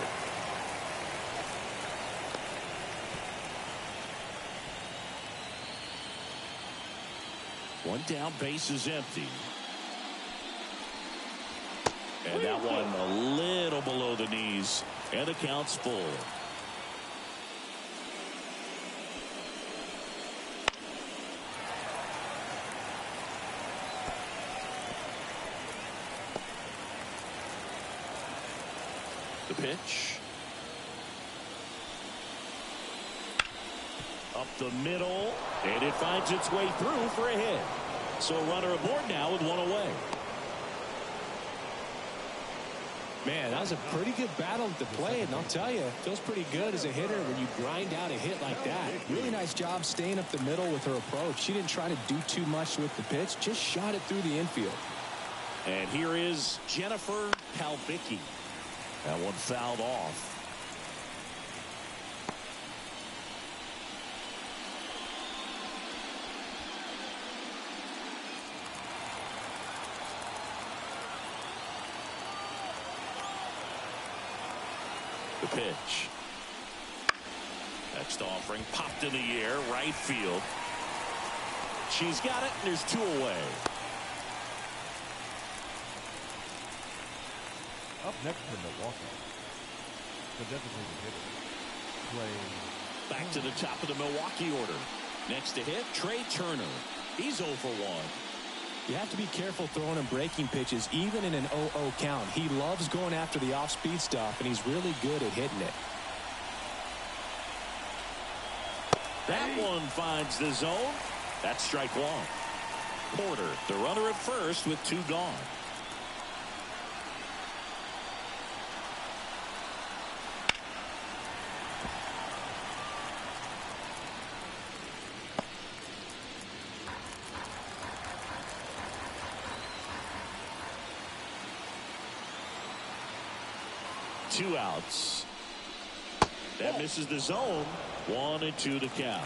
S1: One down, base is empty. And that one a little below the knees. And the count's full. The pitch. Up the middle. And it finds its way through for a hit. So a runner aboard now with 1 away.
S2: Man, that was a pretty good battle at the plate, and I'll tell you, it feels pretty good as a hitter when you grind out a hit like that. Really nice job staying up the middle with her approach. She didn't try to do too much with the pitch, just shot it through the infield.
S1: And here is Jennifer Kalbicki. That one fouled off. The pitch. Next offering popped in the air, right field. She's got it, and there's 2 away.
S3: Up next for Milwaukee, the designated hitter, Trey.
S1: Back to the top of the Milwaukee order. Next to hit, Trey Turner. He's 0 for 1.
S2: You have to be careful throwing him breaking pitches, even in an 0-0 count. He loves going after the off-speed stuff, and he's really good at hitting it.
S1: That one finds the zone. That's strike one. Porter, the runner at first with 2 gone. Two outs. That misses the zone. 1-2 to count.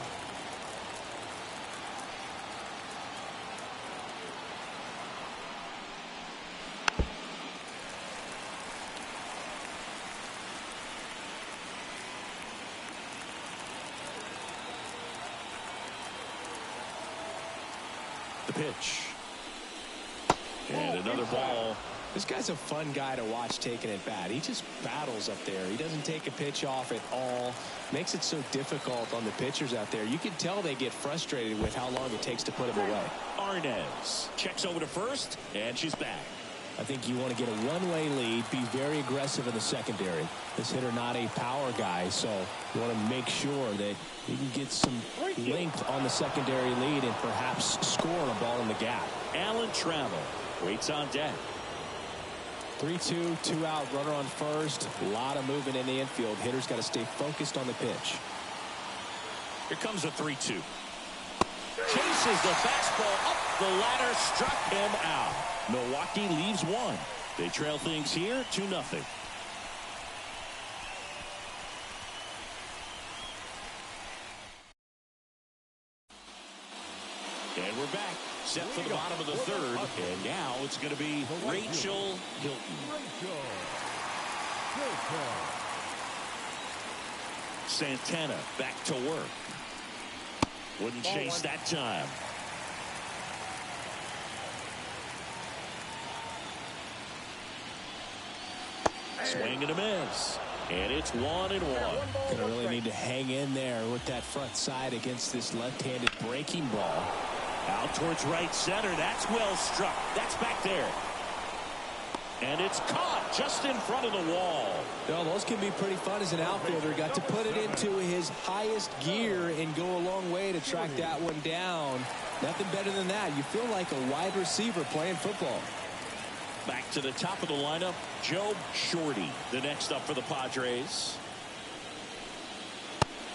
S1: The pitch. And another ball.
S2: This guy's a fun guy to watch taking at bat. He just battles up there. He doesn't take a pitch off at all. Makes it so difficult on the pitchers out there. You can tell they get frustrated with how long it takes to put him away.
S1: Arnaz checks over to first, and she's back.
S2: I think you want to get a one-way lead, be very aggressive in the secondary. This hitter not a power guy, so you want to make sure that you can get some length on the secondary lead and perhaps score a ball in the gap.
S1: Alan Trammell waits on deck.
S2: 3-2, 2 out, runner on first. A lot of movement in the infield. Hitter's got to stay focused on the pitch.
S1: Here comes a 3-2. Chases the fastball up the ladder, struck him out. Milwaukee leaves 1. They trail things here 2-0. And we're back. Set for the bottom of the third. And now it's going to be Rachel Hilton. Santana back to work. Wouldn't chase that time. Swing and a miss. And it's 1-1.
S2: Gonna really need to hang in there with that front side against this left-handed breaking ball.
S1: Out towards right center. That's well struck. That's back there. And it's caught just in front of the wall.
S2: Well, those can be pretty fun as an outfielder. Got to put it into his highest gear and go a long way to track that one down. Nothing better than that. You feel like a wide receiver playing football.
S1: Back to the top of the lineup, Joe Shorty, the next up for the Padres.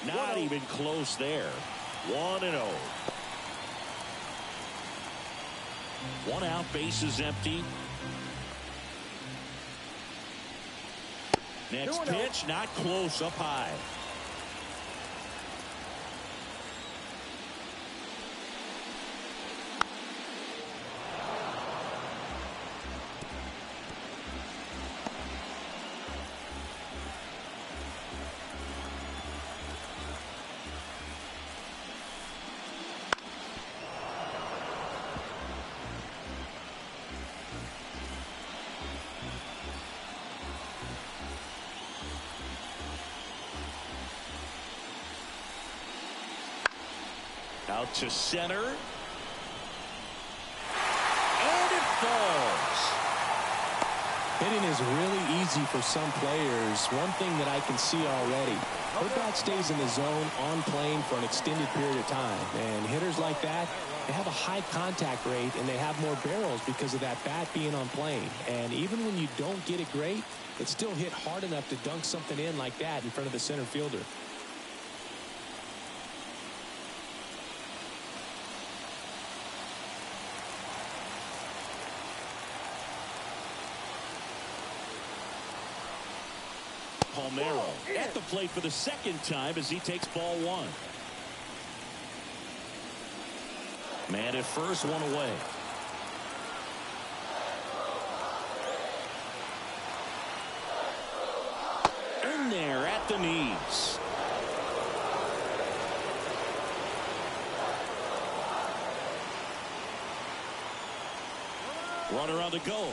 S1: Not even close there. 1-0. 1 out, bases empty. Next pitch, not close, up high. Out to center. And it falls.
S2: Hitting is really easy for some players. One thing that I can see already, her bat stays in the zone on plane for an extended period of time. And hitters like that, they have a high contact rate and they have more barrels because of that bat being on plane. And even when you don't get it great, it still hit hard enough to dunk something in like that in front of the center fielder.
S1: Palmero at the plate for the second time as he takes ball 1. Man at first, 1 away. In there at the knees. Runner on the go.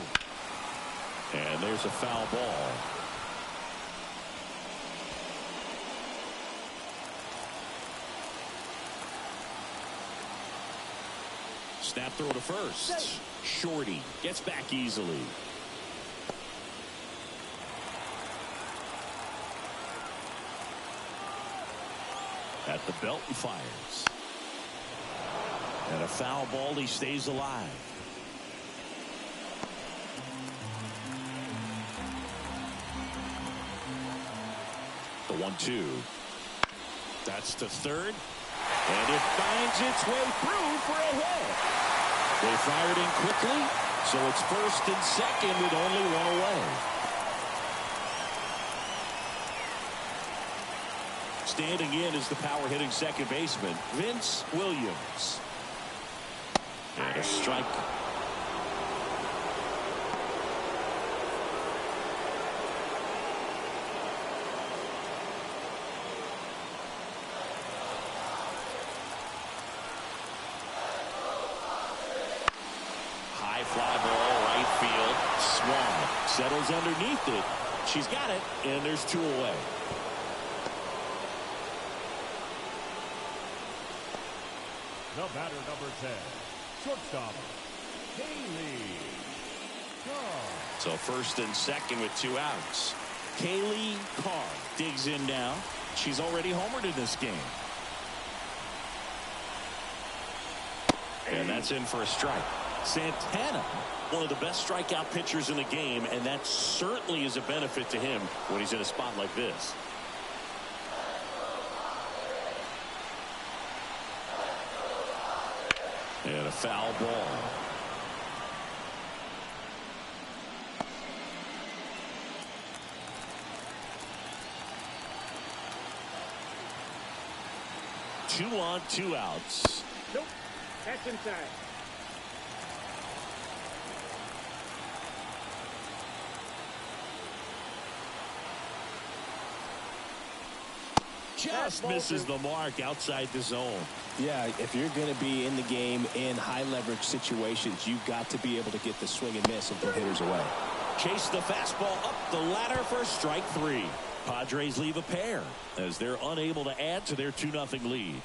S1: And there's a foul ball. Snap throw to first. Shorty gets back easily. At the belt and fires. And a foul ball. He stays alive. The 1-2. That's to third. And it finds its way through for a hit. They fired in quickly, so it's first and second with only one away. Standing in is the power hitting second baseman, Vince Williams. And a strike. High fly ball, right field. Swan settles underneath it. She's got it, and there's two away.
S3: The batter, number 10, shortstop, Kaylee Carr.
S1: So first and second with two outs. Kaylee Carr digs in now. She's already homered in this game. And that's in for a strike. Santana, one of the best strikeout pitchers in the game, and that certainly is a benefit to him when he's in a spot like this. And a foul ball. Two on, two outs.
S4: Nope. That's inside.
S1: Just misses the mark outside the zone.
S2: Yeah, if you're going to be in the game in high leverage situations, you've got to be able to get the swing and miss and put hitters away.
S1: Chase the fastball up the ladder for strike three. Padres leave a pair as they're unable to add to their 2-0 lead.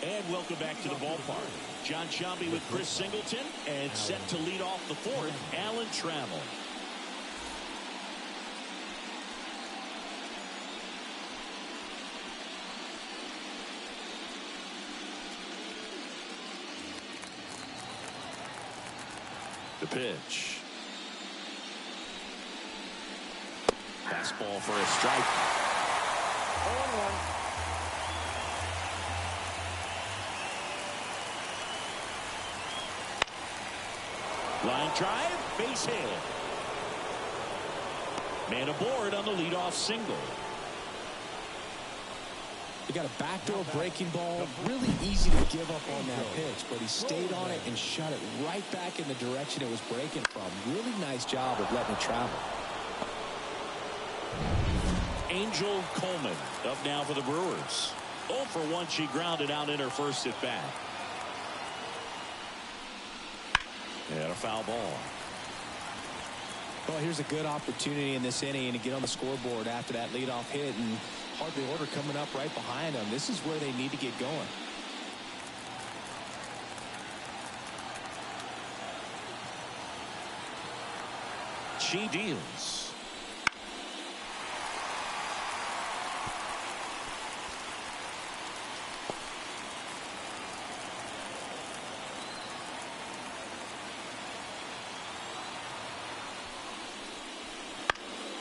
S1: And welcome back to the ballpark. John Shambi with Chris Singleton, and set to lead off the fourth, Alan Trammell. The pitch. Fastball for a strike.
S4: 0-1.
S1: Line drive, base hit. Man aboard on the leadoff single.
S2: He got a backdoor breaking ball. Really easy to give up on that pitch, but he stayed on it and shot it right back in the direction it was breaking from. Really nice job of letting it travel.
S1: Angel Coleman up now for the Brewers. 0 for 1, she grounded out in her first at bat. And a foul ball.
S2: Well, here's a good opportunity in this inning to get on the scoreboard after that leadoff hit, and hardly order coming up right behind them. This is where they need to get going.
S1: She deals.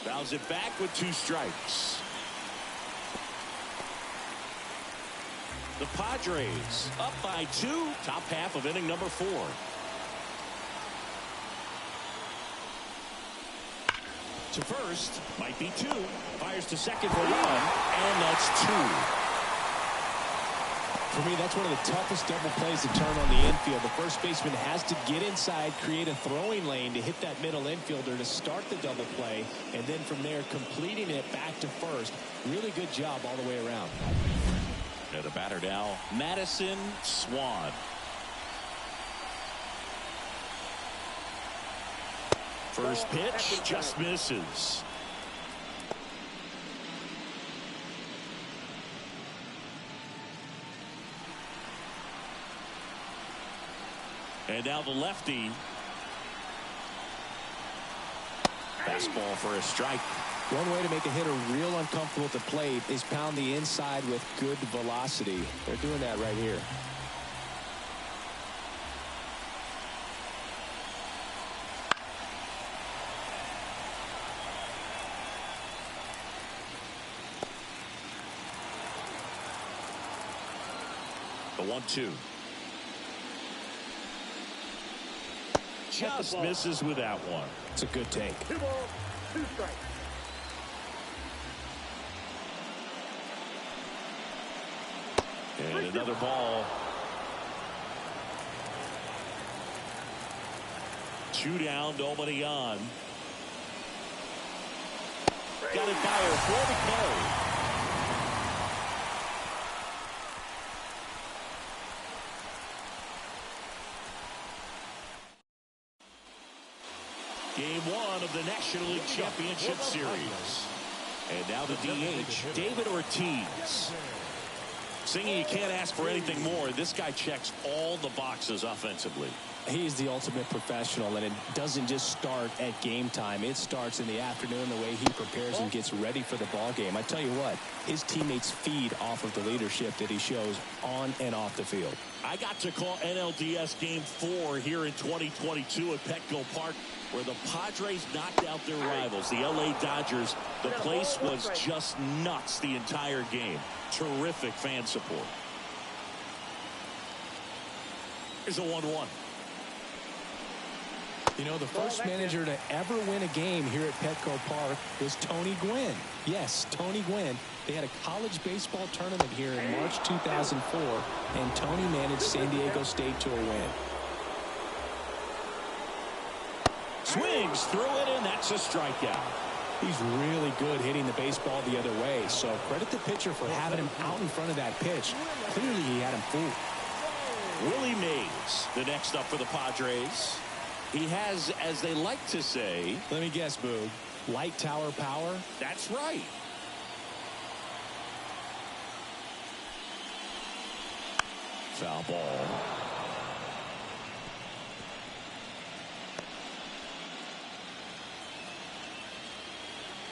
S1: Fouls it back with 2 strikes. The Padres up by 2, top half of inning number 4. To first, might be 2. Fires to second for 1, and that's 2.
S2: For me, that's one of the toughest double plays to turn on the infield. The first baseman has to get inside, create a throwing lane to hit that middle infielder to start the double play, and then from there completing it back to first. Really good job all the way around.
S1: And the batter now, Madison Swan. First pitch just misses. And now the lefty. Fastball for a strike.
S2: One way to make a hitter real uncomfortable at the plate is pound the inside with good velocity. They're doing that right here.
S1: The 1-2. Just misses with that one.
S2: It's a good take.
S4: 2 balls, 2 strikes.
S1: And another ball. 2 down, nobody on. Got it fired for the carry. Game 1 of the National League Championship Series. And now the DH, David Ortiz. Singing, you can't ask for anything more. This guy checks all the boxes offensively.
S2: He's the ultimate professional, and it doesn't just start at game time. It starts in the afternoon, the way he prepares and gets ready for the ball game. I tell you what, his teammates feed off of the leadership that he shows on and off the field.
S1: I got to call NLDS Game 4 here in 2022 at Petco Park, where the Padres knocked out their rivals, the LA Dodgers. The place was just nuts the entire game. Terrific fan support. Here's a 1-1.
S2: You know, the first manager to ever win a game here at Petco Park was Tony Gwynn. Yes, Tony Gwynn. They had a college baseball tournament here in March 2004, and Tony managed San Diego State to a win.
S1: Swings through it, and that's a strikeout.
S2: He's really good hitting the baseball the other way, so credit the pitcher for having him out in front of that pitch. Clearly, he had him fooled.
S1: Willie Mays, the next up for the Padres. He has, as they like to say...
S2: Let me guess, Boog. Light tower power?
S1: That's right. Foul ball.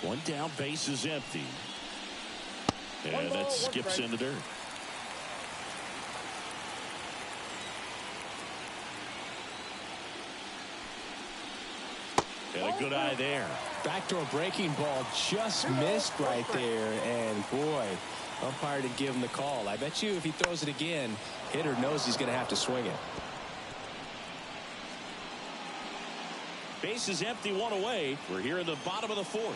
S1: One down, base is empty. And that skips in the dirt. And a good eye there.
S2: Backdoor breaking ball just missed right there. And boy, umpire didn't give him the call. I bet you if he throws it again, hitter knows he's going to have to swing it.
S1: Base is empty, one away. We're here in the bottom of the 4th.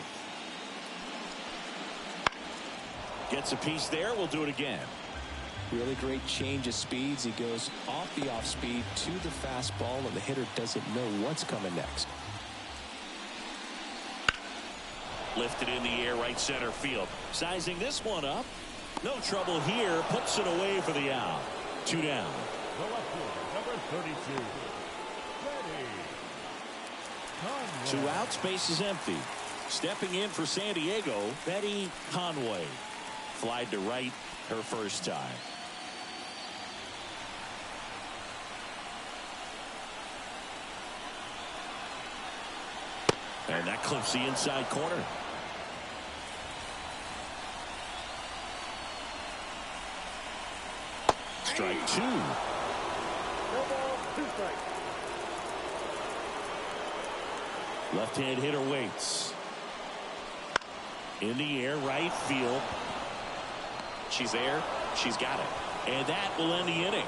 S1: Gets a piece there. We'll do it again.
S2: Really great change of speeds. He goes off the off speed to the fastball, and the hitter doesn't know what's coming next.
S1: Lifted in the air, right center field. Sizing this one up. No trouble here. Puts it away for the out. 2 down.
S3: The left fielder, number 32. Ready.
S1: 2 outs, base is empty. Stepping in for San Diego, Betty Conway. Flied to right her first time. And that clips the inside corner. Strike 2.
S4: No ball, 2 strikes.
S1: Left-hand hitter waits. In the air, right field. She's there. She's got it. And that will end the inning.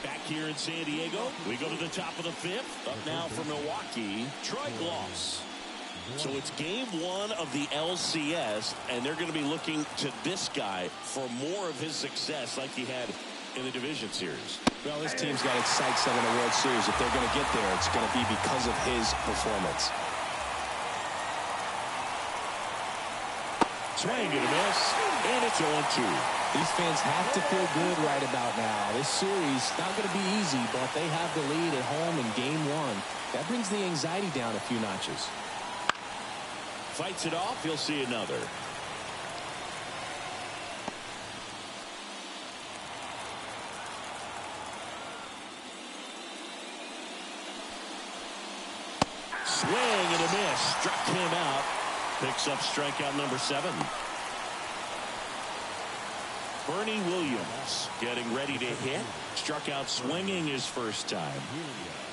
S1: Back here in San Diego, we go to the top of the 5th. Up now for Milwaukee, Troy Gloss. So it's game one of the LCS, and they're going to be looking to this guy for more of his success like he had in the division series.
S2: Well, this team's got its sights set on the World Series. If they're going to get there, it's going to be because of his performance.
S1: Swing and a miss, and it's 0-2.
S2: These fans have to feel good right about now. This series not going to be easy, but they have the lead at home in game one. That brings the anxiety down a few notches.
S1: Fights it off. He'll see another. Swing and a miss. Struck him out. Picks up strikeout number 7. Bernie Williams getting ready to hit. Struck out swinging his first time.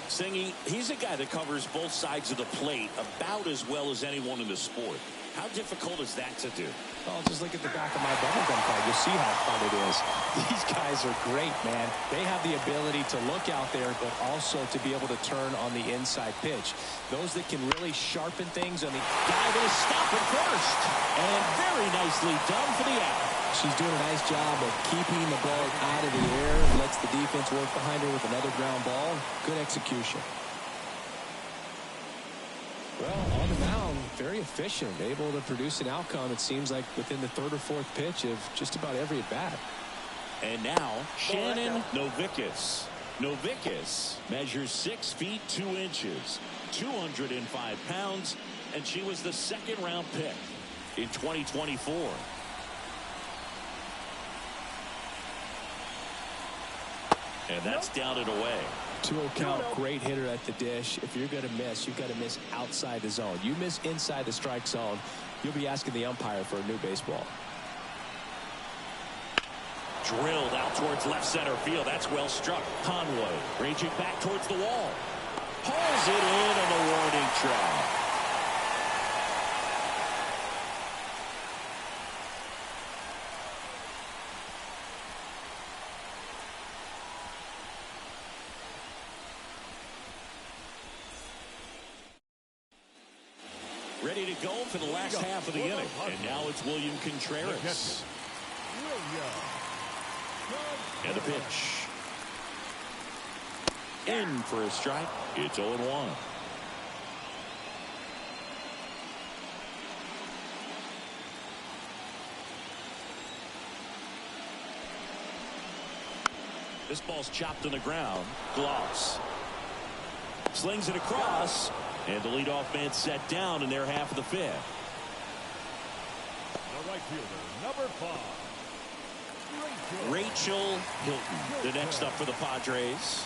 S1: Singy, he's a guy that covers both sides of the plate about as well as anyone in the sport. How difficult is that to do?
S2: Oh, just look at the back of my bubblegum card. You'll see how fun it is. These guys are great, man. They have the ability to look out there, but also to be able to turn on the inside pitch. Those that can really sharpen things on the...
S1: Guy will stop at first. And very nicely done for the out.
S2: She's doing a nice job of keeping the ball out of the air. Lets the defense work behind her with another ground ball. Good execution. Well, on the mound, very efficient, able to produce an outcome, it seems like, within the third or fourth pitch of just about every at-bat.
S1: And now, Shannon Novickis. Novickis measures 6 feet 2 inches, 205 pounds, and she was the second-round pick in 2024. And that's down and away.
S2: 2-0 count, great hitter at the dish. If you're going to miss, you've got to miss outside the zone. You miss inside the strike zone, you'll be asking the umpire for a new baseball.
S1: Drilled out towards left center field. That's well struck. Conway raging back towards the wall. Pulls it in on the warning track. Ready to go for the last half of the inning. And now it's William Contreras. And the pitch. In for a strike. It's 0-1. This ball's chopped on the ground. Gloss. Slings it across. And the leadoff man set down in their half of the fifth.
S3: The right fielder, number 5.
S1: Rachel Hilton, the next up for the Padres.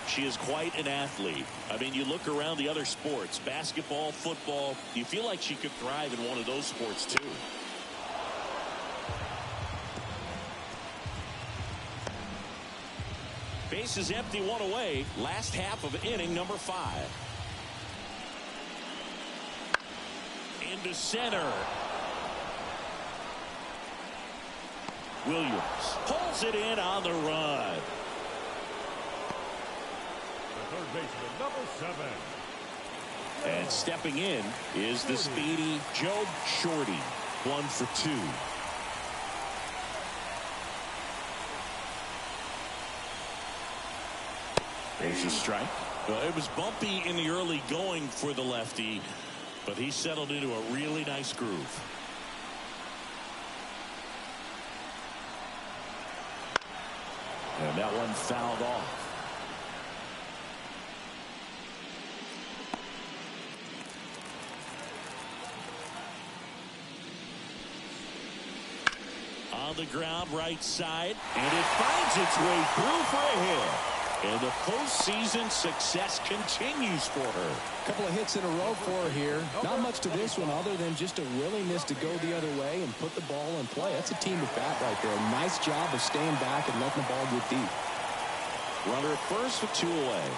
S1: She is quite an athlete. I mean, you look around the other sports, basketball, football, you feel like she could thrive in one of those sports too. Base is empty, 1 away. Last half of inning number 5. Into center. Williams pulls it in on the run.
S3: The third baseman, number 7.
S1: And stepping in is the speedy Joe Shorty. 1 for 2. There's a strike. Well, it was bumpy in the early going for the lefty, but he settled into a really nice groove. And that one fouled off. On the ground, right side, and it finds its way through for a hit. And the postseason success continues for her.
S2: A couple of hits in a row for her here. Not much to this one other than just a willingness to go the other way and put the ball in play. That's a team at bat right there. Nice job of staying back and letting the ball get deep.
S1: Runner at first with 2 away.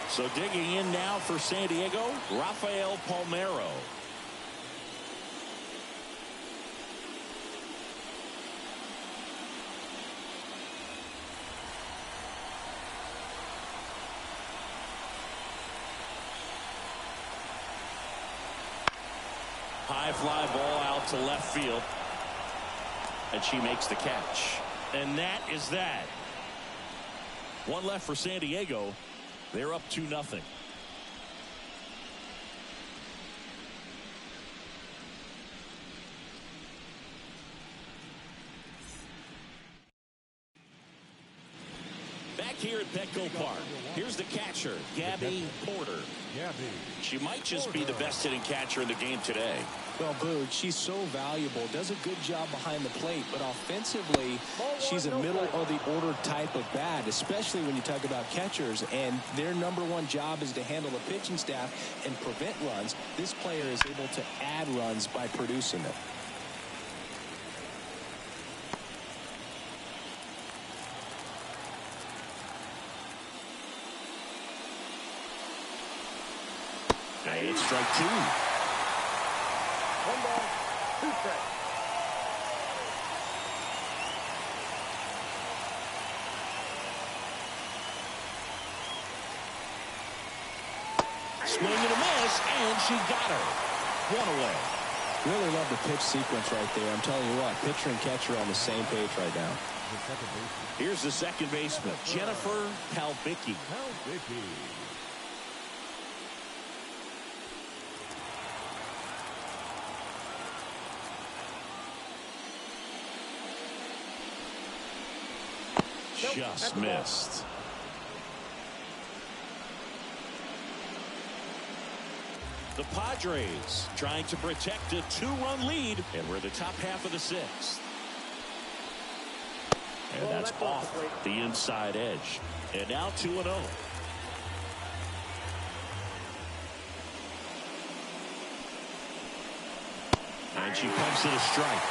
S1: So digging in now for San Diego, Rafael Palmeiro. fly ball out to left field. And she makes the catch. And that is that. One left for San Diego. They're up 2-0. Back here at Petco Park, here's the catcher, Gabby Porter. She might just be the best hitting catcher in the game today.
S2: Well, Boog, she's so valuable, does a good job behind the plate, but offensively, she's a middle of the order type of bat, especially when you talk about catchers, and their #1 job is to handle the pitching staff and prevent runs. This player is able to add runs by producing them.
S1: And it's strike 2.
S4: 1 ball, 2 strikes.
S1: Swing and a miss, and she got her. 1 away.
S2: Really love the pitch sequence right there. I'm telling you what, pitcher and catcher are on the same page right now.
S1: Here's the second baseman, Jennifer Palbicki. Just missed. The Padres trying to protect a 2-run lead, and we're in the top half of the 6th. And that's off the inside edge. And now 2-0. And she pumps it a strike.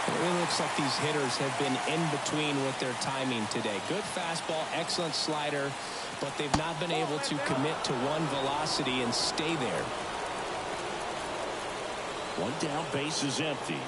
S2: It really looks like these hitters have been in between with their timing today. Good fastball, excellent slider, but they've not been able to commit to one velocity and stay there.
S1: One down, base is empty.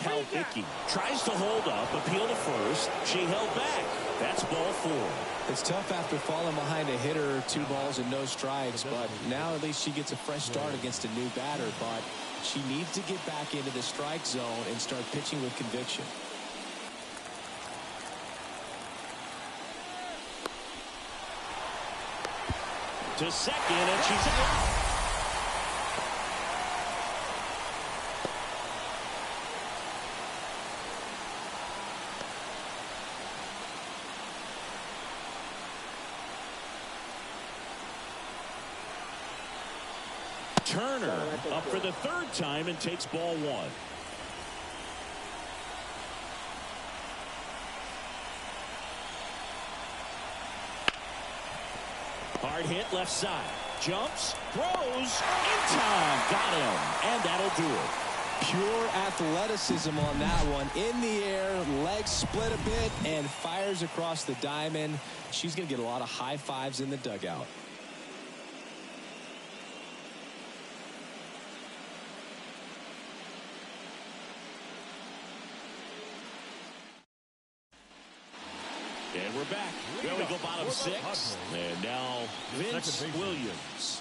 S1: Palbicki tries to hold up, appeal to first. She held back. That's ball 4.
S2: It's tough after falling behind a hitter, 2 balls and no strikes, but now at least she gets a fresh start against a new batter, but she needs to get back into the strike zone and start pitching with conviction.
S1: To second, and she's out. Turner up for the 3rd time and takes ball 1. Hard hit left side. Jumps, throws, in time. Got him, and that'll do it.
S2: Pure athleticism on that one. In the air, legs split a bit, and fires across the diamond. She's going to get a lot of high fives in the dugout.
S1: And we're back. There we go, bottom 6. And now Vince Williams.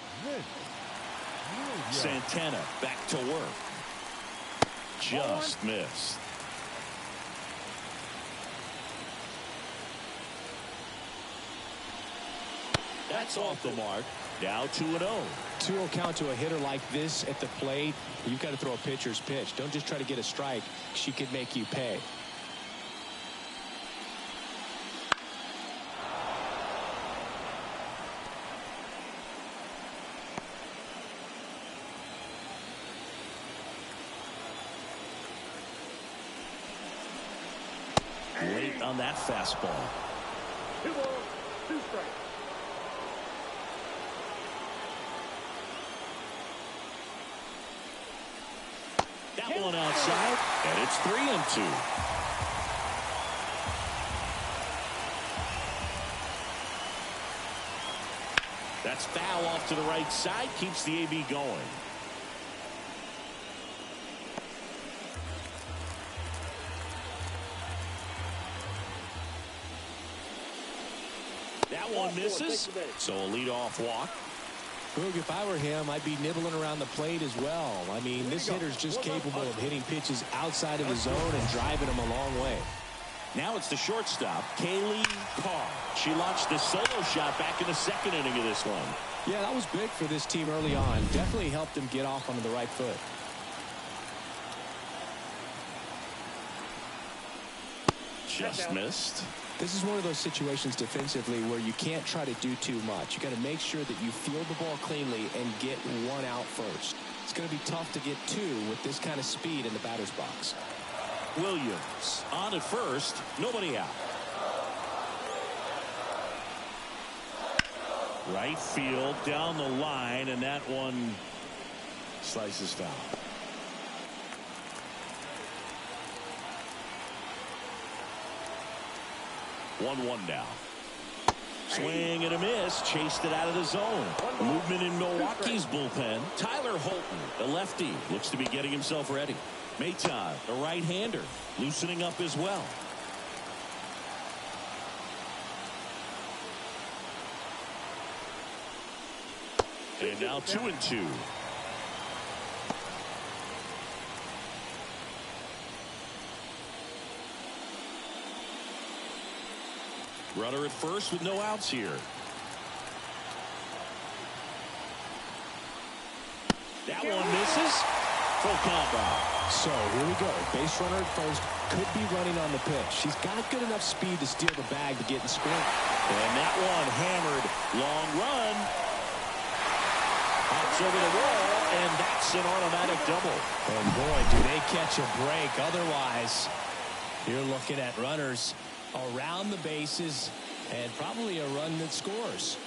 S1: Santana back to work. Just missed. That's off the mark. Now 2-0.
S2: 2-0 count to a hitter like this at the plate. You've got to throw a pitcher's pitch. Don't just try to get a strike. She could make you pay.
S1: Late on that fastball.
S4: 2 balls, 2 strikes.
S1: That one outside, and it's 3-2. That's foul off to the right side, keeps the AB going. That one misses, so a leadoff walk.
S2: Boog, if I were him, I'd be nibbling around the plate as well. I mean, this hitter's just capable of hitting pitches outside of the zone and driving them a long way.
S1: Now it's the shortstop, Kaylee Carr. She launched the solo shot back in the second inning of this one.
S2: Yeah, that was big for this team early on. Definitely helped them get off onto the right foot.
S1: Just missed.
S2: This is one of those situations defensively where you can't try to do too much. You got to make sure that you field the ball cleanly and get one out first. It's going to be tough to get two with this kind of speed in the batter's box.
S1: Williams on at first, nobody out. Right field down the line, and that one slices foul. One now. Swing and a miss. Chased it out of the zone. Movement in Milwaukee's bullpen. Tyler Holton, the lefty, looks to be getting himself ready. Maton, the right-hander, loosening up as well. And now 2-2. Runner at first with no outs here. That one misses. Full count now.
S2: So here we go. Base runner at first, could be running on the pitch. She's got good enough speed to steal the bag to get in scoring.
S1: And that one hammered. Long run. Hops over the wall, and that's an automatic double.
S2: And boy, do they catch a break. Otherwise, you're looking at runners around the bases and probably a run that scores.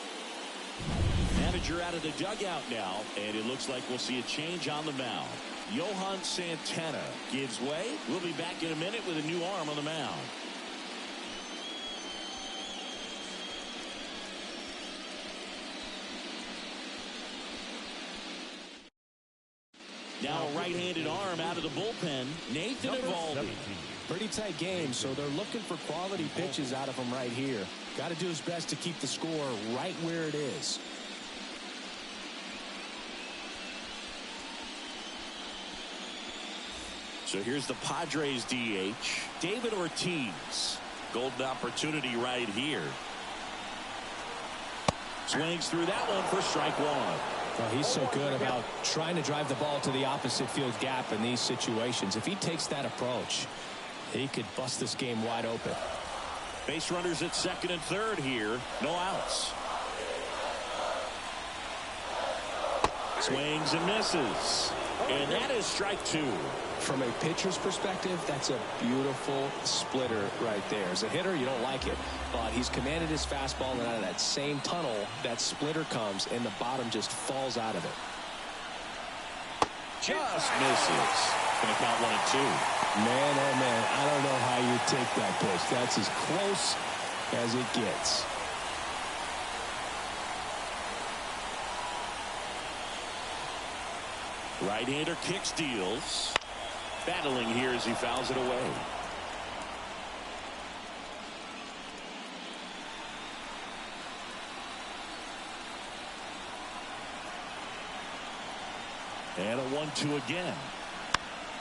S1: Manager out of the dugout now, and it looks like we'll see a change on the mound. Johan Santana gives way. We'll be back in a minute with a new arm on the mound. Now a right-handed arm out of the bullpen, Nathan Eovaldi.
S2: Pretty tight game, so they're looking for quality pitches out of him right here. Got to do his best to keep the score right where it is.
S1: So here's the Padres DH, David Ortiz. Golden opportunity right here. Swings through that one for strike one.
S2: Well, he's so good about trying to drive the ball to the opposite field gap in these situations. If he takes that approach, he could bust this game wide open.
S1: Base runners at second and third here. No outs. Swings and misses. And that is strike two.
S2: From a pitcher's perspective, that's a beautiful splitter right there. As a hitter, you don't like it, but he's commanded his fastball, and out of that same tunnel, that splitter comes, and the bottom just falls out of it.
S1: Just misses. Going to count 1-2.
S2: Man, oh man, I don't know how you take that pitch. That's as close as it gets.
S1: Right-hander kicks, deals. Battling here as he fouls it away. And a 1-2 again.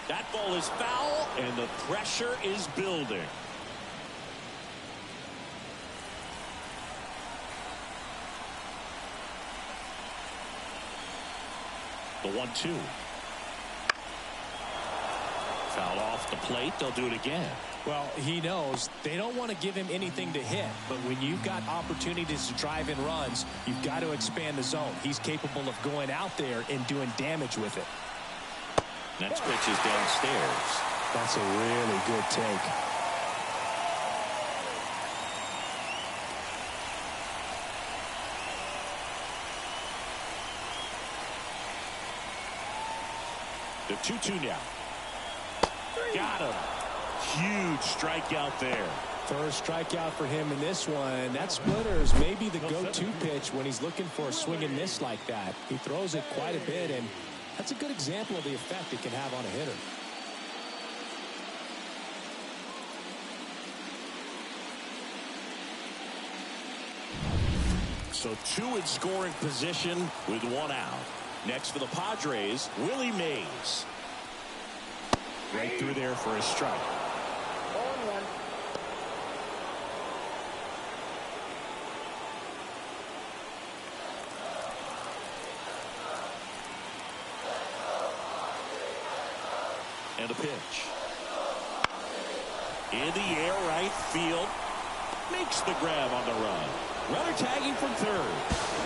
S1: That ball is foul, and the pressure is building. The 1-2. Fouled off the plate. They'll do it again.
S2: Well, he knows they don't want to give him anything to hit, but when you've got opportunities to drive in runs, you've got to expand the zone. He's capable of going out there and doing damage with it.
S1: Next pitch is downstairs.
S2: That's a really good take.
S1: The 2-2 now. Got him. Huge strikeout there.
S2: First strikeout for him in this one. That splitter is maybe the go-to pitch when he's looking for a swing and miss like that. He throws it quite a bit, and that's a good example of the effect it can have on a hitter.
S1: So two in scoring position with one out. Next for the Padres, Willie Mays. Right through there for a strike.
S4: 0-1.
S1: And a pitch. In the air, right field. Makes the grab on the run. Runner tagging from third.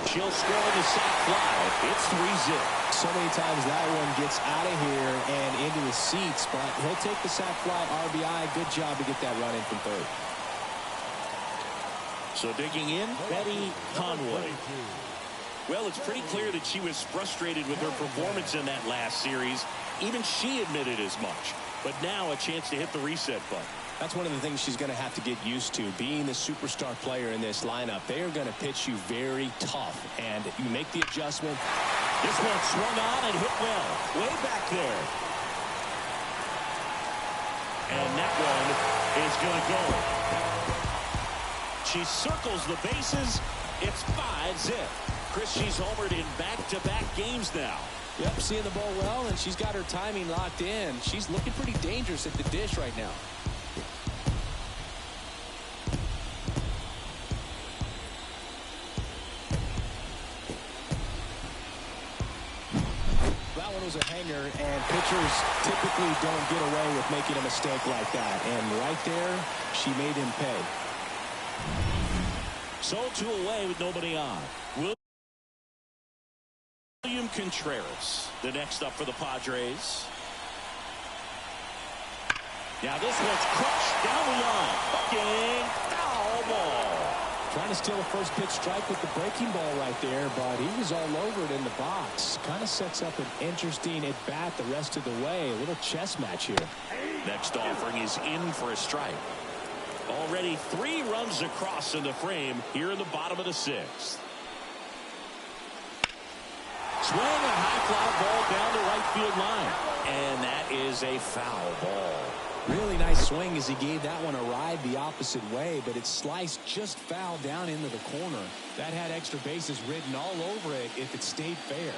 S1: She'll score on the sac fly. It's 3-0.
S2: So many times that one gets out of here and into the seats, but he'll take the sac fly RBI. Good job to get that run in from third.
S1: So digging in, Betty Conway. Well, it's pretty clear that she was frustrated with her performance in that last series. Even she admitted as much. But now a chance to hit the reset button.
S2: That's one of the things she's going to have to get used to, being the superstar player in this lineup. They are going to pitch you very tough, and you make the adjustment.
S1: This one swung on and hit well. Way back there. And that one is going to go. She circles the bases. It's 5-0. Chris, she's homered in back-to-back games now.
S2: Yep, seeing the ball well, and she's got her timing locked in. She's looking pretty dangerous at the dish right now. That one was a hanger, and pitchers typically don't get away with making a mistake like that. And right there, she made him pay.
S1: So two away with nobody on. William Contreras, the next up for the Padres. Now this one's crushed down the line. Fucking foul ball.
S2: Trying to steal a first pitch strike with the breaking ball right there, but he was all over it in the box. Kind of sets up an interesting at-bat the rest of the way. A little chess match here.
S1: Next offering is in for a strike. Already 3 runs across in the frame here in the bottom of the 6th. Swing, a high fly ball down the right field line. And that is a foul ball.
S2: Really nice swing as he gave that one a ride the opposite way, but it sliced just foul down into the corner. That had extra bases written all over it if it stayed fair.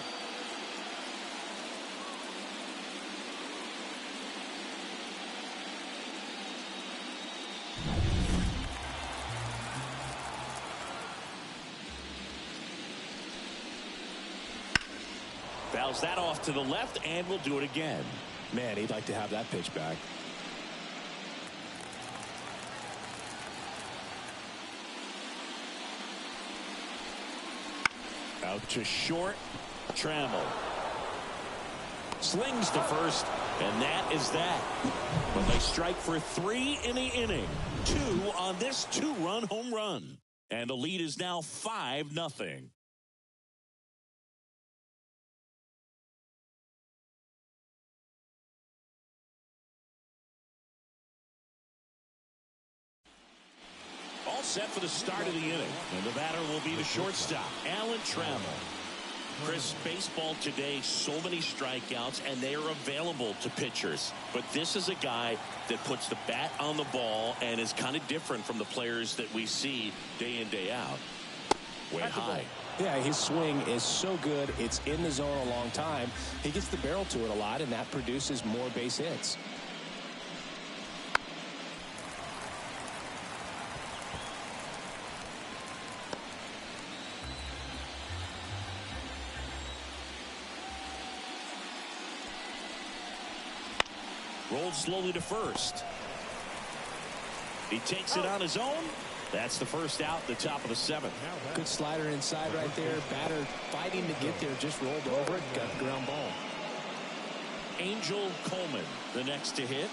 S1: Fouls that off to the left, and we'll do it again.
S2: Man, he'd like to have that pitch back.
S1: Out to short. Trammell slings to first, and that is that. But they strike for 3 in the inning. 2 on this 2-run home run. And the lead is now 5-0. All set for the start of the inning. And the batter will be the shortstop, Alan Trammell. Chris, baseball today, so many strikeouts, and they are available to pitchers. But this is a guy that puts the bat on the ball and is kind of different from the players that we see day in, day out. Way high.
S2: Yeah, his swing is so good. It's in the zone a long time. He gets the barrel to it a lot, and that produces more base hits.
S1: Rolled slowly to first. He takes it on his own. That's the first out, the top of the 7th.
S2: Good slider inside right there. Batter fighting to get there, just rolled over it, got the ground ball.
S1: Angel Coleman, the next to hit.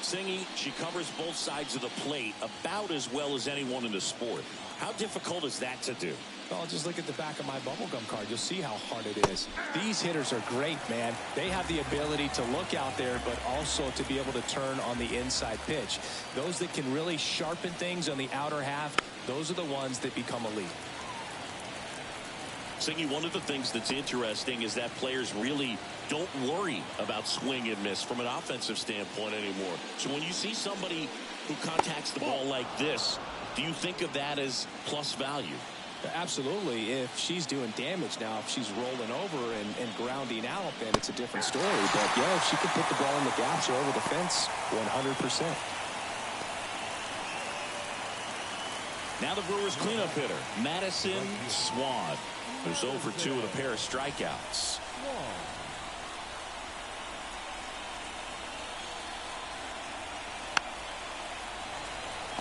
S1: Simi, she covers both sides of the plate about as well as anyone in the sport. How difficult is that to do?
S2: Well, just look at the back of my bubblegum card. You'll see how hard it is. These hitters are great, man. They have the ability to look out there, but also to be able to turn on the inside pitch. Those that can really sharpen things on the outer half, those are the ones that become elite.
S1: Simi, one of the things that's interesting is that players really don't worry about swing and miss from an offensive standpoint anymore. So when you see somebody who contacts the ball like this, do you think of that as plus value?
S2: Absolutely. If she's doing damage now, if she's rolling over and grounding out, then it's a different story. But, yeah, if she can put the ball in the gaps or over the fence, 100%.
S1: Now the Brewers cleanup hitter, Madison Swan, who's 0 for 2 with a pair of strikeouts.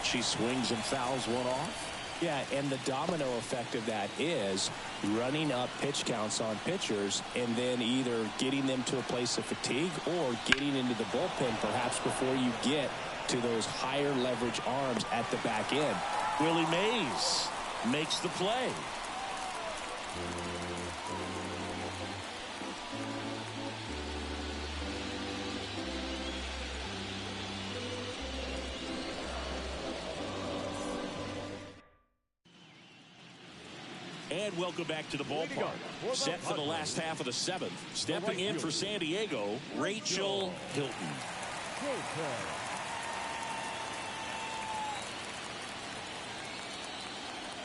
S1: She swings and fouls one off.
S2: Yeah, and the domino effect of that is running up pitch counts on pitchers and then either getting them to a place of fatigue or getting into the bullpen perhaps before you get to those higher leverage arms at the back end.
S1: Willie Mays makes the play. And welcome back to the ballpark. Set for the last half of the 7th. Stepping in for San Diego, Rachel Hilton.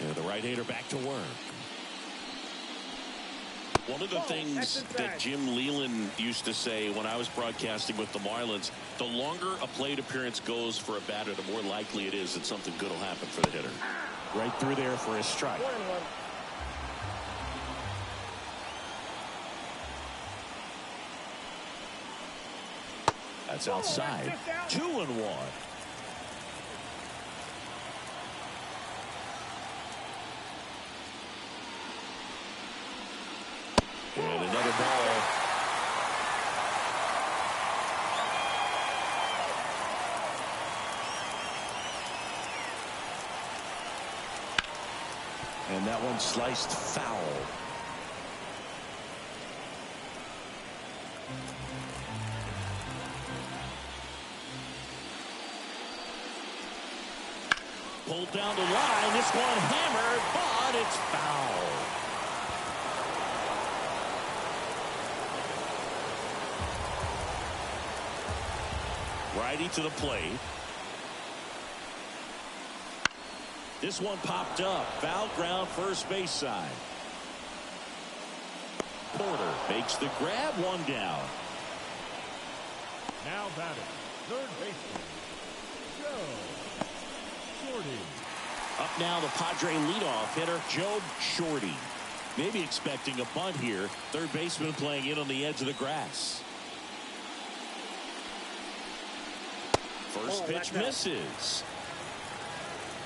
S1: And the right-hander back to work. One of the things that Jim Leland used to say when I was broadcasting with the Marlins, the longer a plate appearance goes for a batter, the more likely it is that something good will happen for the hitter. Right through there for his strike. That's outside. 2-1. And another ball. And that one sliced foul. Pulled down the line. This one hammered, but it's foul. Righty to the plate. This one popped up. Foul ground, first base side. Porter makes the grab, one down.
S3: Now batting, third baseman, Joe Shorty.
S1: Up now the Padre leadoff hitter, Joe Shorty. Maybe expecting a bunt here. Third baseman playing in on the edge of the grass. First pitch misses.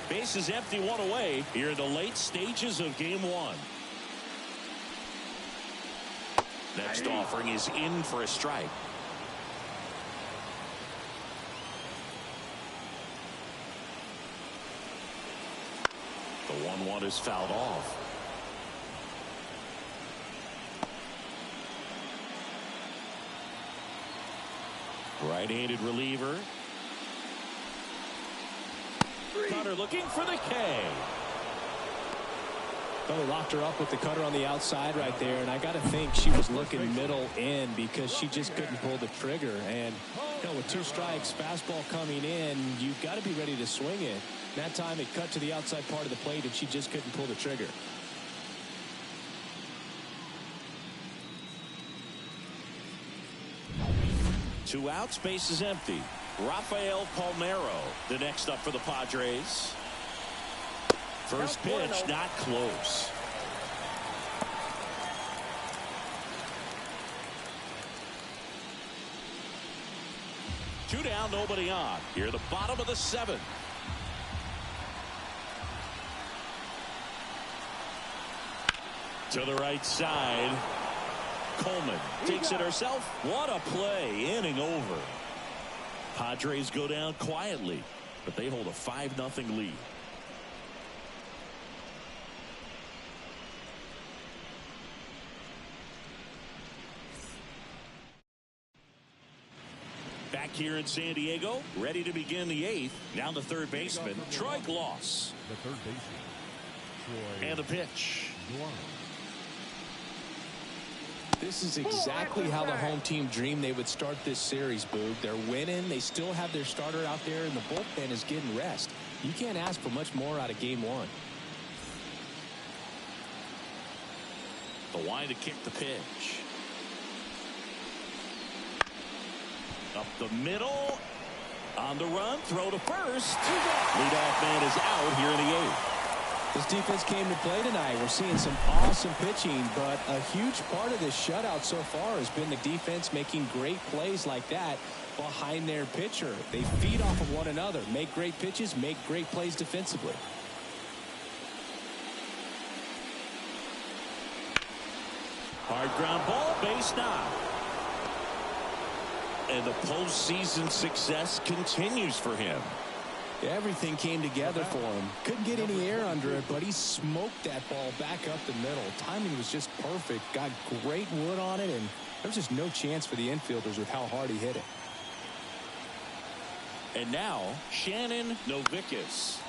S1: Base is empty, one away here in the late stages of game 1. Next offering is in for a strike. The 1-1 is fouled off. Right-handed reliever. Cutter looking for the K.
S2: Well, they locked her up with the cutter on the outside right there, and I got to think she was looking middle in because she just couldn't pull the trigger. And you know, with 2 strikes, fastball coming in, you've got to be ready to swing it. That time it cut to the outside part of the plate, and she just couldn't pull the trigger.
S1: Two outs, base is empty. Rafael Palmeiro, the next up for the Padres. First pitch, not close. Two down, nobody on. Here at the bottom of the 7th. To the right side. Coleman takes it herself. What a play. Inning over. Padres go down quietly, but they hold a 5-0 lead. Back here in San Diego, ready to begin the 8th. Down the third baseman, Troy Gloss.
S3: The third baseman, Troy.
S1: And the pitch.
S3: Gloss.
S2: This is exactly how the home team dreamed they would start this series, Boog. They're winning. They still have their starter out there, and the bullpen is getting rest. You can't ask for much more out of game 1.
S1: The wind to kick the pitch. Up the middle. On the run. Throw to first. Leadoff man is out here in the 8th.
S2: This defense came to play tonight. We're seeing some awesome pitching, but a huge part of this shutout so far has been the defense making great plays like that behind their pitcher. They feed off of one another, make great pitches, make great plays defensively.
S1: Hard ground ball, base knock. And the postseason success continues for him.
S2: Everything came together for him. Couldn't get any air under it, but he smoked that ball back up the middle. Timing was just perfect. Got great wood on it, and there was just no chance for the infielders with how hard he hit it.
S1: And now, Shannon Novickis.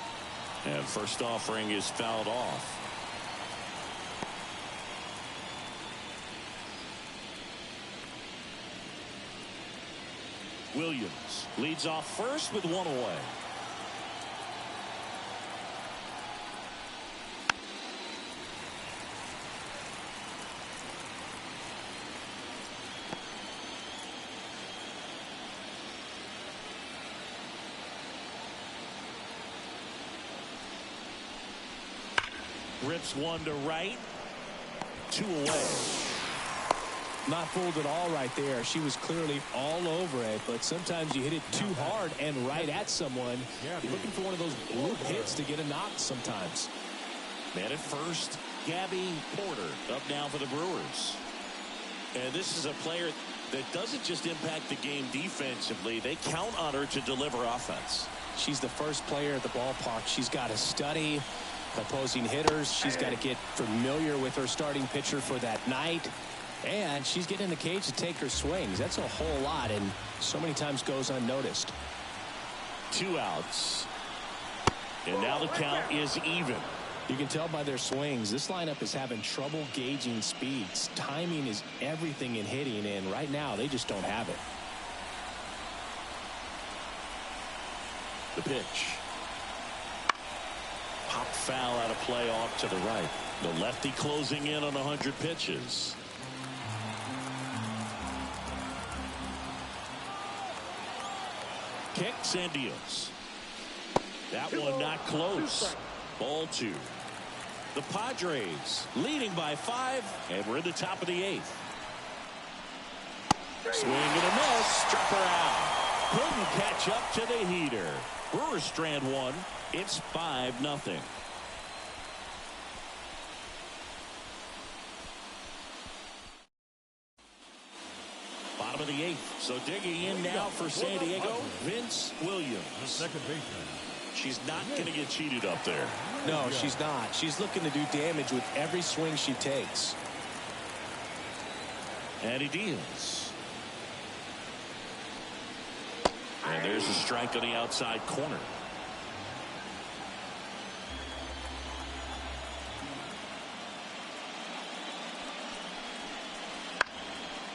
S1: And first offering is fouled off. Williams leads off first with one away. Rips one to right. 2 away.
S2: Not fooled at all right there. She was clearly all over it, but sometimes you hit it too hard and right at someone. You're looking for one of those bloop hits to get a knock sometimes.
S1: Man at first, Gabby Porter up now for the Brewers. And this is a player that doesn't just impact the game defensively. They count on her to deliver offense.
S2: She's the first player at the ballpark. She's got to study opposing hitters. She's got to get familiar with her starting pitcher for that night. And she's getting in the cage to take her swings. That's a whole lot, and so many times goes unnoticed.
S1: 2 outs. And now the count is even.
S2: You can tell by their swings, this lineup is having trouble gauging speeds. Timing is everything in hitting, and right now they just don't have it.
S1: The pitch. Pop foul out of play off to the right. The lefty closing in on 100 pitches. Kicks and deals. That one not close. Ball 2. The Padres leading by 5, and we're in the top of the 8th. Swing and a miss. Struck her out. Couldn't catch up to the heater. Brewers strand 1. It's 5-0. Bottom of the 8th. So digging in now for San Diego, Vince Williams.
S3: The second baseman.
S1: She's not going to get cheated up there.
S2: No, she's not. She's looking to do damage with every swing she takes.
S1: And he deals. And there's a strike on the outside corner.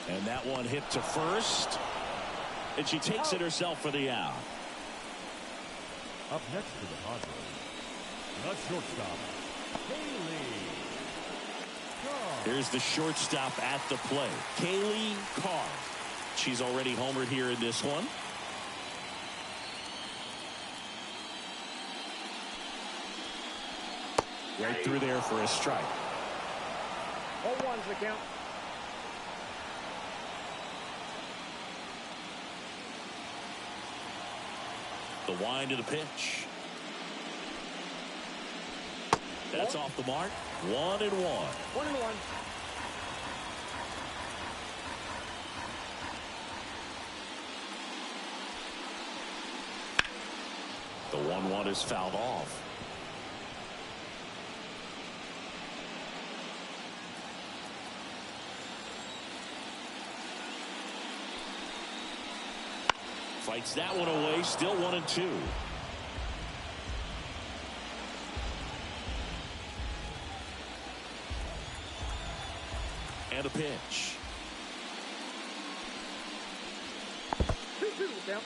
S1: And that one hit to first. And she takes it herself for the out.
S3: Up next to the Padres, the shortstop, Kaylee Carr.
S1: Here's the shortstop at the plate, Kaylee Carr. She's already homered here in this one. Right through there for a strike.
S4: 0-1's the count.
S1: The wind to the pitch. That's off the mark. 1-1.
S4: 1-1.
S1: The 1-1 is fouled off. Fights that one away. Still 1-2. And a pitch.
S4: 2-2 the count.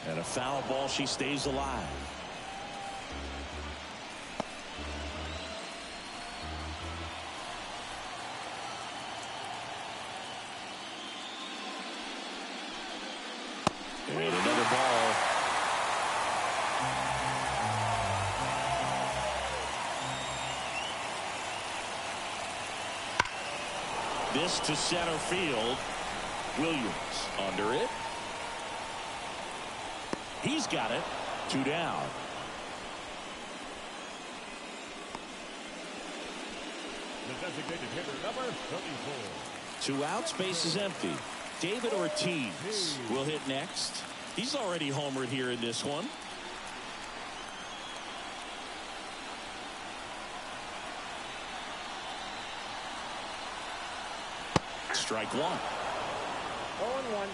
S1: And a a foul ball. She stays alive. And another ball. This to center field. Williams under it. He's got it. 2 down.
S3: The designated hitter, number 34.
S1: 2 outs, base is empty. David Ortiz will hit next. He's already homered here in this one. Strike 1.
S4: 0-1.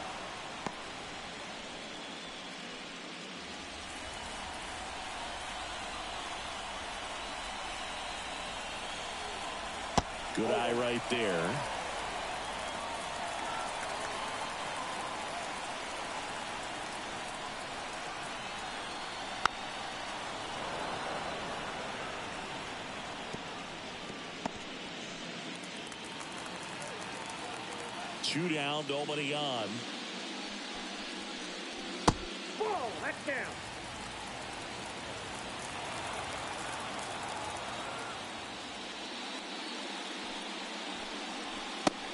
S1: Good eye right there. Two down, nobody on.
S4: Ball, that's down.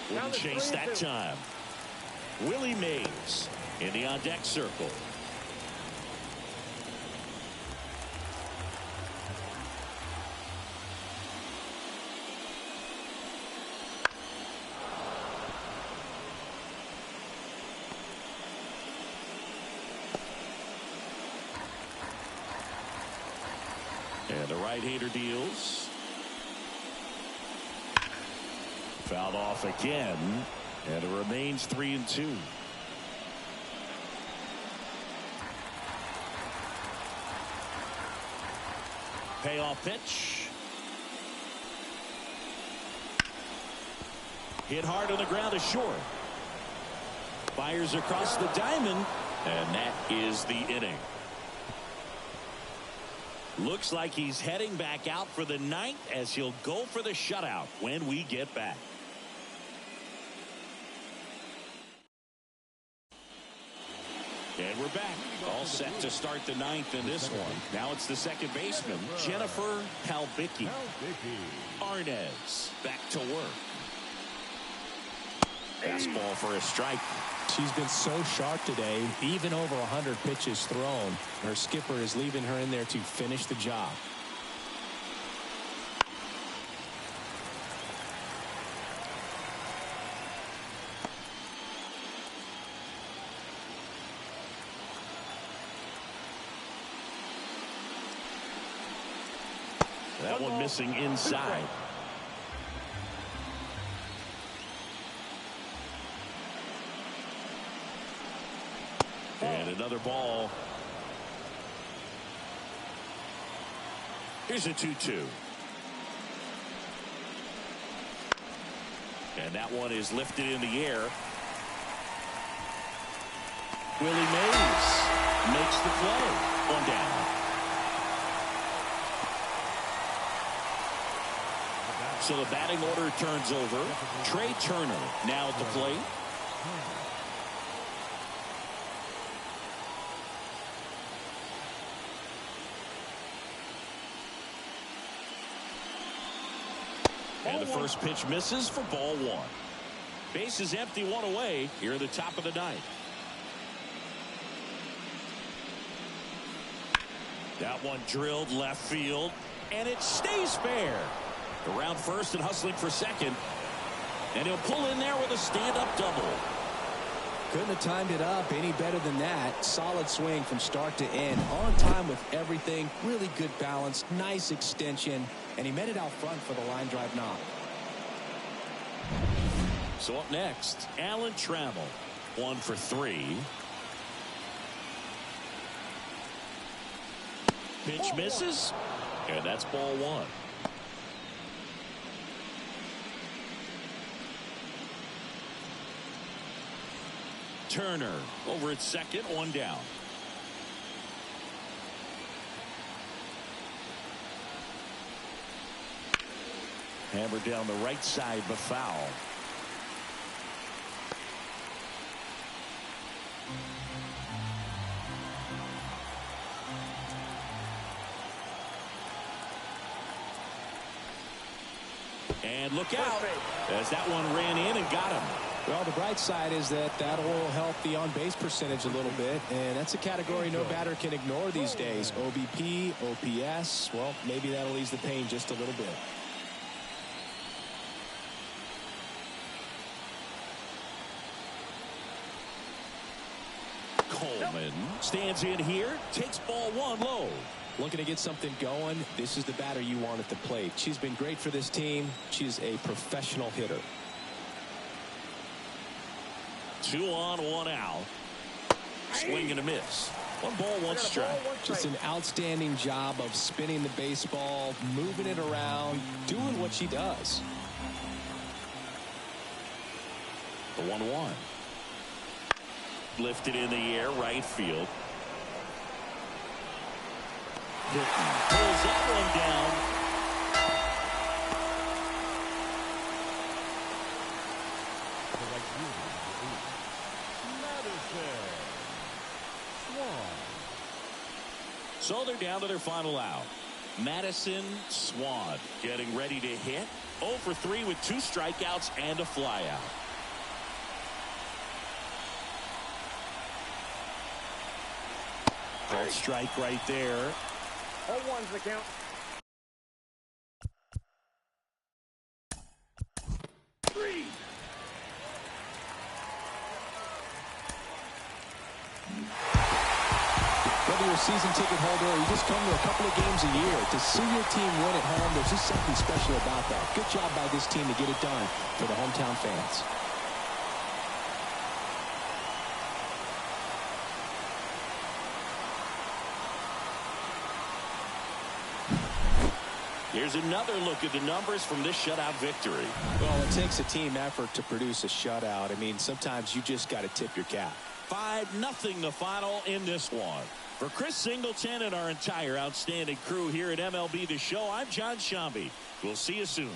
S1: Wouldn't chase that time. Willie Mays in the on-deck circle. And the right-hander deals. Fouled off again, and it remains 3-2. Payoff pitch. Hit hard on the ground to short. Fires across the diamond, and that is the inning. Looks like he's heading back out for the ninth as he'll go for the shutout when we get back. And we're back. All set to start the ninth in this one. Now it's the second baseman, Jennifer Halbicki. Arnez back to work. Fastball for a strike.
S2: She's been so sharp today, even over 100 pitches thrown. Her skipper is leaving her in there to finish the job.
S1: That one missing inside. And another ball. Here's a 2-2. And that one is lifted in the air. Willie Mays makes the play. 1 down. So the batting order turns over. Trey Turner now at the plate. And the first pitch misses for ball 1. Base is empty, 1 away here at the top of the ninth. That one drilled left field, and it stays fair. Around first and hustling for second. And he'll pull in there with a stand-up double.
S2: Couldn't have timed it up any better than that. Solid swing from start to end. On time with everything. Really good balance. Nice extension. And he met it out front for the line drive knock.
S1: So up next, Alan Trammell. 1 for 3. Pitch misses. And that's ball 1. Turner over at second, 1 down. Hammered down the right side, but foul. And look out as that one ran in and got him.
S2: Well, the bright side is that will help the on-base percentage a little bit, and that's a category no batter can ignore these days. OBP, OPS, well, maybe that'll ease the pain just a little bit.
S1: Coleman stands in here, takes ball one low.
S2: Looking to get something going. This is the batter you want at the plate. She's been great for this team. She's a professional hitter.
S1: 2 on, 1 out. Swing and a miss. 1 ball, 1 strike.
S2: Just an outstanding job of spinning the baseball, moving it around, doing what she does.
S1: The 1-1. Lifted in the air, right field. Hitting. Pulls that one down. So they're down to their final out. Madison Swan getting ready to hit. 0 for 3 with 2 strikeouts and a flyout. Called strike right there.
S4: 0-1's the count.
S2: Whether you're a season ticket holder or you just come to a couple of games a year, to see your team win at home, there's just something special about that. Good job by this team to get it done for the hometown fans.
S1: Here's another look at the numbers from this shutout victory.
S2: Well, it takes a team effort to produce a shutout. I mean, sometimes you just got to tip your cap.
S1: 5-0 the final in this one. For Chris Singleton and our entire outstanding crew here at MLB The Show, I'm John Shambi. We'll see you soon.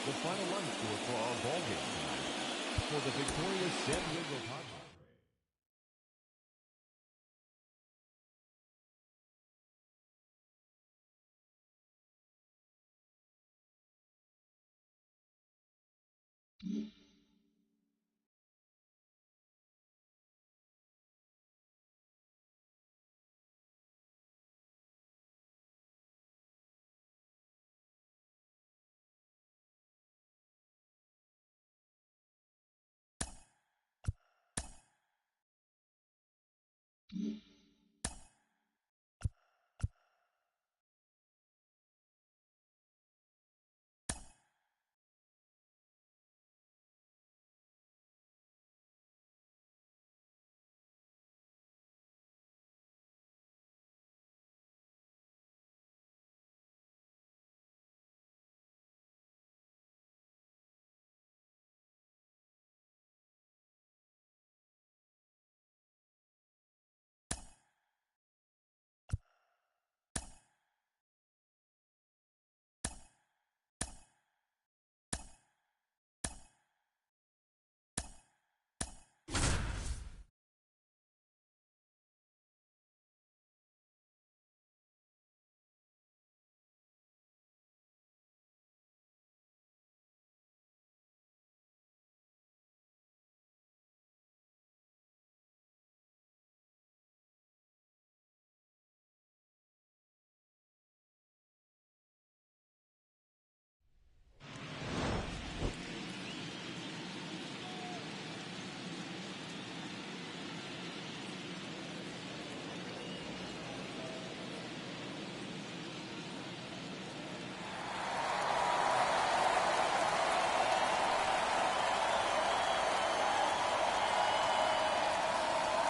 S3: The final run score for our ball game tonight for the victorious San Diego Padres.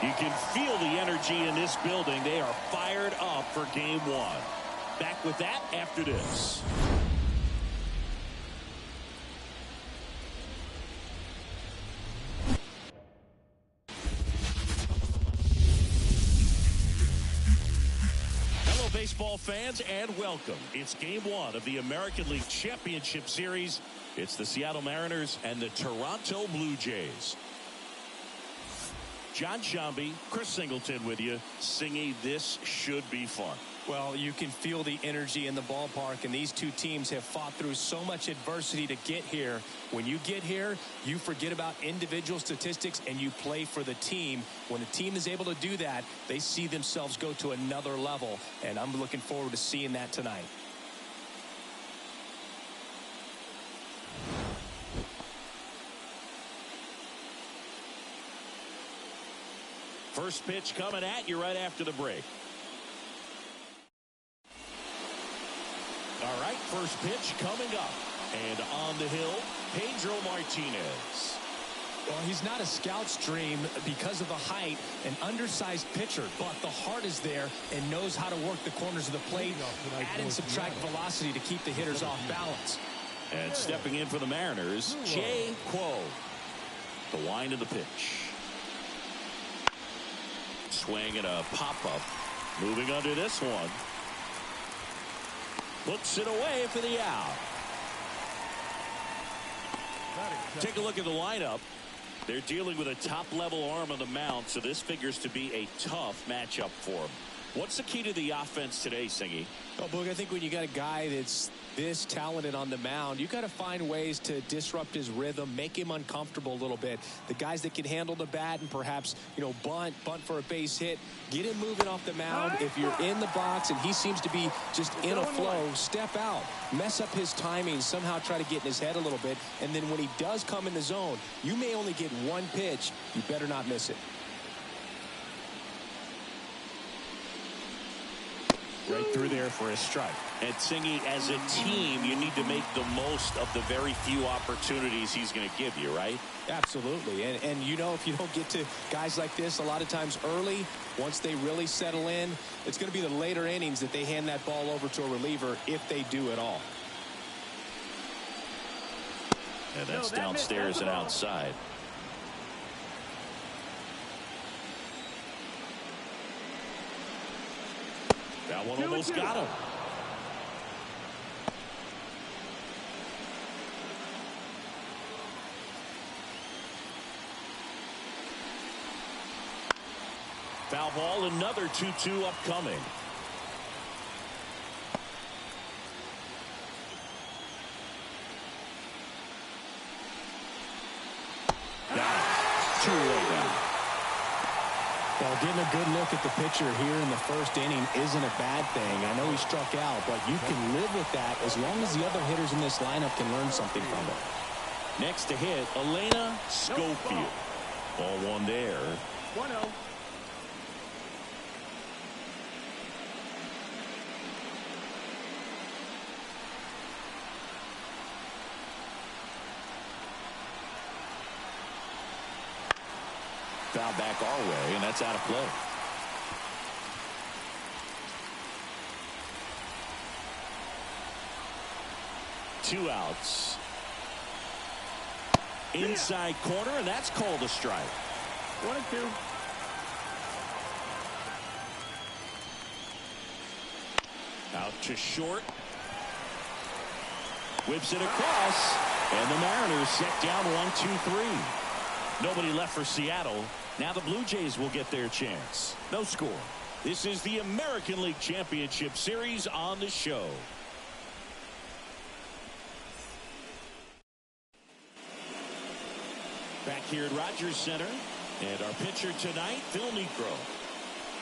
S1: You can feel the energy in this building. They are fired up for game one. Back with that after this. Hello, baseball fans, and welcome. It's game one of the American League Championship Series. It's the Seattle Mariners and the Toronto Blue Jays. John Shambi, Chris Singleton with you. Singy, this should be fun.
S2: Well, you can feel the energy in the ballpark, and these two teams have fought through so much adversity to get here. When you get here, you forget about individual statistics and you play for the team. When a team is able to do that, they see themselves go to another level, and I'm looking forward to seeing that tonight.
S1: First pitch coming at you right after the break. All right, first pitch coming up. And on the hill, Pedro Martinez.
S2: Well, he's not a scout's dream because of the height, an undersized pitcher, but the heart is there and knows how to work the corners of the plate, add and subtract velocity to keep the hitters off balance.
S1: And stepping in for the Mariners, Jay Quo. The wind of the pitch. Swing and a pop-up. Moving under this one. Puts it away for the out. Take a look at the lineup. They're dealing with a top-level arm on the mound, so this figures to be a tough matchup for them. What's the key to the offense today, Singy?
S2: Well, Boog, I think when you got a guy that's this talented on the mound, you got to find ways to disrupt his rhythm, make him uncomfortable a little bit. The guys that can handle the bat and perhaps, bunt for a base hit, get him moving off the mound. If you're in the box and he seems to be just in a flow, step out, mess up his timing, somehow try to get in his head a little bit. And then when he does come in the zone, you may only get one pitch. You better not miss it.
S1: Right through there for a strike. And Singy, as a team, you need to make the most of the very few opportunities he's going to give you, right?
S2: Absolutely. And if you don't get to guys like this a lot of times early, once they really settle in, it's going to be the later innings that they hand that ball over to a reliever if they do at all.
S1: And that's downstairs and outside. That one almost got him. Foul ball, another 2-2 upcoming. Got it. 2-0 down.
S2: Well, getting a good look at the pitcher here in the first inning isn't a bad thing. I know he struck out, but you can live with that as long as the other hitters in this lineup can learn something from it.
S1: Next to hit, Elena Schofield. Ball one there.
S4: 1-0.
S1: Foul back our way, and that's out of play. Two outs. Inside corner, and that's called a strike.
S4: 1-2.
S1: Out to short. Whips it across, and the Mariners set down 1-2-3. Nobody left for Seattle. Now the Blue Jays will get their chance. No score. This is the American League Championship Series on the show. Back here at Rogers Center. And our pitcher tonight, Phil Niekro.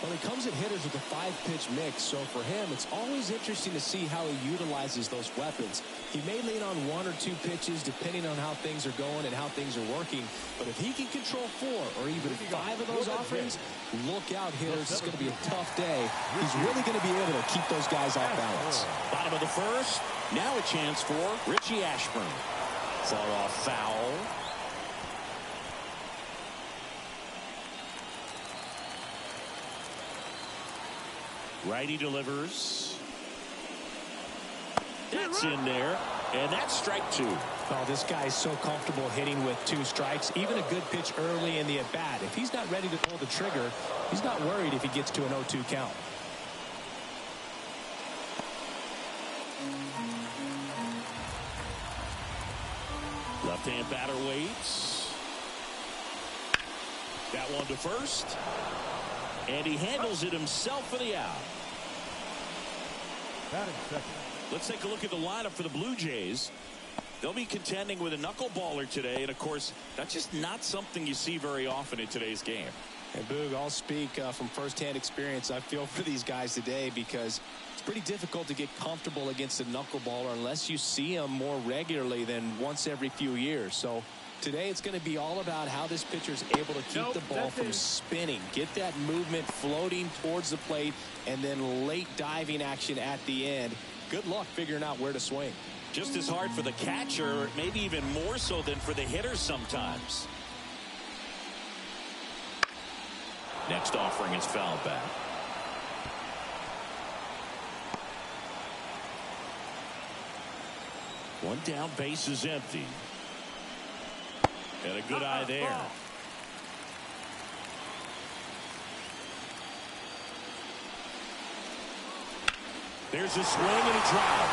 S2: Well, he comes at hitters with a 5-pitch mix, so for him, it's always interesting to see how he utilizes those weapons. He may lean on 1 or 2 pitches depending on how things are going and how things are working, but if he can control 4 or even 5 of those offerings, look out, hitters. It's going to be a tough day. He's really going to be able to keep those guys off balance.
S1: Bottom of the first. Now a chance for Richie Ashburn. Far off foul. Righty delivers. That's in there, and that's strike 2.
S2: Oh, this guy's so comfortable hitting with 2 strikes. Even a good pitch early in the at-bat. If he's not ready to pull the trigger, he's not worried if he gets to an 0-2 count.
S1: Left-hand batter waits. That one to first. And he handles it himself for the out.
S3: Batting second.
S1: Let's take a look at the lineup for the Blue Jays. They'll be contending with a knuckleballer today, and of course, that's just not something you see very often in today's game.
S2: And Boog, I'll speak from firsthand experience. I feel for these guys today because it's pretty difficult to get comfortable against a knuckleballer unless you see him more regularly than once every few years. So today it's going to be all about how this pitcher's able to keep the ball from spinning, get that movement floating towards the plate, and then late diving action at the end. Good luck figuring out where to swing.
S1: Just as hard for the catcher, maybe even more so than for the hitters sometimes. Next offering is fouled back. One down, base is empty. And a good eye there. There's a swing and a drive.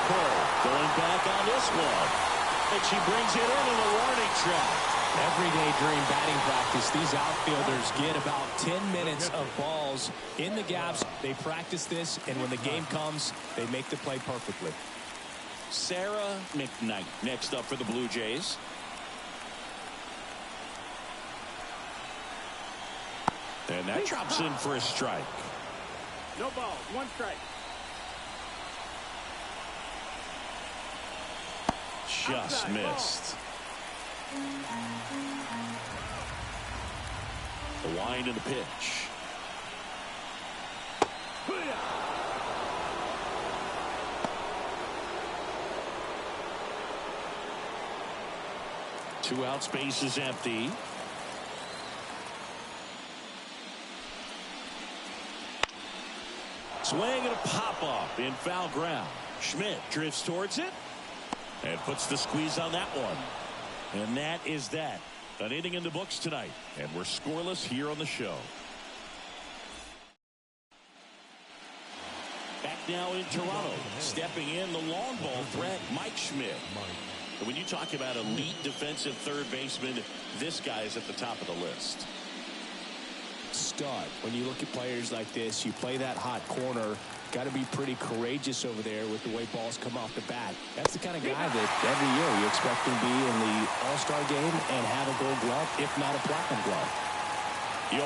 S1: Cole going back on this one. And she brings it in the warning track.
S2: Every day during batting practice, these outfielders get about 10 minutes of balls in the gaps. They practice this, and when the game comes, they make the play perfectly.
S1: Sarah McKnight next up for the Blue Jays. And that drops in for a strike.
S4: No ball, 1 strike.
S1: Just missed. The wind and the pitch. 2 outs, base is empty. Swing and a pop-up in foul ground. Schmidt drifts towards it and puts the squeeze on that one. And that is that. An inning in the books tonight. And we're scoreless here on the show. Back now in Toronto. Stepping in the long ball threat, Mike Schmidt. And when you talk about elite defensive third baseman, this guy is at the top of the list.
S2: Stud. When you look at players like this, you play that hot corner. Got to be pretty courageous over there with the way balls come off the bat. That's the kind of guy that every year you expect him to be in the All-Star game and have a gold glove, if not a platinum glove.
S1: 0-1.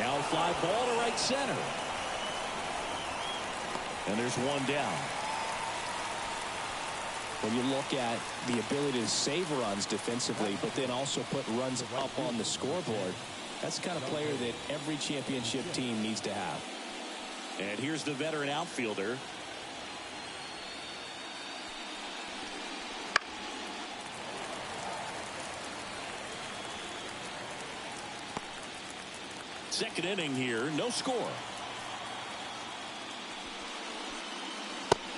S1: Now a fly ball to right center. And there's one down.
S2: When you look at the ability to save runs defensively, but then also put runs up on the scoreboard, that's the kind of player that every championship team needs to have.
S1: And here's the veteran outfielder. Second inning here, no score.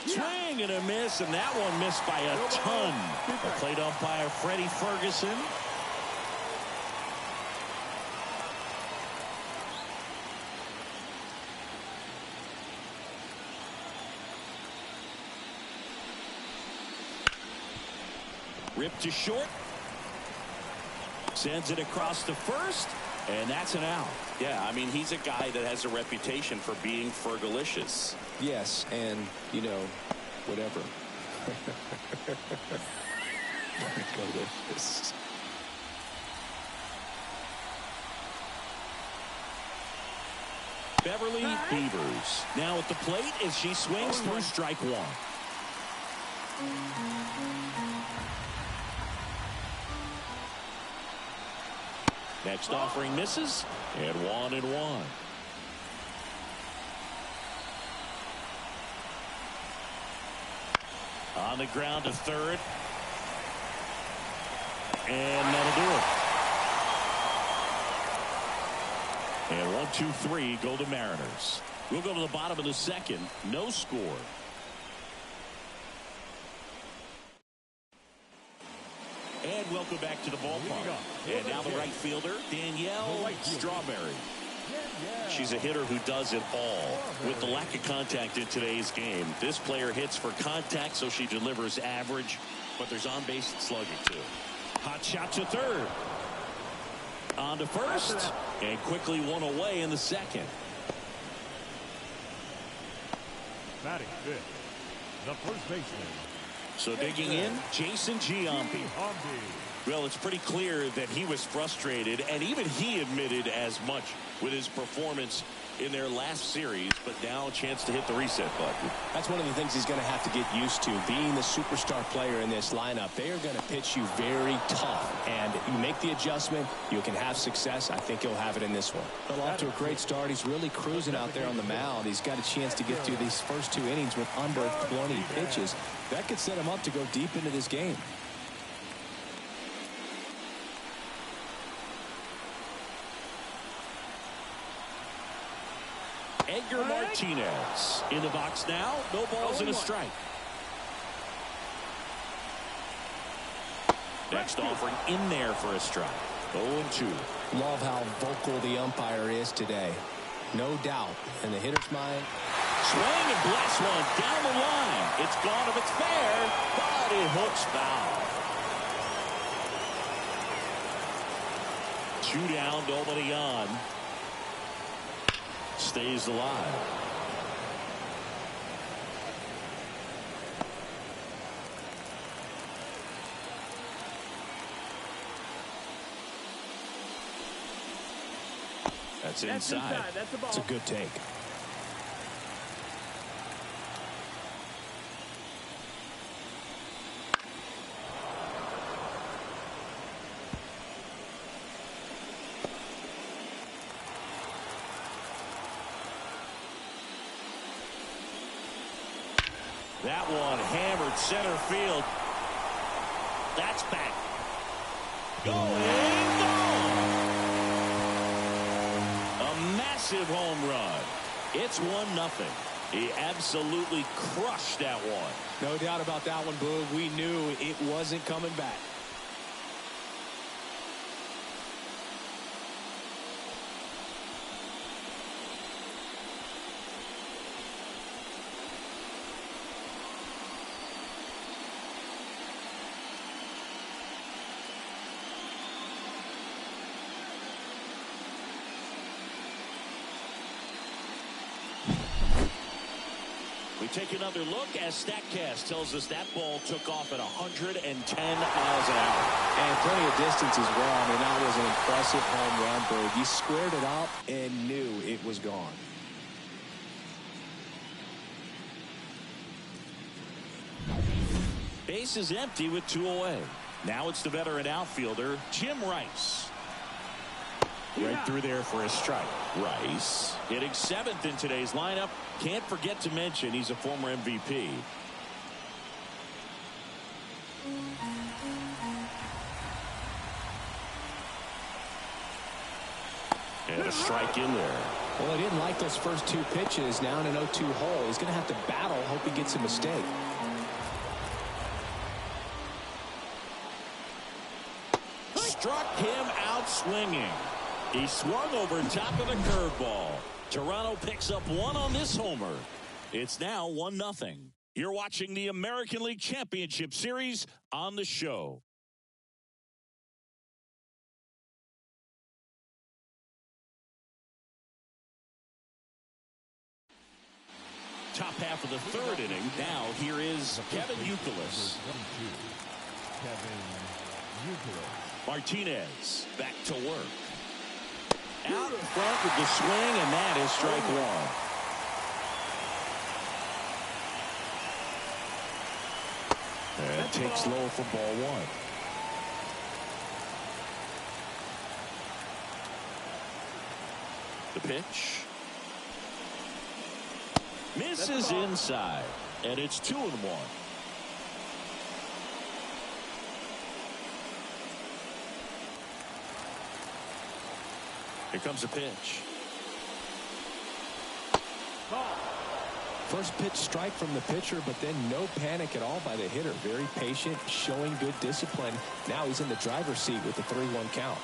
S1: Swing and a miss, and that one missed by a ton. The plate umpire, Freddie Ferguson. Ripped to short. Sends it across to first, and that's an out.
S5: Yeah, I mean, he's a guy that has a reputation for being Fergalicious.
S2: Yes, and, you know, whatever.
S1: Beverly Beavers now at the plate as she swings through strike 1. Next offering misses, and 1-1. On the ground to third. And that'll do it. And 1, 2, 3 go to Mariners. We'll go to the bottom of the second. No score. And welcome back to the ballpark. And now the right fielder, Danielle Strawberry. She's a hitter who does it all. With the lack of contact in today's game, this player hits for contact, so she delivers average, but there's on-base slugging too. Hot shot to third. On to first, and quickly one away in the second.
S3: Batting fifth, the first baseman.
S1: So digging in, Jason Giambi. Well, it's pretty clear that he was frustrated, and even he admitted as much with his performance in their last series, but now a chance to hit the reset button.
S2: That's one of the things he's going to have to get used to. Being the superstar player in this lineup, they are going to pitch you very tough, and you make the adjustment, you can have success. I think he'll have it in this one. Well, off to a great start. He's really cruising out there on the mound. He's got a chance to get through these first 2 innings with under 20 pitches. That could set him up to go deep into this game.
S1: Edgar Martinez in the box now. No balls and a strike. Next offering in there for a strike. 0-2.
S2: Love how vocal the umpire is today. No doubt in the hitter's mind.
S1: Swing and blast one down the line. It's gone if it's fair, but it hooks foul. 2 down, nobody on. Stays alive. That's inside.
S4: That's the ball.
S2: It's a good take.
S1: That one hammered center field. That's back. Going gone. A massive home run. It's 1-0. He absolutely crushed that one.
S2: No doubt about that one, Boog. We knew it wasn't coming back.
S1: We take another look as StatCast tells us that ball took off at 110 miles an hour.
S2: And plenty of distance as well. I mean, that was an impressive home run, Boog. He squared it up and knew it was gone.
S1: Base is empty with 2 away. Now it's the veteran outfielder, Jim Rice. Right through there for a strike. Rice hitting 7th in today's lineup. Can't forget to mention he's a former MVP. And a strike in there.
S2: Well, he didn't like those first 2 pitches. Now in an 0-2 hole. He's going to have to battle. Hope he gets a mistake.
S1: Struck him out swinging. He swung over top of the curveball. Toronto picks up 1 on this homer. It's now 1-0. You're watching the American League Championship Series on the show. Top half of the 3rd inning. Now here is Kevin Youkilis. Martinez back to work. Out in front with the swing, and that is strike 1. And takes low for ball 1. The pitch. Misses inside, and it's 2-1. Here comes the pitch.
S4: Ball.
S2: First pitch strike from the pitcher, but then no panic at all by the hitter. Very patient, showing good discipline. Now he's in the driver's seat with the 3-1 count.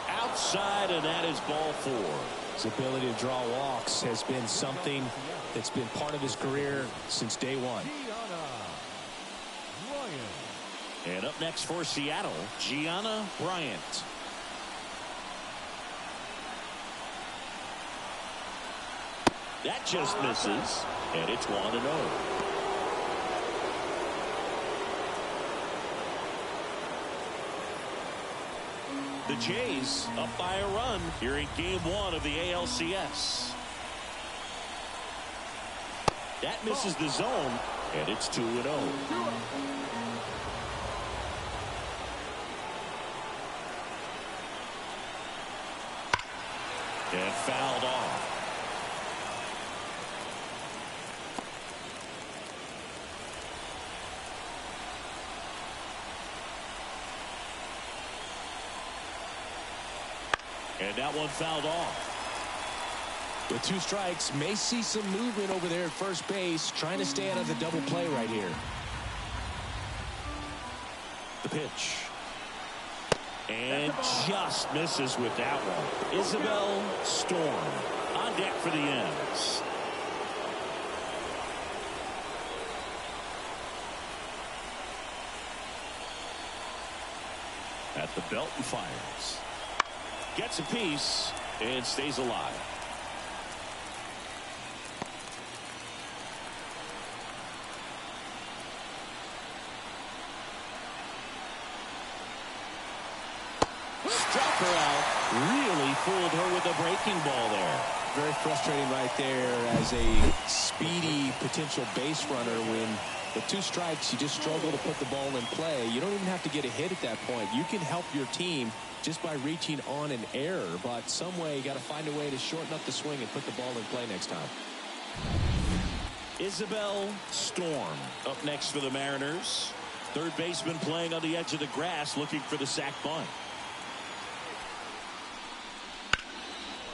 S1: Outside, and that is ball 4.
S2: His ability to draw walks has been something that's been part of his career since day one.
S1: And up next for Seattle, Gianna Bryant. That just misses, and it's 1-0. The Jays up by a run here in game 1 of the ALCS. That misses the zone, and it's 2-0. And fouled off. And that one fouled off.
S2: With 2 strikes, may see some movement over there at first base, trying to stay out of the double play right here.
S1: The pitch. And just misses with that one. Isabel Storm on deck for the M's. At the belt and fires. Gets a piece and stays alive. Struck her out. Really fooled her with a breaking ball there.
S2: Very frustrating right there as a speedy potential base runner. When with 2 strikes, you just struggle to put the ball in play. You don't even have to get a hit at that point. You can help your team just by reaching on an error, but some way you got to find a way to shorten up the swing and put the ball in play next time.
S1: Isabel Storm up next for the Mariners. Third baseman playing on the edge of the grass looking for the sac bunt.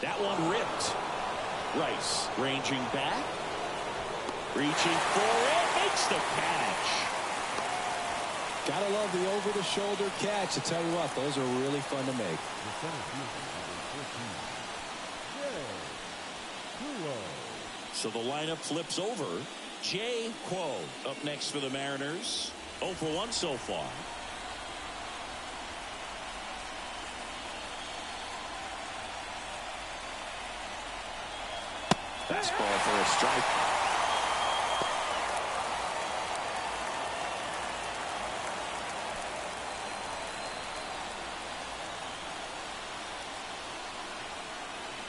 S1: That one ripped. Rice ranging back. Reaching for it. Makes the catch.
S2: Gotta love the over-the-shoulder catch. I tell you what, those are really fun to make.
S1: So the lineup flips over. Jay Quo up next for the Mariners. 0 for 1 so far.
S2: Fastball for a strike.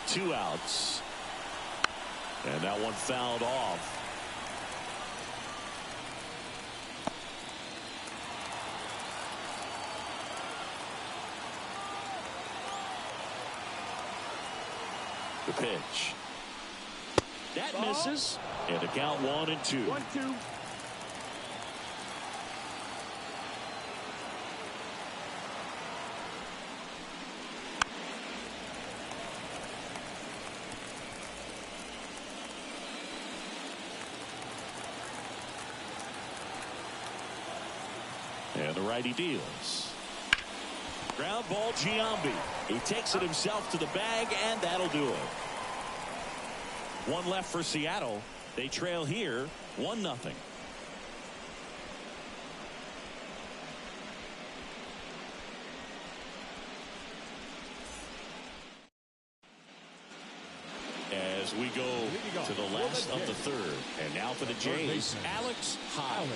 S1: Two outs. And that one fouled off. The pitch. That misses. And a count 1-2.
S4: 1-2.
S1: And the righty deals. Ground ball, Giambi. He takes it himself to the bag, and that'll do it. One left for Seattle. They trail here 1-0. As we go to the last of the third. And now for the Jays, Alex Hyde.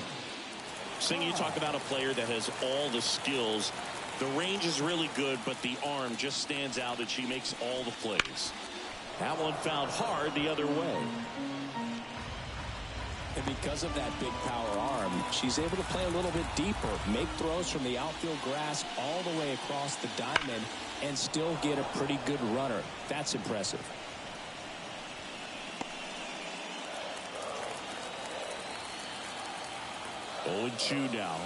S1: Sing, you talk about a player that has all the skills. The range is really good, but the arm just stands out, and she makes all the plays. That one fouled hard the other way.
S2: And because of that big power arm, she's able to play a little bit deeper, make throws from the outfield grass all the way across the diamond, and still get a pretty good runner. That's impressive.
S1: 0-2 now.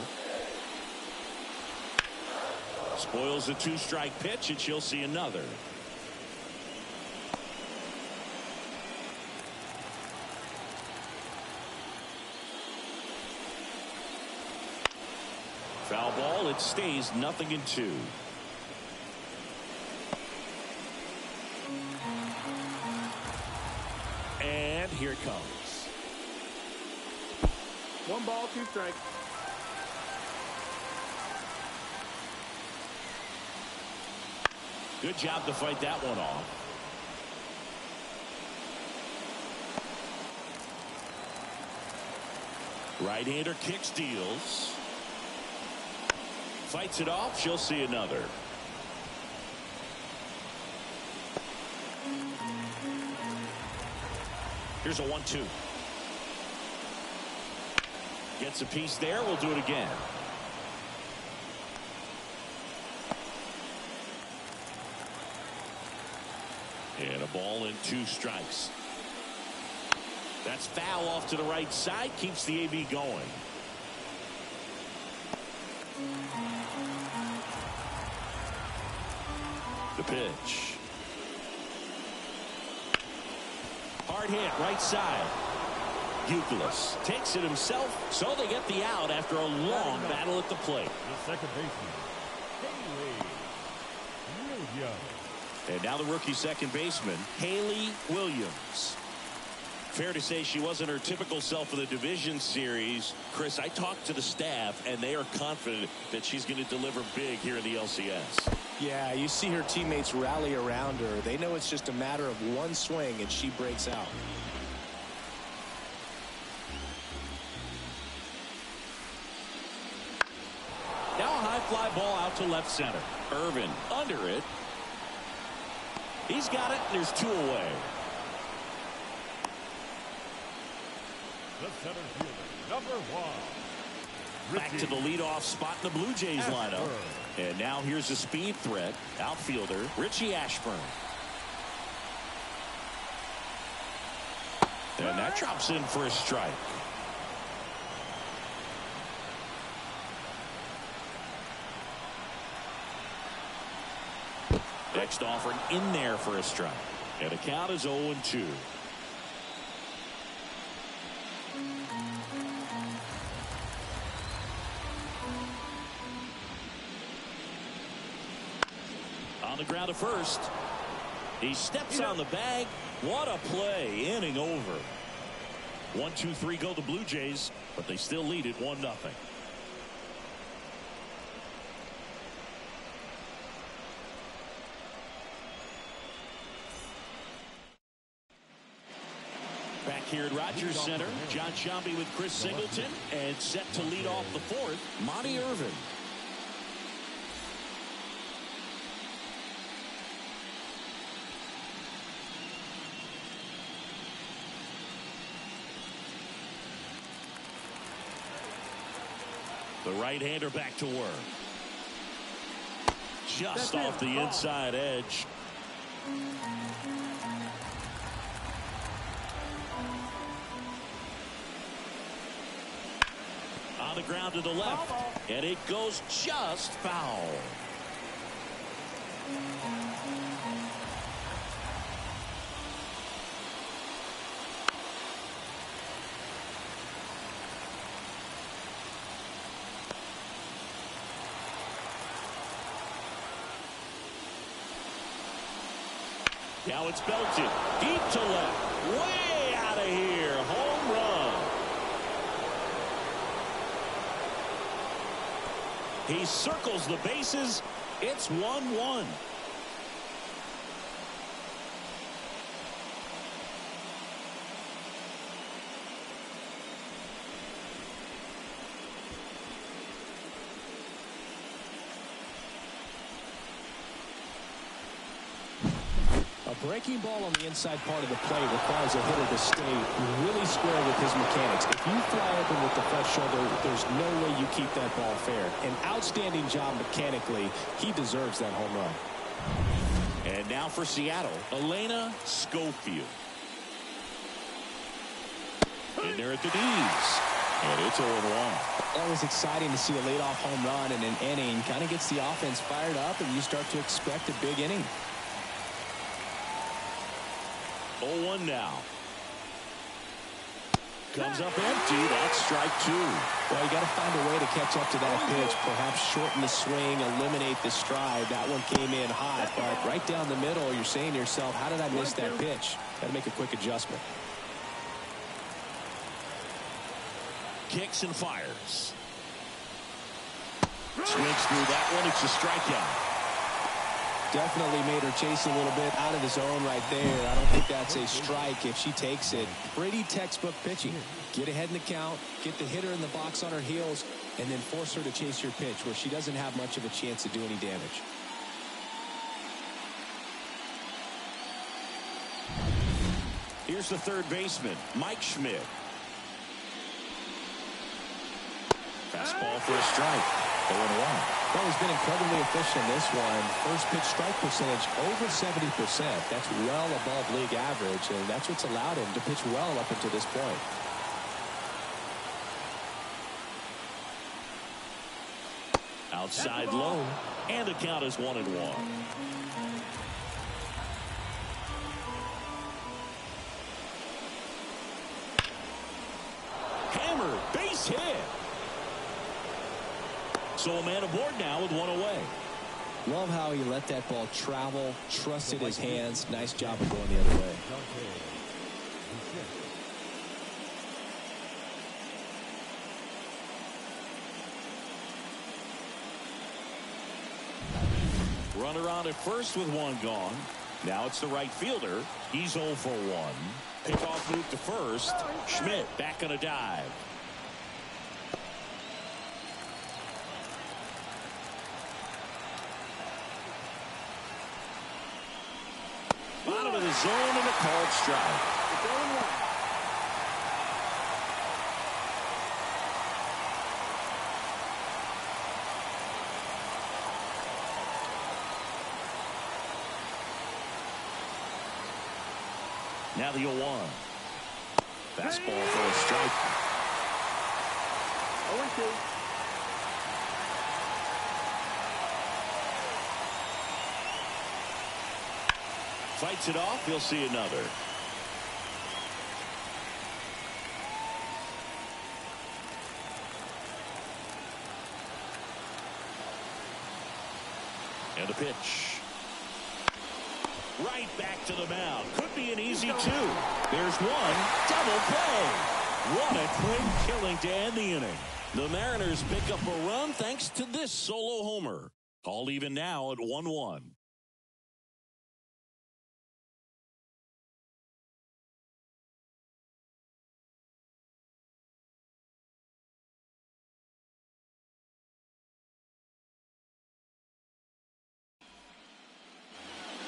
S1: Spoils a 2-strike pitch, and she'll see another. Foul ball. It stays 0-2. And here it comes.
S4: 1 ball, 2 strikes.
S1: Good job to fight that one off. Right-hander kicks, deals. Fights it off. She'll see another. Here's a 1-2. Gets a piece there. We'll do it again. And a ball and 2 strikes. That's foul off to the right side. Keeps the AB going. The pitch. Hard hit, right side. Euclid takes it himself, so they get the out after a long battle at the plate.
S3: The second baseman, Haley Williams.
S1: And now the rookie second baseman, Haley Williams. Fair to say she wasn't her typical self of the division series. Chris, I talked to the staff, and they are confident that she's going to deliver big here in the LCS.
S2: Yeah, you see her teammates rally around her. They know it's just a matter of one swing, and she breaks out.
S1: Now a high fly ball out to left center. Irvin under it. He's got it, and there's 2 away.
S3: The center fielder, number 1.
S1: Back to the leadoff spot in the Blue Jays lineup. And now here's a speed threat. Outfielder, Richie Ashburn. And that drops in for a strike. Next offering in there for a strike. And the count is 0-2. On the ground to first. He steps on the bag. What a play. Inning over. 1-2-3 go the Blue Jays, but they still lead it 1-0. Back here at Rogers Center, John Sciambi with Chris Singleton, and set to lead off the 4th, Monty Irvin. The right-hander back to work. Just off the inside edge. On the ground to the left. And it goes just foul. Now it's belted deep to left, way out of here. Home run. He circles the bases. It's 1-1.
S2: A breaking ball on the inside part of the plate requires a hitter to stay really square with his mechanics. If you fly open with the left shoulder, there's no way you keep that ball fair. An outstanding job mechanically. He deserves that home run.
S1: And now for Seattle, Elena Schofield. In there at the knees. And it's 0-1.
S2: That was exciting to see a leadoff home run in an inning. Kind of gets the offense fired up, and you start to expect a big inning.
S1: 0-1 now. Comes up empty. That's strike two.
S2: Well, you got to find a way to catch up to that pitch. Perhaps shorten the swing, eliminate the stride. That one came in hot, but right down the middle, you're saying to yourself, how did I miss that pitch? Got to make a quick adjustment.
S1: Kicks and fires. Swings through that one. It's a strikeout.
S2: Definitely made her chase a little bit out of the zone right there. I don't think that's a strike if she takes it. Pretty textbook pitching. Get ahead in the count, get the hitter in the box on her heels, and then force her to chase your pitch where she doesn't have much of a chance to do any damage.
S1: Here's the third baseman, Mike Schmidt. Fastball for a strike. 0-1.
S2: Well, he's been incredibly efficient in this one. First pitch strike percentage over 70%. That's well above league average, and that's what's allowed him to pitch well up until this point.
S1: Outside low, and the count is 1-1. Hammer, base hit. So a man aboard now with one away.
S2: Love how he let that ball travel, trusted his hands. Nice job of going the other way.
S1: Runner on at first with one gone. Now it's the right fielder. He's 0 for 1. Pickoff move to first. Schmidt back on a dive. Bottom of the zone and a called strike. Now the 0-1. Fastball for a strike.
S4: 0-2.
S1: Fights it off. He'll see another. And a pitch. Right back to the mound. Could be an easy two. There's one. Double play. What a quick killing to end the inning. The Mariners pick up a run thanks to this solo homer. All even now at 1-1.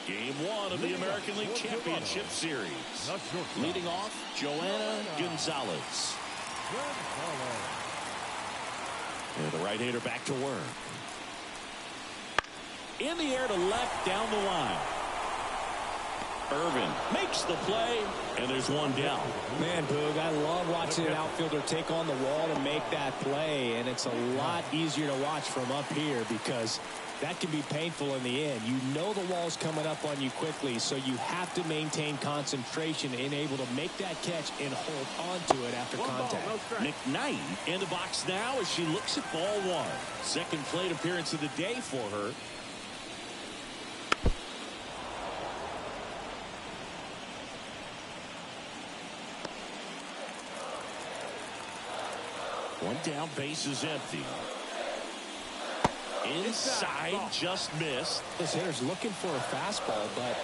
S1: Game 1 of the American League Championship Series. Leading off, Joanna Gonzalez. And the right-hander back to work. In the air to left down the line. Irvin makes the play, and there's one down.
S2: Man, Boog, I love watching an outfielder take on the wall to make that play, and it's a lot easier to watch from up here because that can be painful in the end. You know the wall's coming up on you quickly, so you have to maintain concentration and able to make that catch and hold onto it after contact.
S1: McKnight in the box now as she looks at ball one. Second plate appearance of the day for her. One down, base is empty. Inside, just missed.
S2: This hitter's looking for a fastball, but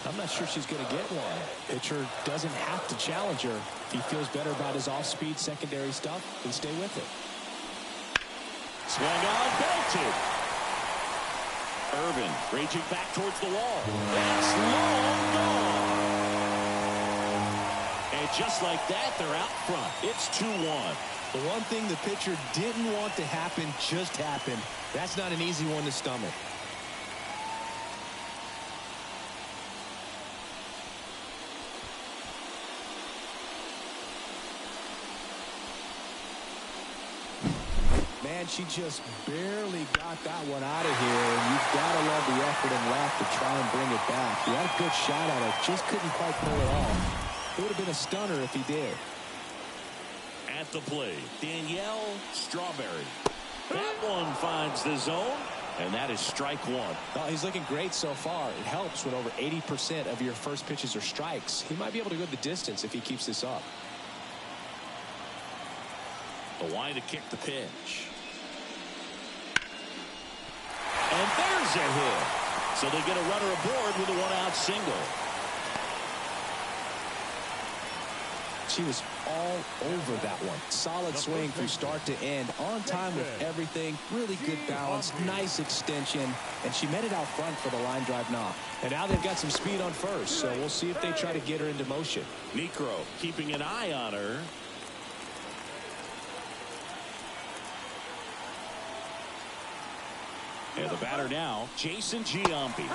S2: I'm not sure she's going to get one. Pitcher doesn't have to challenge her. If he feels better about his off-speed secondary stuff, then stay with it.
S1: Swung on, belted. Irvin raging back towards the wall. That's long gone. And just like that, they're out front. It's 2-1.
S2: The one thing the pitcher didn't want to happen just happened. That's not an easy one to stomach. man, she just barely got that one out of here. And you've got to love the effort and left to try and bring it back. He had a good shot at it, just couldn't quite pull it off. It would have been a stunner if he did.
S1: At the plate, Danielle Strawberry. That one finds the zone, and that is strike one.
S2: Oh, he's looking great so far. It helps when over 80% of your first pitches are strikes. He might be able to go the distance if he keeps this up.
S1: The line to kick the pitch. And there's a hit. So they get a runner aboard with a one-out single.
S2: She was all over that one. Solid swing from start to end. On time with everything. Really good balance. Nice extension. And she met it out front for the line drive knock. And now they've got some speed on first. So we'll see if they try to get her into motion.
S1: Necro keeping an eye on her. And the batter now, Jason Giambi.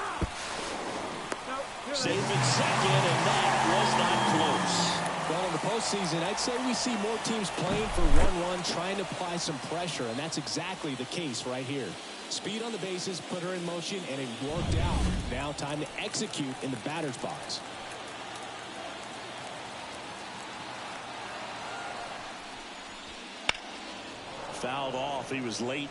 S1: Safe at second, and that was not close.
S2: Well, in the postseason, I'd say we see more teams playing for one run, trying to apply some pressure, and that's exactly the case right here. Speed on the bases, put her in motion, and it worked out. Now time to execute in the batter's box.
S1: Fouled off. He was late.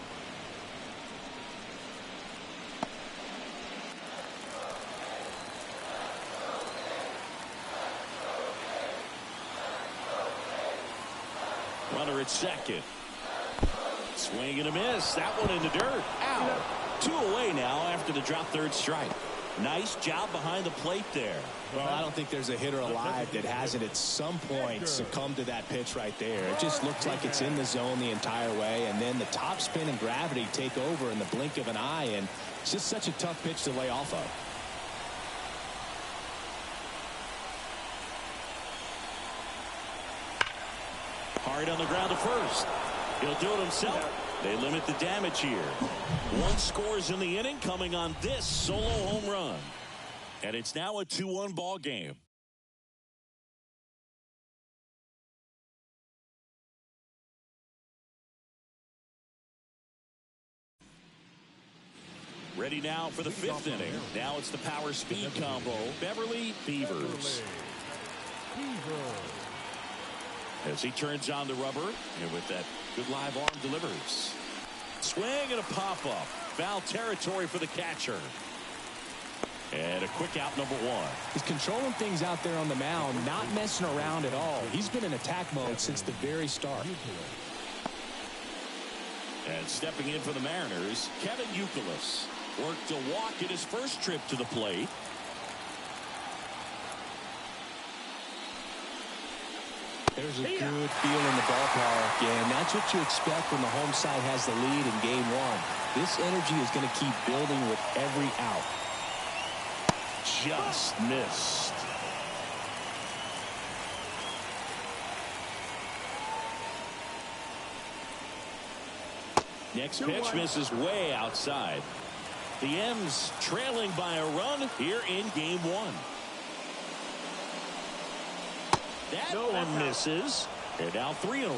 S1: Runner at second. Swing and a miss. That one in the dirt. Out. 2 away now after the drop third strike. Nice job behind the plate there.
S2: Well, I don't think there's a hitter alive that hasn't at some point succumbed to that pitch right there. It just looks like it's in the zone the entire way, and then the top spin and gravity take over in the blink of an eye, and it's just such a tough pitch to lay off of.
S1: Hard on the ground to first. He'll do it himself. They limit the damage here. 1 scores in the inning coming on this solo home run. And it's now a 2-1 ball game. Ready now for the 5th inning. Now it's the power speed combo. Beverly Beavers. As he turns on the rubber, and with that good live arm delivers. Swing and a pop-up. Foul territory for the catcher. And a quick out, number 1.
S2: He's controlling things out there on the mound, not messing around at all. He's been in attack mode since the very start.
S1: And stepping in for the Mariners, Kevin Youkilis worked a walk in his first trip to the plate.
S2: There's a good feel in the ballpark, and that's what you expect when the home side has the lead in game 1. This energy is going to keep building with every out.
S1: Just missed. Next pitch misses way outside. The M's trailing by a run here in game 1. That one misses. They're now 3-1.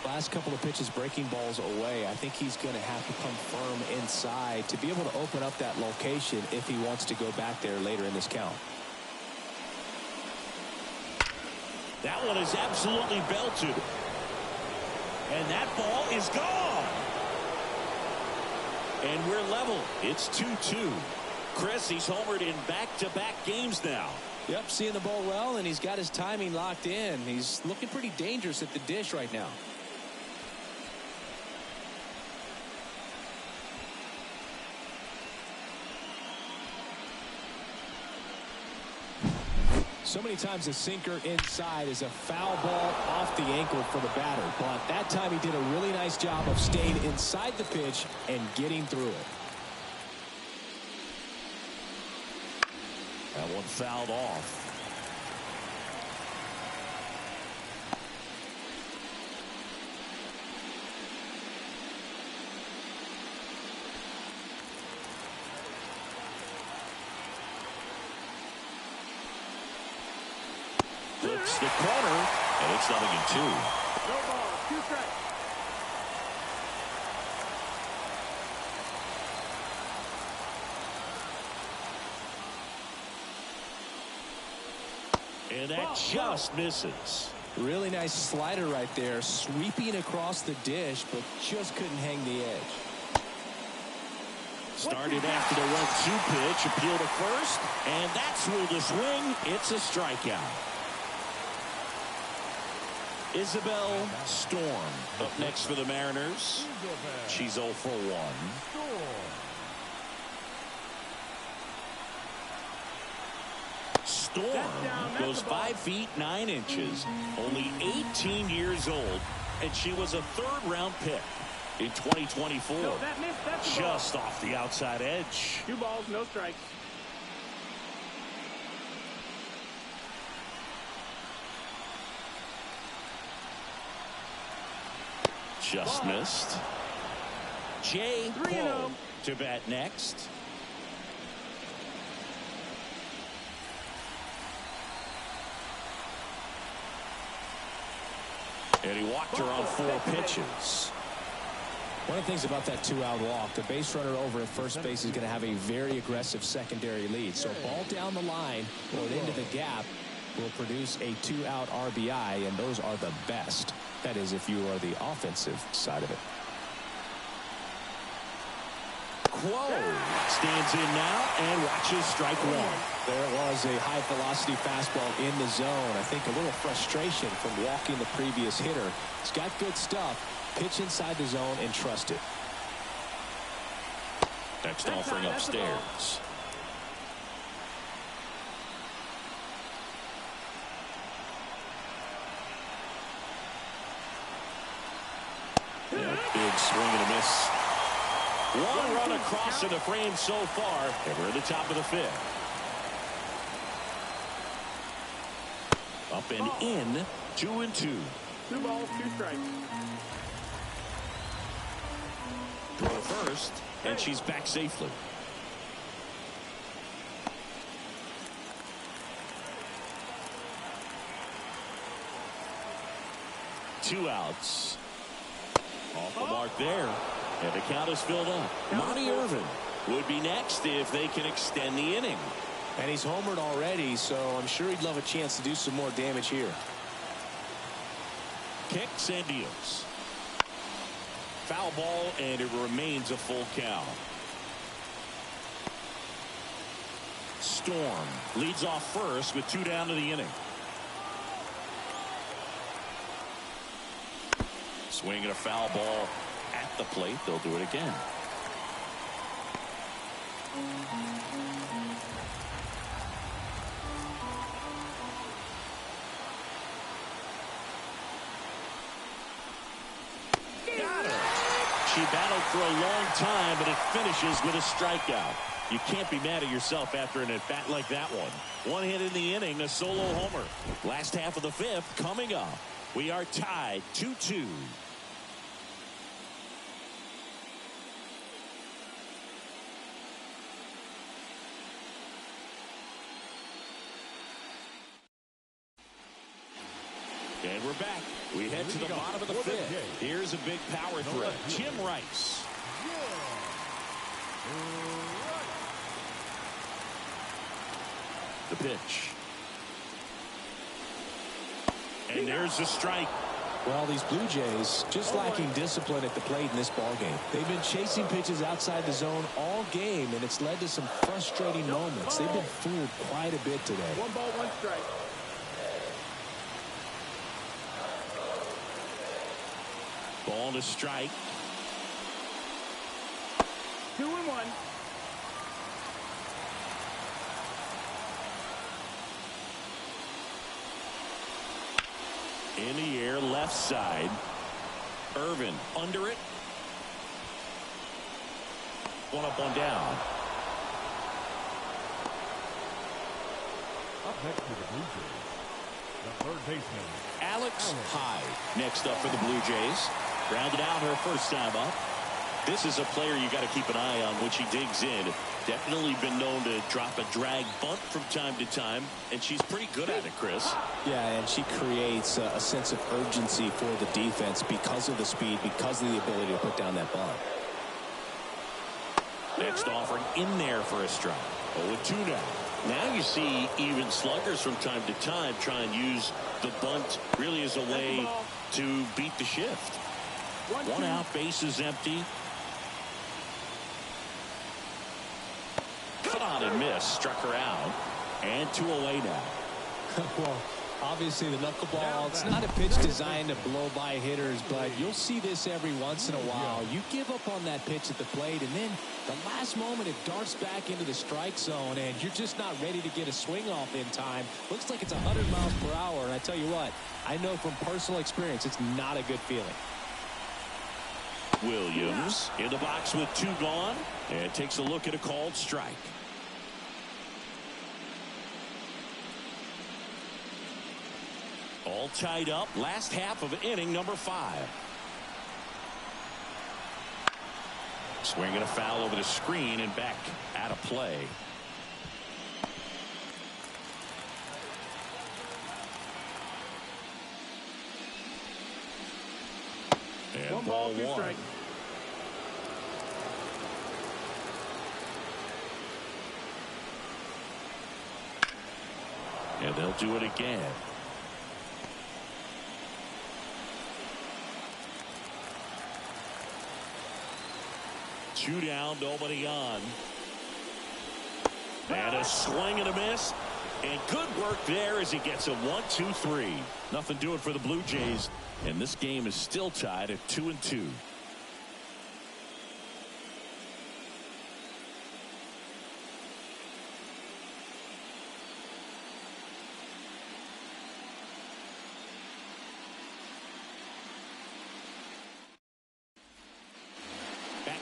S2: Last couple of pitches breaking balls away. I think he's going to have to come firm inside to be able to open up that location if he wants to go back there later in this count.
S1: That one is absolutely belted. And that ball is gone. And we're level. It's 2-2. Chris, he's homered in back-to-back games now.
S2: Yep, seeing the ball well, and he's got his timing locked in. He's looking pretty dangerous at the dish right now. So many times a sinker inside is a foul ball off the ankle for the batter. But that time he did a really nice job of staying inside the pitch and getting through it.
S1: That one fouled off. Flips the corner, and it's 0-2.
S4: No ball, 2 strikes.
S1: And that just misses.
S2: Really nice slider right there, sweeping across the dish, but just couldn't hang the edge.
S1: Started after the 1-2 pitch, appeal to first, and that's ruled a swing. It's a strikeout. Isabel Storm up next for the Mariners. She's 0 for 1. Storm goes 5 feet 9 inches, only 18 years old, and she was a third-round pick in 2024.
S4: No, that missed. That's
S1: Just off the outside edge.
S4: 2 balls, no strikes.
S1: Just missed. Jay
S4: 3-0
S1: to bat next. And he walked her on 4 pitches.
S2: One of the things about that 2-out walk, the base runner over at first base is going to have a very aggressive secondary lead. So ball down the line or into the gap will produce a 2-out RBI, and those are the best. That is, if you are the offensive side of it.
S1: Quo stands in now and watches strike 1.
S2: There was a high-velocity fastball in the zone. I think a little frustration from walking the previous hitter. He's got good stuff. Pitch inside the zone and trust it.
S1: Next offering upstairs. Big swing and a miss. 1 run across in the frame so far, and we're at the top of the 5th. Up and in, 2-2.
S4: 2 balls, 2 strikes.
S1: Throw to first, and she's back safely. Two outs. Off the mark there. And the count is filled up. Monty Irvin would be next if they can extend the inning.
S2: And he's homered already, so I'm sure he'd love a chance to do some more damage here.
S1: Kicks and deals. Foul ball, and it remains a full count. Storm leads off first with 2 down to the inning. Swinging a foul ball at the plate. They'll do it again. Got her. She battled for a long time, but it finishes with a strikeout. You can't be mad at yourself after an at-bat like that one. 1 hit in the inning, a solo homer. Last half of the 5th coming up. We are tied 2-2. And we're back. We head to the bottom of the 5th. Here's a big power threat. Tim Rice. The pitch. And there's the strike.
S2: Well, these Blue Jays just lacking discipline at the plate in this ballgame. They've been chasing pitches outside the zone all game, and it's led to some frustrating moments. They've been fooled quite a bit today.
S4: 1 ball, 1 strike.
S1: Ball to strike.
S4: 2-1.
S1: In the air, left side. Irvin under it. 1 up, 1 down.
S3: Up next to the Blue Jays, the third baseman,
S1: Alex Hyde next up for the Blue Jays. Grounded out her first time up. This is a player you got to keep an eye on when she digs in. Definitely been known to drop a drag bunt from time to time, and she's pretty good at it, Chris.
S2: Yeah, and she creates a sense of urgency for the defense because of the speed, because of the ability to put down that bunt.
S1: Next offering in there for a strike. 0-2 now. Now you see even sluggers from time to time try and use the bunt really as a way to beat the shift. One out, base is empty. Cut on and miss, struck her out, and 2 away now.
S2: Well, obviously the knuckleball, it's not a pitch designed to blow by hitters, but you'll see this every once in a while. You give up on that pitch at the plate, and then the last moment it darts back into the strike zone, and you're just not ready to get a swing off in time. Looks like it's 100 miles per hour, and I tell you what, I know from personal experience it's not a good feeling.
S1: Williams in the box with 2 gone, and takes a look at a called strike. All tied up. Last half of inning number 5. Swinging a foul over the screen and back out of play. And
S4: 1 ball, 2 strikes.
S1: And they'll do it again. Two down, nobody on. And a swing and a miss. And good work there as he gets a 1-2-3. Nothing doing for the Blue Jays. And this game is still tied at 2-2.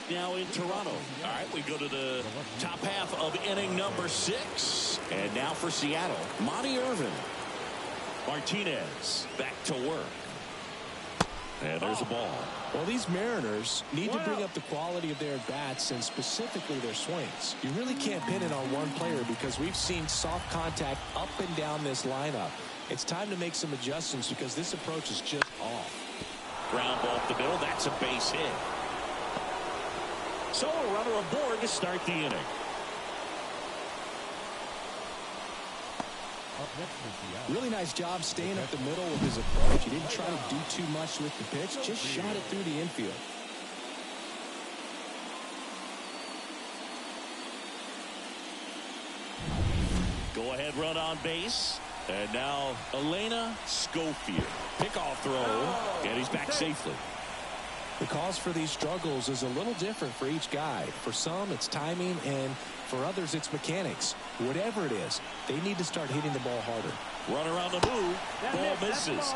S1: Now in Toronto. All right, we go to the top half of inning number 6. And now for Seattle, Monty Irvin. Martinez back to work. And there's a ball.
S2: Well, these Mariners need to bring up the quality of their bats and specifically their swings. You really can't pin it on one player because we've seen soft contact up and down this lineup. It's time to make some adjustments because this approach is just off.
S1: Ground ball up the middle. That's a base hit. So a runner aboard to start the inning.
S2: Really nice job staying up the middle with his approach. He didn't try to do too much with the pitch, just shot it through the infield.
S1: Go ahead run on base. And now Elena Schofield. Pickoff throw. And he's back safely.
S2: The cause for these struggles is a little different for each guy. For some, it's timing, and for others, it's mechanics. Whatever it is, they need to start hitting the ball harder.
S1: Runner on the move. Ball misses.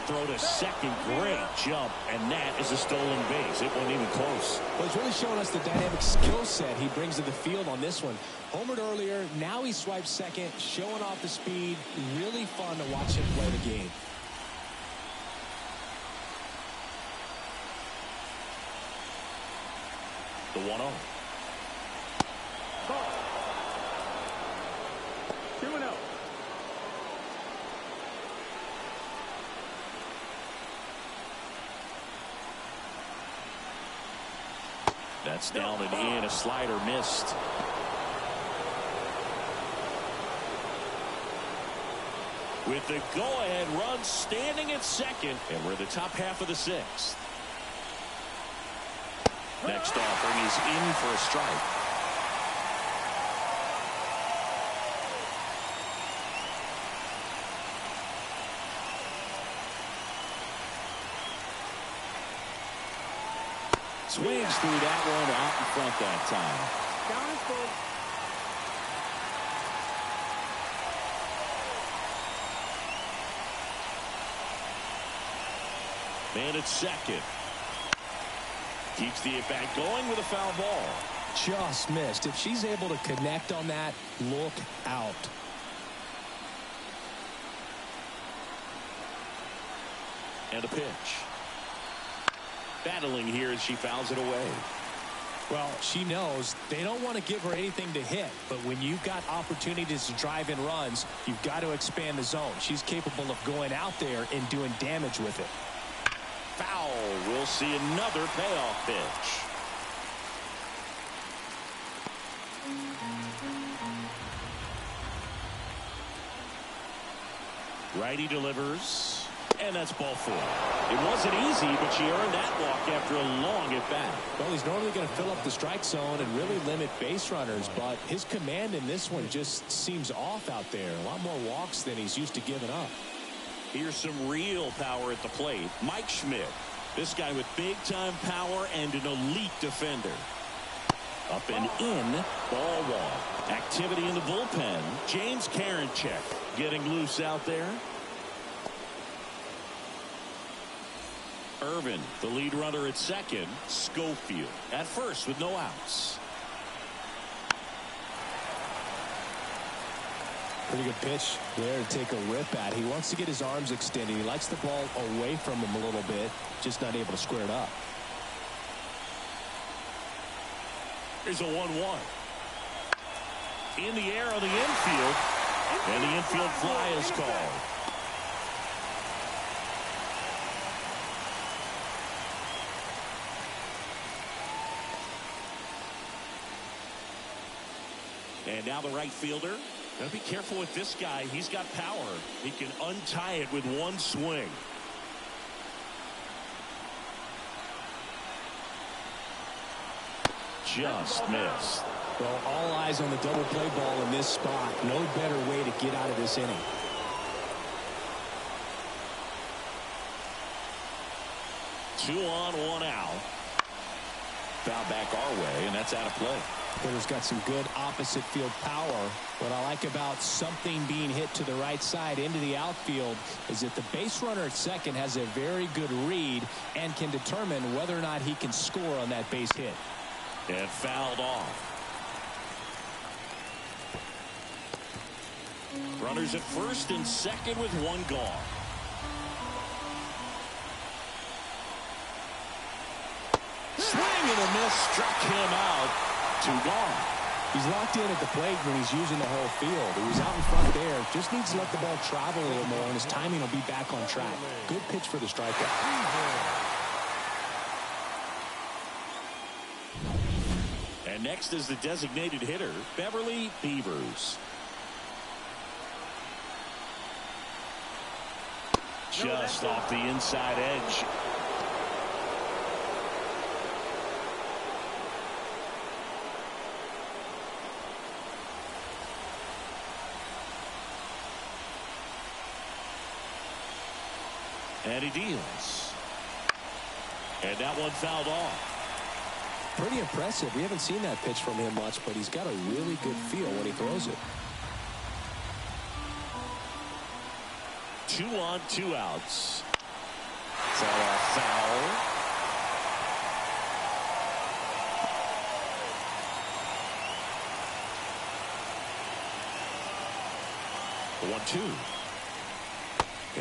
S1: Throw to second. Great jump. And that is a stolen base. It wasn't even close.
S2: Well, he's really showing us the dynamic skill set he brings to the field on this one. Homered earlier. Now he swipes second, showing off the speed. Really fun to watch him play the game.
S1: The 1-0.
S4: Ball. 2-0.
S1: That's down and in. A slider missed. With the go-ahead run standing at second. And we're in the top half of the 6th. Next offering is in for a strike. Swings through that one out in front that time.
S4: Count is full.
S1: Man at second. Keeps the at-bat going with a foul ball.
S2: Just missed. If she's able to connect on that, look out.
S1: And a pitch. Battling here as she fouls it away.
S2: Well, she knows they don't want to give her anything to hit, but when you've got opportunities to drive in runs, you've got to expand the zone. She's capable of going out there and doing damage with it.
S1: Foul. We'll see another payoff pitch. Righty delivers, and that's ball 4. It wasn't easy, but she earned that walk after a long at-bat.
S2: Well, he's normally going to fill up the strike zone and really limit base runners, but his command in this one just seems off out there. A lot more walks than he's used to giving up.
S1: Here's some real power at the plate. Mike Schmidt. This guy with big-time power and an elite defender. Up and in, ball 1. Activity in the bullpen. James Karinchak getting loose out there. Irvin, the lead runner at second. Schofield at first with no outs.
S2: Pretty good pitch there to take a rip at. He wants to get his arms extended. He likes the ball away from him a little bit, just not able to square it up.
S1: Here's a 1-1. In the air on the infield, and the infield fly is called. And now the right fielder. Gotta be careful with this guy. He's got power. He can untie it with one swing. Just missed.
S2: Well, all eyes on the double play ball in this spot. No better way to get out of this inning.
S1: Two on, one out. Foul back our way, and that's out of play.
S2: Hitter's got some good opposite field power. What I like about something being hit to the right side into the outfield is that the base runner at second has a very good read and can determine whether or not he can score on that base hit.
S1: And fouled off. Runners at first and second with one gone. Swing and a miss, struck him out. Two gone.
S2: He's locked in at the plate when he's using the whole field. He was out in front there. Just needs to let the ball travel a little more, and his timing will be back on track. Good pitch for the strikeout.
S1: And next is the designated hitter, Beverly Beavers. Just off the inside edge. And he deals. And that one fouled off.
S2: Pretty impressive. We haven't seen that pitch from him much, but he's got a really good feel when he throws it.
S1: 2 on, 2 outs. For a foul. The 1-2.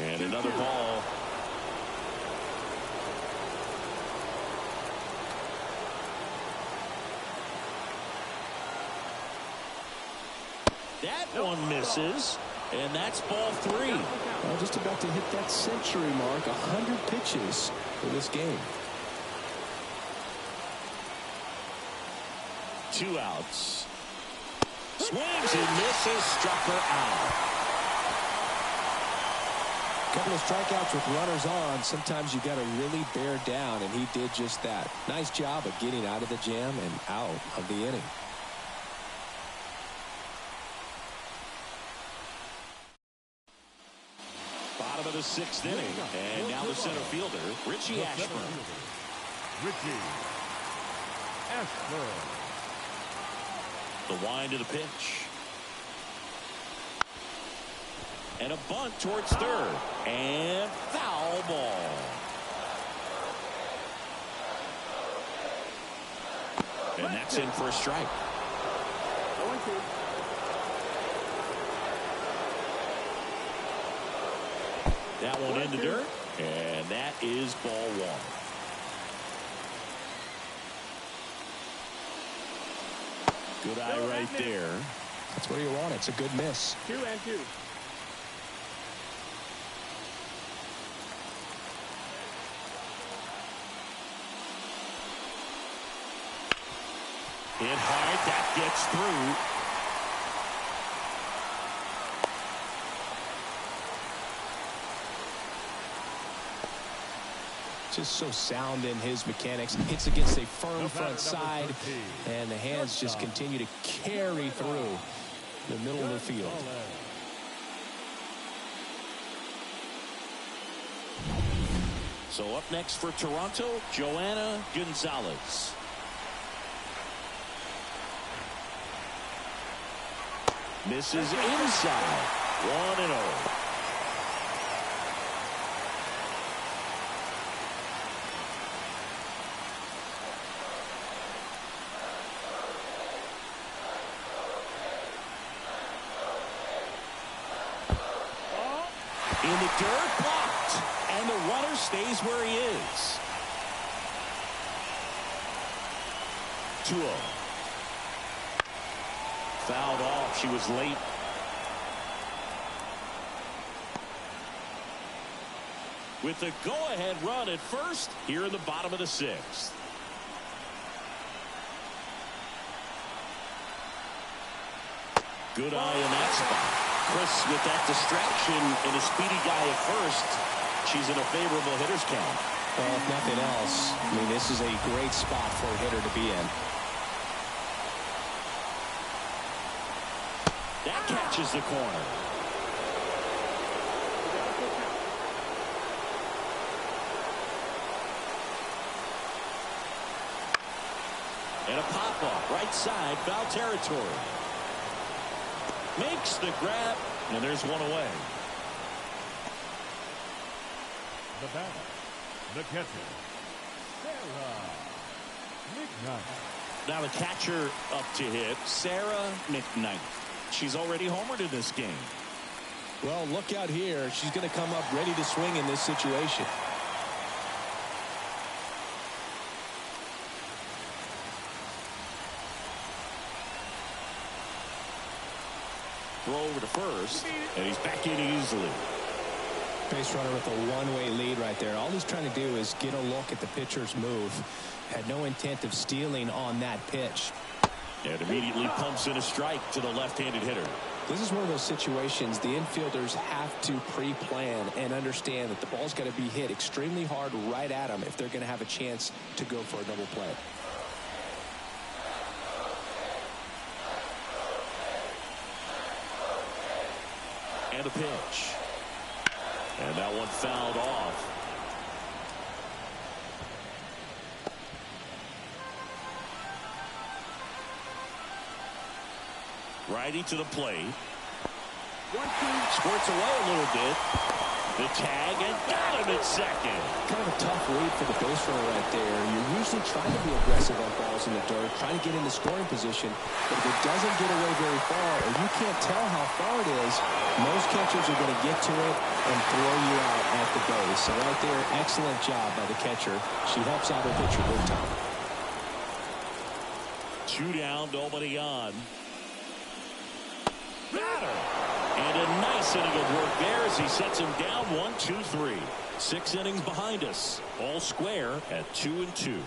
S1: And another ball. That one misses, and that's ball 3.
S2: Well, just about to hit that century mark. 100 pitches for this game.
S1: 2 outs. Swings and misses, struck her out.
S2: Couple of strikeouts with runners on. Sometimes you got to really bear down, and he did just that. Nice job of getting out of the jam and out of the inning.
S1: Bottom of the 6th inning, and now the center fielder, Richie Ashburn.
S3: Richie Ashburn.
S1: The wind of the pitch. And a bunt towards third. And foul ball. And that's in for a strike. That one in the dirt. And that is ball 1. Good eye right there.
S2: That's where you want it. It's a good miss.
S4: 2-2.
S1: Hit hard. That gets through.
S2: Just so sound in his mechanics. Hits against a firm front side, and the hands just continue to carry through the middle of the field.
S1: So up next for Toronto, Joanna Gonzalez. Misses inside. 1-0. In the dirt, blocked, and the runner stays where he is. 2-0. Fouled off. She was late. With the go-ahead run at first here in the bottom of the 6th. Good eye in that spot. Chris, with that distraction and a speedy guy at first, she's in a favorable hitter's count.
S2: Well, if nothing else, I mean, this is a great spot for a hitter to be in.
S1: That catches the corner. And a pop-up, right side, foul territory. Makes the grab, and there's one away.
S3: The batter, the catcher, Sarah McKnight.
S1: Now the catcher up to hit, Sarah McKnight. She's already homered in this game.
S2: Well, look out here. She's going to come up ready to swing in this situation.
S1: Throw over to first, and he's back in easily.
S2: Base runner with a one-way lead right there. All he's trying to do is get a look at the pitcher's move. Had no intent of stealing on that pitch.
S1: And immediately pumps in a strike to the left-handed hitter.
S2: This is one of those situations the infielders have to pre-plan and understand that the ball's got to be hit extremely hard right at them if they're going to have a chance to go for a double play.
S1: And a pitch. And that one fouled off. Righty to the plate. 1-2. Squirts away a little bit. The tag, and got him at second.
S2: Kind of a tough read for the base runner right there. You're usually trying to be aggressive on balls in the dirt, trying to get in the scoring position. But if it doesn't get away very far, or you can't tell how far it is, most catchers are going to get to it and throw you out at the base. So right there, excellent job by the catcher. She helps out her pitcher big time.
S1: 2 down, nobody on. And a nice inning of work there as he sets him down 1-2-3. 6 innings behind us. All square at 2-2.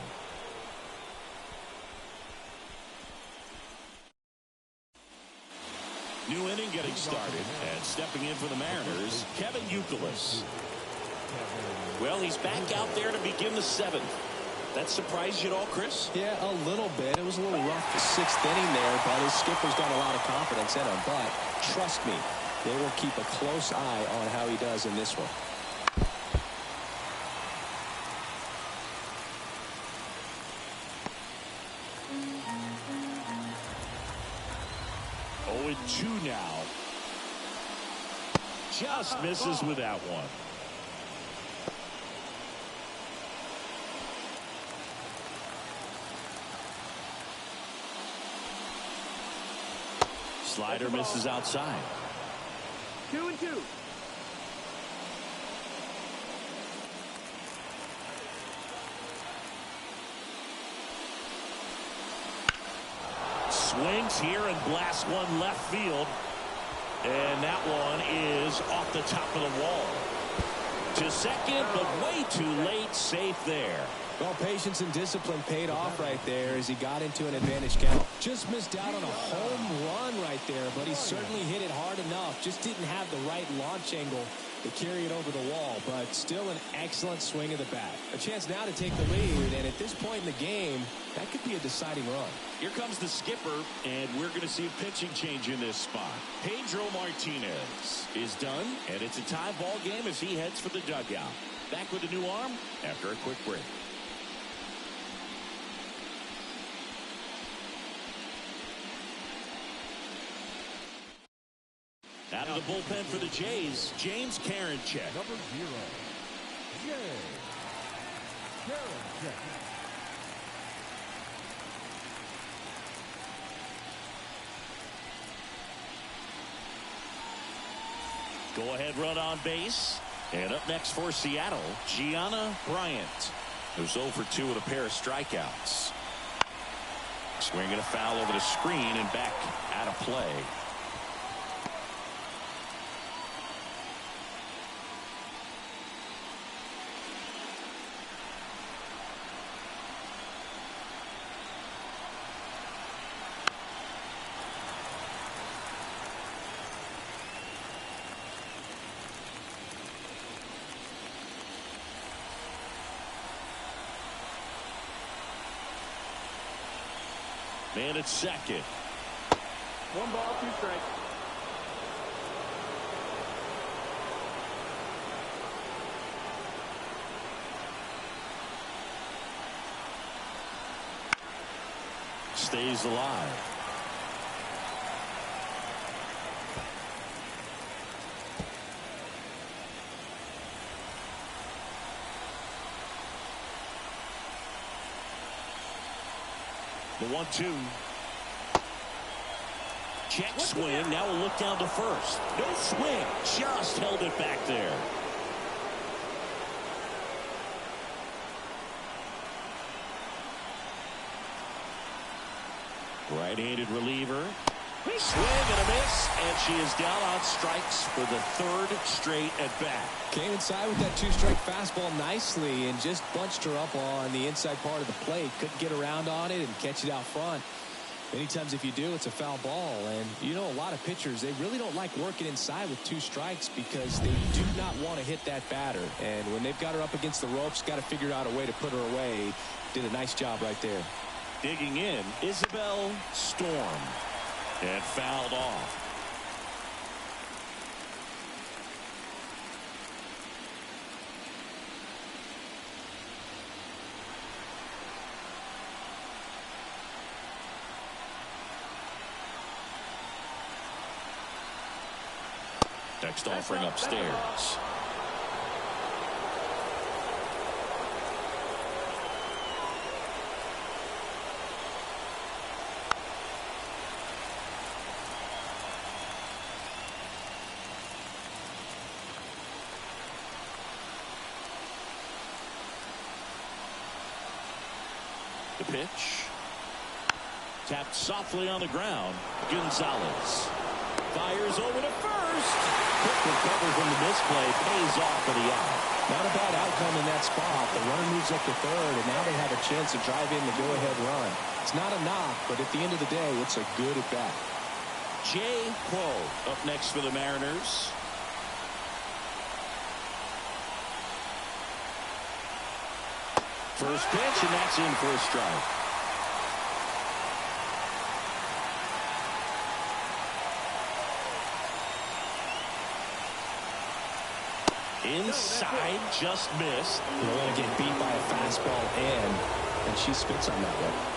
S1: New inning getting started. And stepping in for the Mariners, Kevin Youkilis. Well, he's back out there to begin the 7th. That surprised you at all, Chris?
S2: Yeah, a little bit. It was a little rough the 6th inning there, but his skipper's got a lot of confidence in him. But trust me, they will keep a close eye on how he does in this one.
S1: Oh, 2 now. Just misses with that one. Slider misses outside.
S4: 2-2.
S1: Swings here and blasts one left field. And that one is off the top of the wall. To second, but way too late. Safe there.
S2: Well, patience and discipline paid off right there as he got into an advantage count. Just missed out on a home run right there, but he certainly hit it hard enough. Just didn't have the right launch angle to carry it over the wall, but still an excellent swing of the bat. A chance now to take the lead, and at this point in the game, that could be a deciding run.
S1: Here comes the skipper, and we're going to see a pitching change in this spot. Pedro Martinez is done, and it's a tie ball game as he heads for the dugout. Back with a new arm after a quick break. Out of the bullpen for the Jays, James Karinchak.
S3: Number 0, Jay Karinchak.
S1: Go-ahead run on base. And up next for Seattle, Gianna Bryant, who's 0 for 2 with a pair of strikeouts. Swinging a foul over the screen and back out of play. Man at second.
S4: 1 ball, 2 strikes.
S1: Stays alive. The 1-2. Check swing. Now we'll look down to first. No swing. Just held it back there. Right-handed reliever. Swing and a miss, and she is down on strikes for the 3rd straight at bat.
S2: Came inside with that 2-strike fastball nicely and just bunched her up on the inside part of the plate. Couldn't get around on it and catch it out front. Many times if you do, it's a foul ball. And you know, a lot of pitchers, they really don't like working inside with 2 strikes because they do not want to hit that batter. And when they've got her up against the ropes, got to figure out a way to put her away. Did a nice job right there.
S1: Digging in, Isabel Storm. And fouled off. Next offering upstairs. The pitch. Tapped softly on the ground. Gonzalez fires over to first. Quick recovery from the misplay. Pays off for the out.
S2: Not a bad outcome in that spot. The runner moves up to third, and now they have a chance to drive in the go-ahead run. It's not a knock, but at the end of the day, it's a good at-bat.
S1: Jay Quo up next for the Mariners. First pitch, and that's in for a strike. Inside, just missed.
S2: They're going to get beat by a fastball and she spits on that one.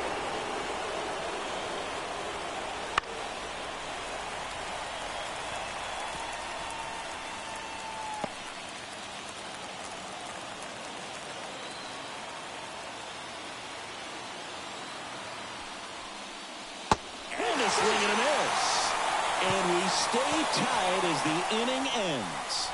S1: Swing and a miss. And we stay tied as the inning ends.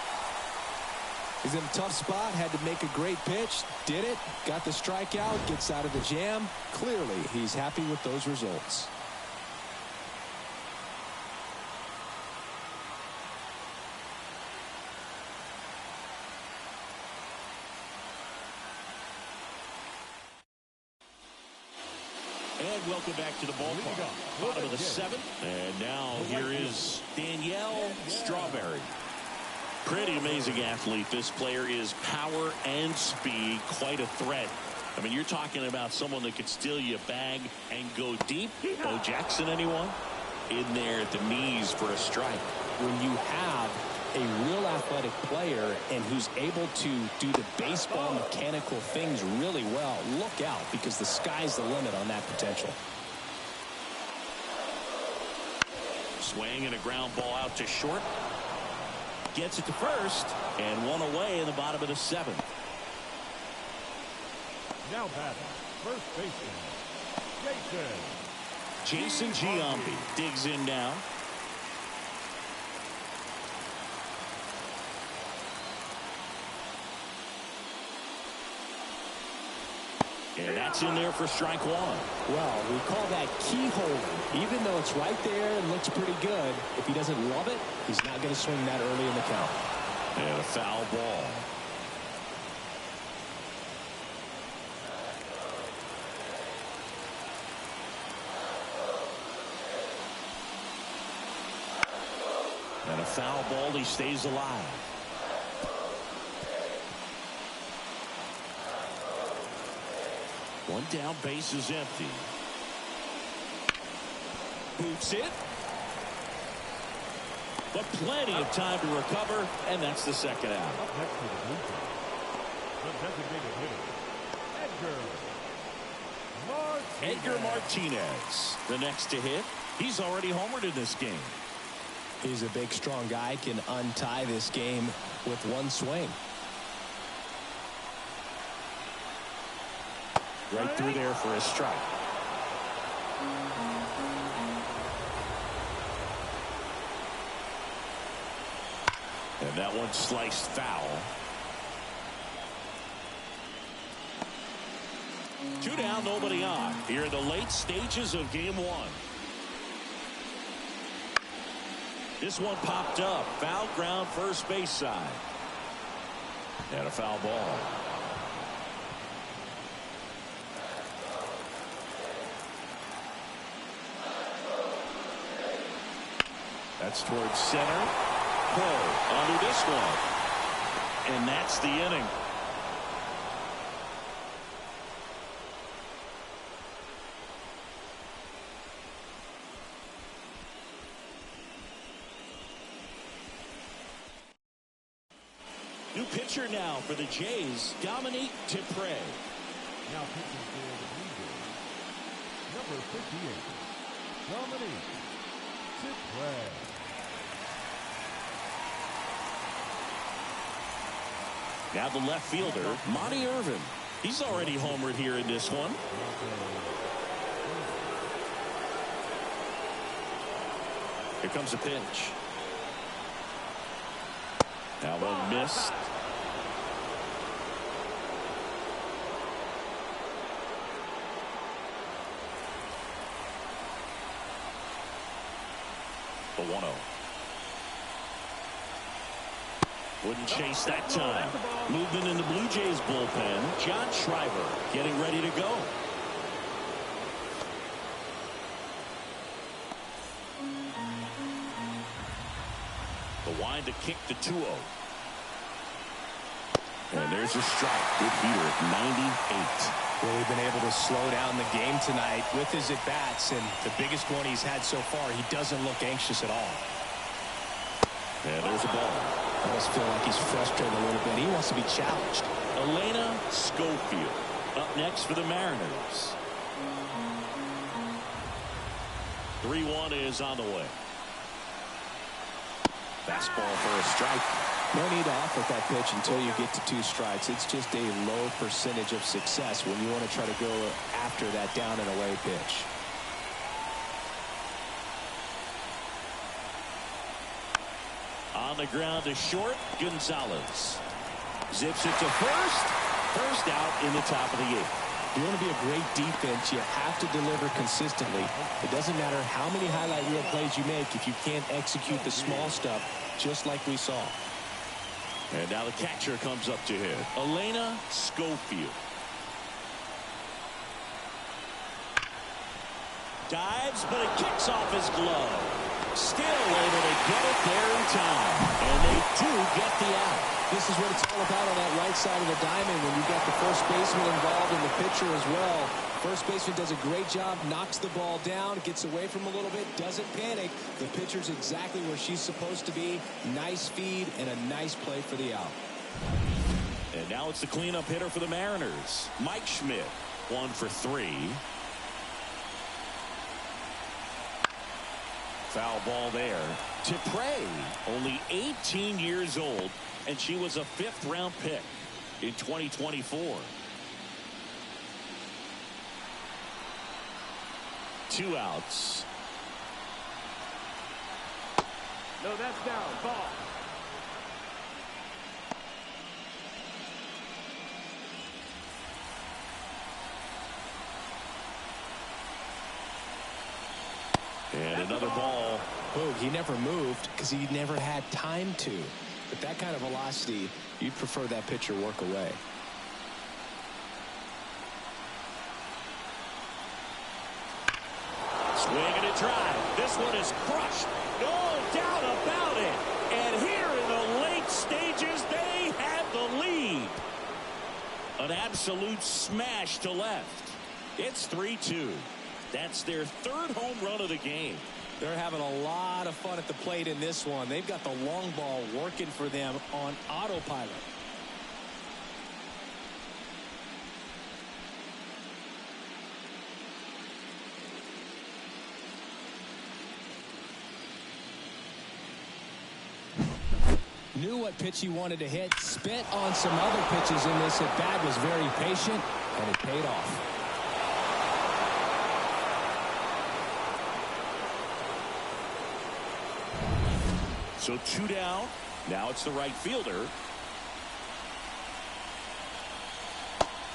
S2: He's in a tough spot, had to make a great pitch, did it, got the strikeout, gets out of the jam. Clearly, he's happy with those results.
S1: And welcome back to the ballpark. Bottom of the 7th. And now here is Danielle Strawberry. Pretty amazing athlete. This player is power and speed. Quite a threat. I mean, you're talking about someone that could steal you a bag and go deep. Bo Jackson, anyone? In there at the knees for a strike.
S2: When you have a real athletic player and who's able to do the baseball mechanical things really well, look out, because the sky's the limit on that potential.
S1: Swing and a ground ball out to short. Gets it to first, and one away in the bottom of the seventh.
S3: Now batting, first baseman,
S1: Jason Giambi digs in now. And that's in there for strike one.
S2: Well, we call that keyhole. Even though it's right there and looks pretty good, if he doesn't love it, he's not going to swing that early in the count.
S1: And a foul ball. And a foul ball, he stays alive. One down, base is empty. Boots it. But plenty of time to recover, and that's the second out.
S3: Up next to the blue team, the designated hitter,
S1: Edgar Martinez, the next to hit. He's already homered in this game.
S2: He's a big, strong guy, can untie this game with one swing.
S1: Right through there for a strike. And that one sliced foul. 2 down, nobody on. Here in the late stages of game one. This one popped up. Foul ground, first base side. And a foul ball. That's towards center. Pull onto this one. And that's the inning. New pitcher now for the Jays, Dominique Tipre.
S3: now pitching for the Blue Jays, number 58, Dominique Tipre.
S1: Now the left fielder, Monty Irvin. He's already homered here in this one. Here comes a pitch. That one missed. The 1-0. Wouldn't chase that time. Movement in the Blue Jays bullpen. John Schreiber getting ready to go. The wind to kick the 2-0. And there's a strike. Good heater at 98.
S2: Really been able to slow down the game tonight with his at-bats, and the biggest one he's had so far, he doesn't look anxious at all.
S1: And there's a ball.
S2: I almost feel like he's frustrated a little bit. He wants to be challenged.
S1: Elena Schofield up next for the Mariners. 3-1 is on the way. Fastball for a strike.
S2: No need to offer that pitch until you get to 2 strikes. It's just a low percentage of success when you want to try to go after that down and away pitch.
S1: On the ground to short, Gonzalez. Zips it to first. First out in the top of the 8th.
S2: If you want to be a great defense, you have to deliver consistently. It doesn't matter how many highlight reel plays you make if you can't execute the small stuff, just like we saw.
S1: And now the catcher comes up to hit. Elena Schofield. Dives, but it kicks off his glove. Still able to get it there in time. And they do get the out.
S2: This is what it's all about on that right side of the diamond when you've got the first baseman involved and the pitcher as well. First baseman does a great job, knocks the ball down, gets away from him a little bit, doesn't panic. The pitcher's exactly where she's supposed to be. Nice feed and a nice play for the out.
S1: And now it's the cleanup hitter for the Mariners, Mike Schmidt, 1 for 3. Foul ball there. Tipre, only 18 years old, and she was a 5th-round pick in 2024. 2 outs.
S4: No, that's down. Ball.
S1: And another ball.
S2: Boog, he never moved because he never had time to. But that kind of velocity, you'd prefer that pitcher work away.
S1: Swing and a drive. This one is crushed. No doubt about it. And here in the late stages, they have the lead. An absolute smash to left. It's 3-2. That's their 3rd home run of the game.
S2: They're having a lot of fun at the plate in this one. They've got the long ball working for them on autopilot. Knew what pitch he wanted to hit, spent on some other pitches in this at bat, was very patient, and it paid off.
S1: So 2 down. Now it's the right fielder.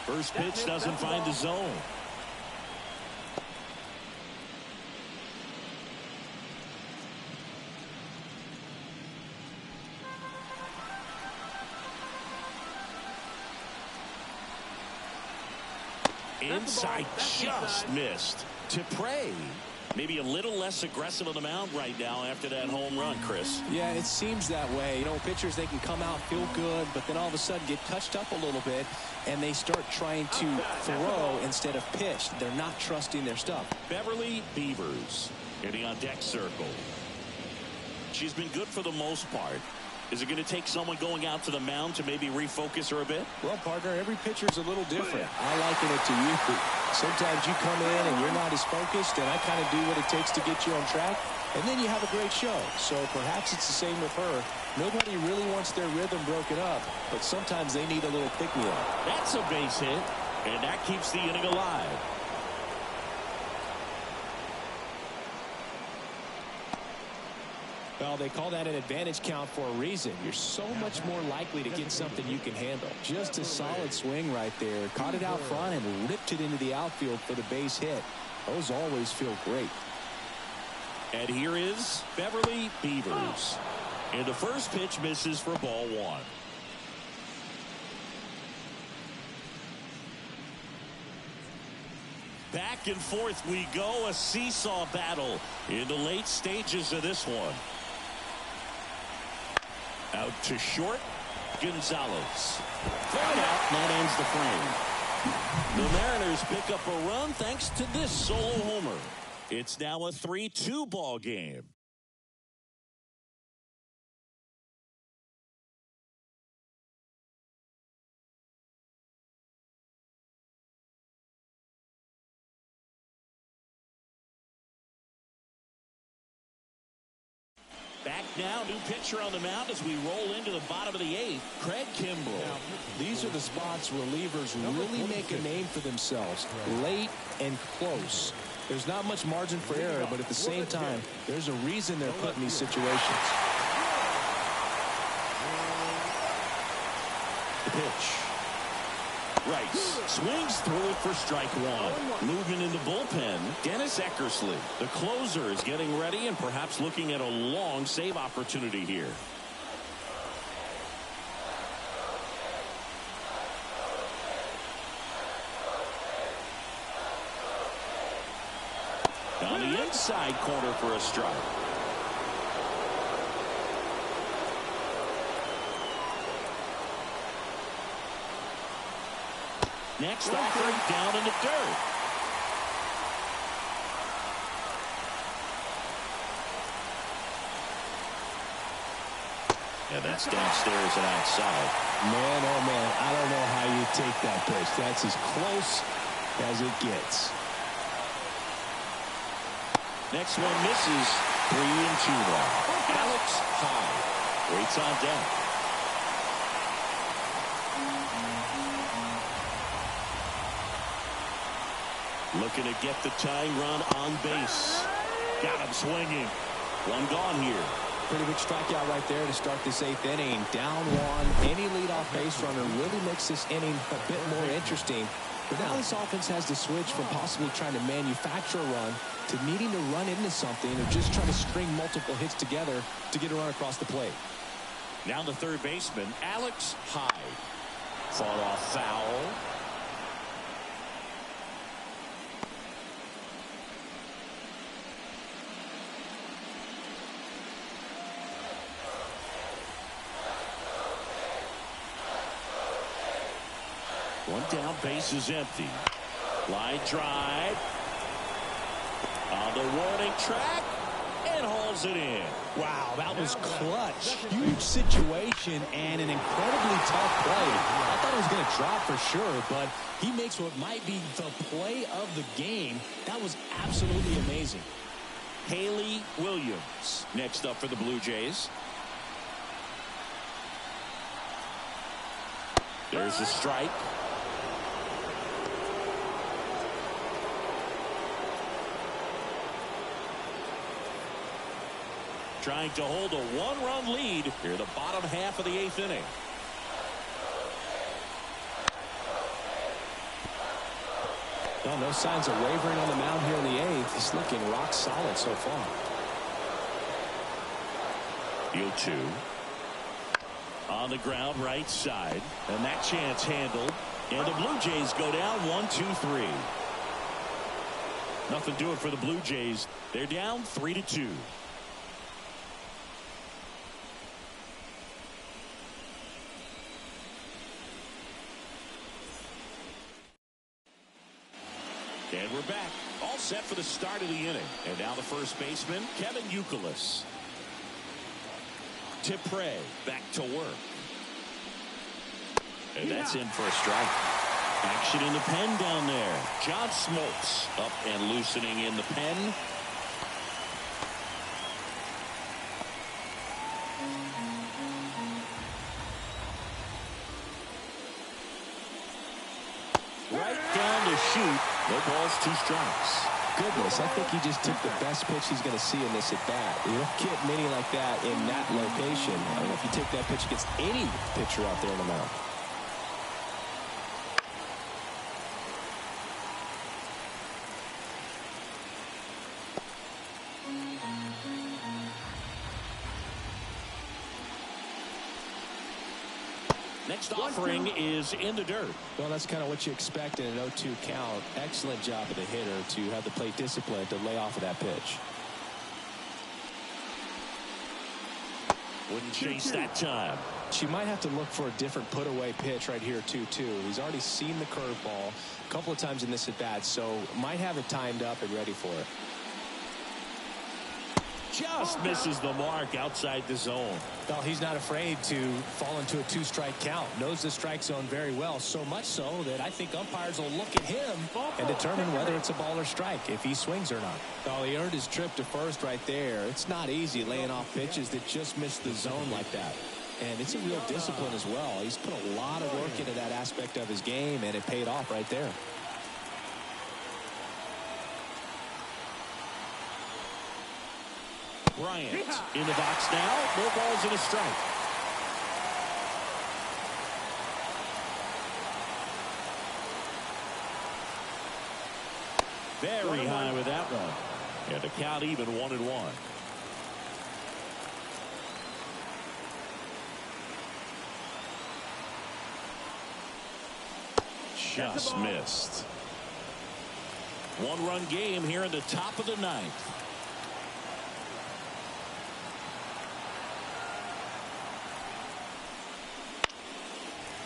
S1: First pitch doesn't find the zone. Inside just missed. Tipre, maybe a little less aggressive on the mound right now after that home run, Chris.
S2: Yeah, it seems that way. You know, pitchers, they can come out, feel good, but then all of a sudden get touched up a little bit, and they start trying to throw instead of pitch. They're not trusting their stuff.
S1: Beverly Beavers getting on deck circle. She's been good for the most part. Is it going to take someone going out to the mound to maybe refocus her a bit?
S2: Well, partner, every pitcher's a little different. I liken it to you. Sometimes you come in and you're not as focused, and I kind of do what it takes to get you on track, and then you have a great show. So perhaps it's the same with her. Nobody really wants their rhythm broken up, but sometimes they need a little pick-me-up.
S1: That's a base hit, and that keeps the inning alive.
S2: Well, they call that an advantage count for a reason. You're so much more likely to get something you can handle. Just a solid swing right there. Caught it out front and ripped it into the outfield for the base hit. Those always feel great.
S1: And here is Beverly Beavers. And the first pitch misses for ball 1. Back and forth we go, a seesaw battle in the late stages of this one. Out to short, Gonzalez. Thrown out, that ends the frame. The Mariners pick up a run thanks to this solo homer. It's now a 3-2 ball game. Back now, new pitcher on the mound as we roll into the bottom of the 8th, Craig Kimbrell.
S2: These are the spots relievers really make a name for themselves. Late and close. There's not much margin for error, but at the same time, there's a reason they're put in these situations.
S1: The pitch. Rice swings through it for strike 1. Movement in the bullpen. Dennis Eckersley, the closer, is getting ready and perhaps looking at a long save opportunity here. Down the inside corner for a strike. Next offering down in the dirt. Yeah, that's downstairs and outside.
S2: Man, oh man, I don't know how you take that pitch. That's as close as it gets.
S1: Next one misses. 3-2 now. Alex Hyde waits on deck. Looking to get the tying run on base. Got him swinging. One gone here.
S2: Pretty good strikeout right there to start this 8th inning. Down one. Any leadoff base runner really makes this inning a bit more interesting. But now this offense has to switch from possibly trying to manufacture a run to needing to run into something or just trying to string multiple hits together to get a run across the plate.
S1: Now the third baseman, Alex Hyde. Fought off foul. One down, base is empty. Line drive. On the warning track. And hauls it in.
S6: Wow, that was clutch. Huge situation and an incredibly tough play. I thought it was going to drop for sure, but he makes what might be the play of the game. That was absolutely amazing.
S1: Haley Williams next up for the Blue Jays. There's the strike. Trying to hold a one-run lead here the bottom half of the 8th inning.
S2: Well, no signs of wavering on the mound here in the 8th. He's looking rock solid so far.
S1: Field 2. On the ground right side. And that chance handled. And the Blue Jays go down 1-2-3. Nothing doing for the Blue Jays. They're down 3-2. And we're back. All set for the start of the inning. And now the first baseman, Kevin Youkilis. Tipre back to work. And that's in for a strike. Action in the pen down there. John Smoltz up and loosening in the pen. Right down to shoot. No balls, 2 strikes.
S2: Goodness, I think he just took the best pitch he's going to see in this at bat. You don't get many like that in that location. I don't know if you take that pitch against any pitcher out there on the mound.
S1: Next offering is in the dirt.
S2: Well, that's kind of what you expect in an 0-2 count. Excellent job of the hitter to have the plate discipline to lay off of that pitch.
S1: Wouldn't chase that time.
S2: She might have to look for a different put-away pitch right here, 2-2. He's already seen the curveball a couple of times in this at-bat, so might have it timed up and ready for it.
S1: Just misses the mark outside the zone.
S6: Well, he's not afraid to fall into a 2-strike count. Knows the strike zone very well, so much so that I think umpires will look at him and determine whether it's a ball or strike, if he swings or not.
S2: Well, he earned his trip to first right there. It's not easy laying off pitches that just miss the zone like that. And it's a real discipline as well. He's put a lot of work into that aspect of his game, and it paid off right there.
S1: Bryant in the box now. No balls and a strike. Very high with that one. And the count even 1-1. Just missed. One-run game here in the top of the 9th.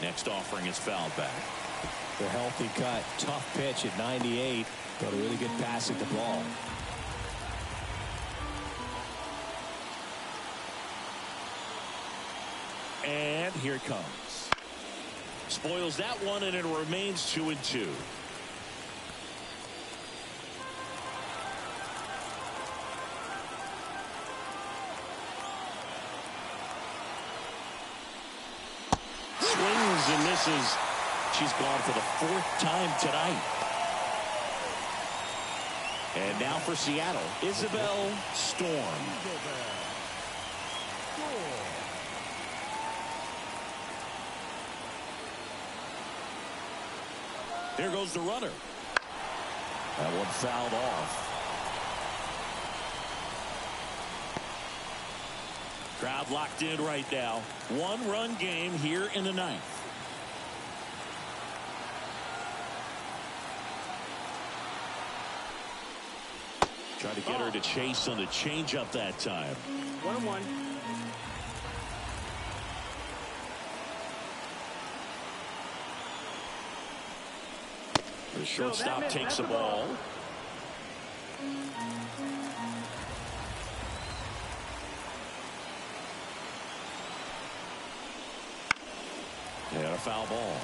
S1: Next offering is fouled back.
S2: The healthy cut. Tough pitch at 98, but a really good pass at the ball.
S1: And here it comes. Spoils that one, and it remains 2-2. Swings and misses. She's gone for the 4th time tonight. And now for Seattle, Isabel Storm. Here goes the runner. That one fouled off. Crowd locked in right now. 1-run game here in the 9th. Try to get her to chase on the changeup that time.
S4: 1-1.
S1: The shortstop takes the ball. And a foul ball.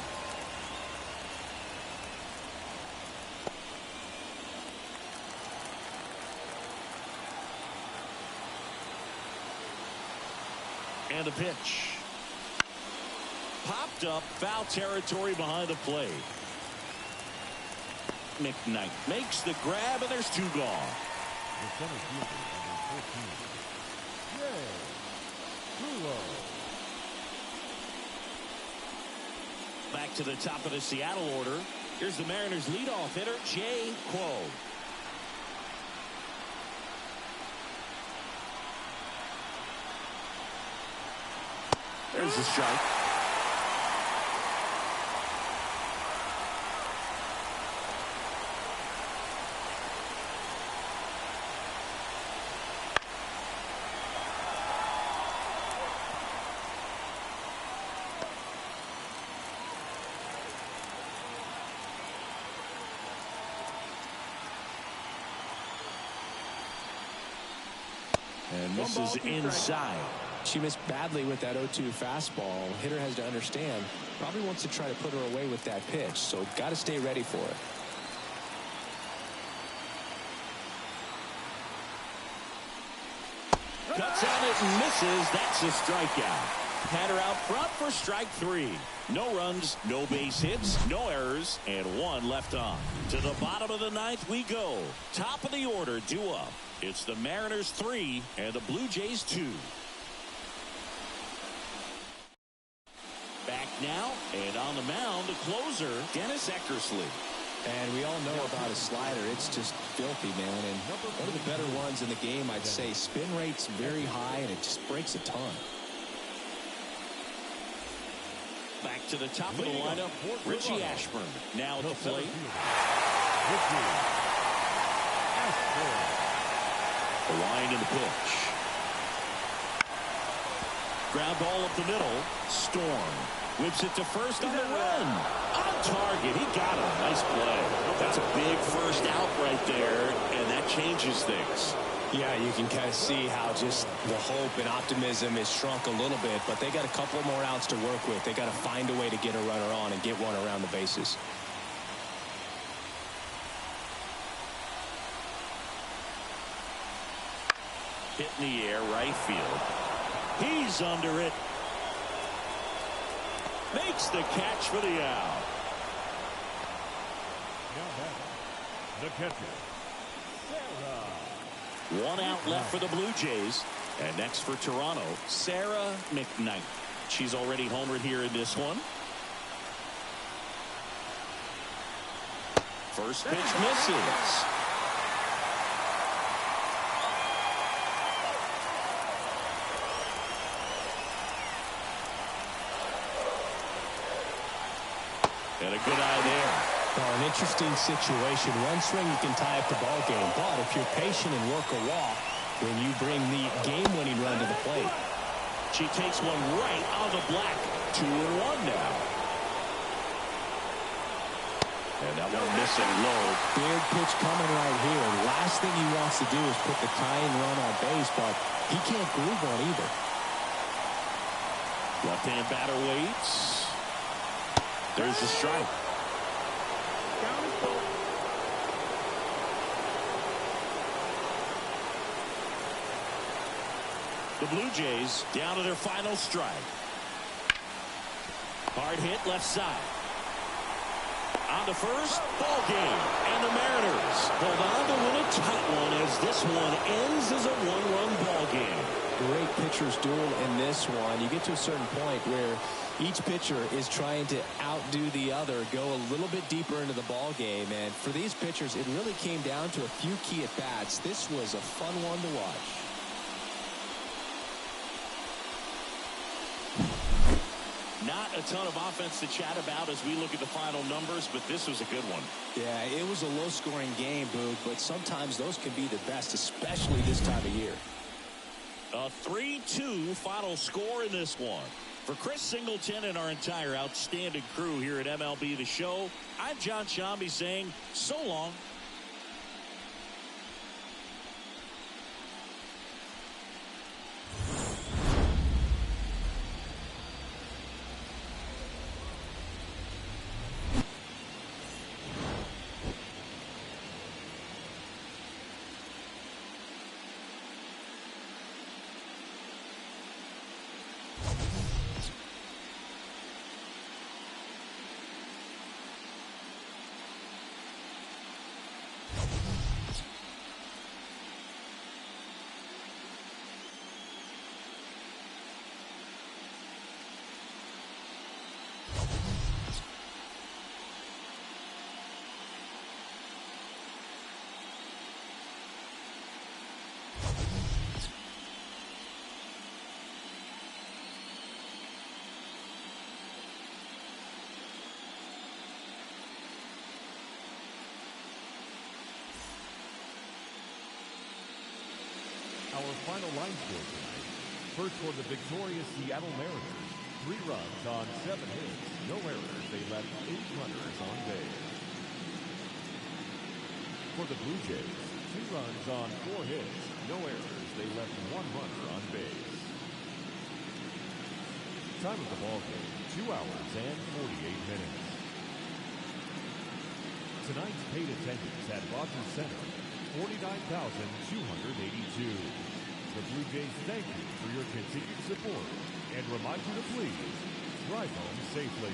S1: And a pitch. Popped up, foul territory behind the plate. McKnight makes the grab, and there's 2 gone.
S3: The center fielder, number 14.
S1: Back to the top of the Seattle order. Here's the Mariners leadoff hitter, Jay Quo. There's the strike. And this is inside.
S2: She missed badly with that 0-2 fastball. Hitter has to understand, probably wants to try to put her away with that pitch, so got to stay ready for it.
S1: Cuts on it and misses. That's a strikeout. Had her out front for strike 3. No runs, no base hits, no errors, and 1 left on. To the bottom of the 9th we go. Top of the order due up. It's the Mariners 3 and the Blue Jays 2. Back now, and on the mound, the closer, Dennis Eckersley.
S2: And we all know about his slider. It's just filthy, man. And one of the better ones in the game, I'd say. Spin rate's very high, and it just breaks a ton.
S1: Back to the top of the lineup, Richie Ashburn. Now at the plate. The line in the pitch. Ground ball up the middle. Storm whips it to first on the run. On target. He got him. Nice play. That's a big first out right there, and that changes things.
S2: Yeah, you can kind of see how just the hope and optimism is shrunk a little bit, but they got a couple more outs to work with. They got to find a way to get a runner on and get one around the bases.
S1: Hit in the air, right field. He's under it. Makes the catch for the out.
S3: Now back, the catcher, Sarah.
S1: 1 out left for the Blue Jays. And next for Toronto, Sarah McKnight. She's already homered here in this one. First pitch misses. And a good eye there.
S2: Well, an interesting situation. One swing you can tie up the ball game, but if you're patient and work a walk, then you bring the game-winning run to the plate.
S1: She takes one right on the black. 2-1 now. And that one missing low.
S2: Big pitch coming right here. Last thing he wants to do is put the tying run on base, but he can't groove one either.
S1: Left-hand batter waits. There's the strike. The Blue Jays down to their final strike. Hard hit left side. On to first, ball game. And the Mariners hold on to win a tight one as this one ends as a one-run ball game.
S2: Great pitcher's duel in this one. You get to a certain point where each pitcher is trying to outdo the other, go a little bit deeper into the ball game. And for these pitchers, it really came down to a few key at-bats. This was a fun one to watch.
S1: Not a ton of offense to chat about as we look at the final numbers, but this was a good one.
S2: Yeah, it was a low-scoring game, Boog, but sometimes those can be the best, especially this time of year.
S1: A 3-2 final score in this one. For Chris Singleton and our entire outstanding crew here at MLB The Show, I'm John Shambi saying so long.
S3: Our final line score tonight. First for the victorious Seattle Mariners. 3 runs on 7 hits. No errors. They left 8 runners on base. For the Blue Jays, 2 runs on 4 hits. No errors. They left 1 runner on base. Time of the ball game, 2 hours and 48 minutes. Tonight's paid attendance at Rogers Center, 49,282. The Blue Jays thank you for your continued support and remind you to please drive home safely.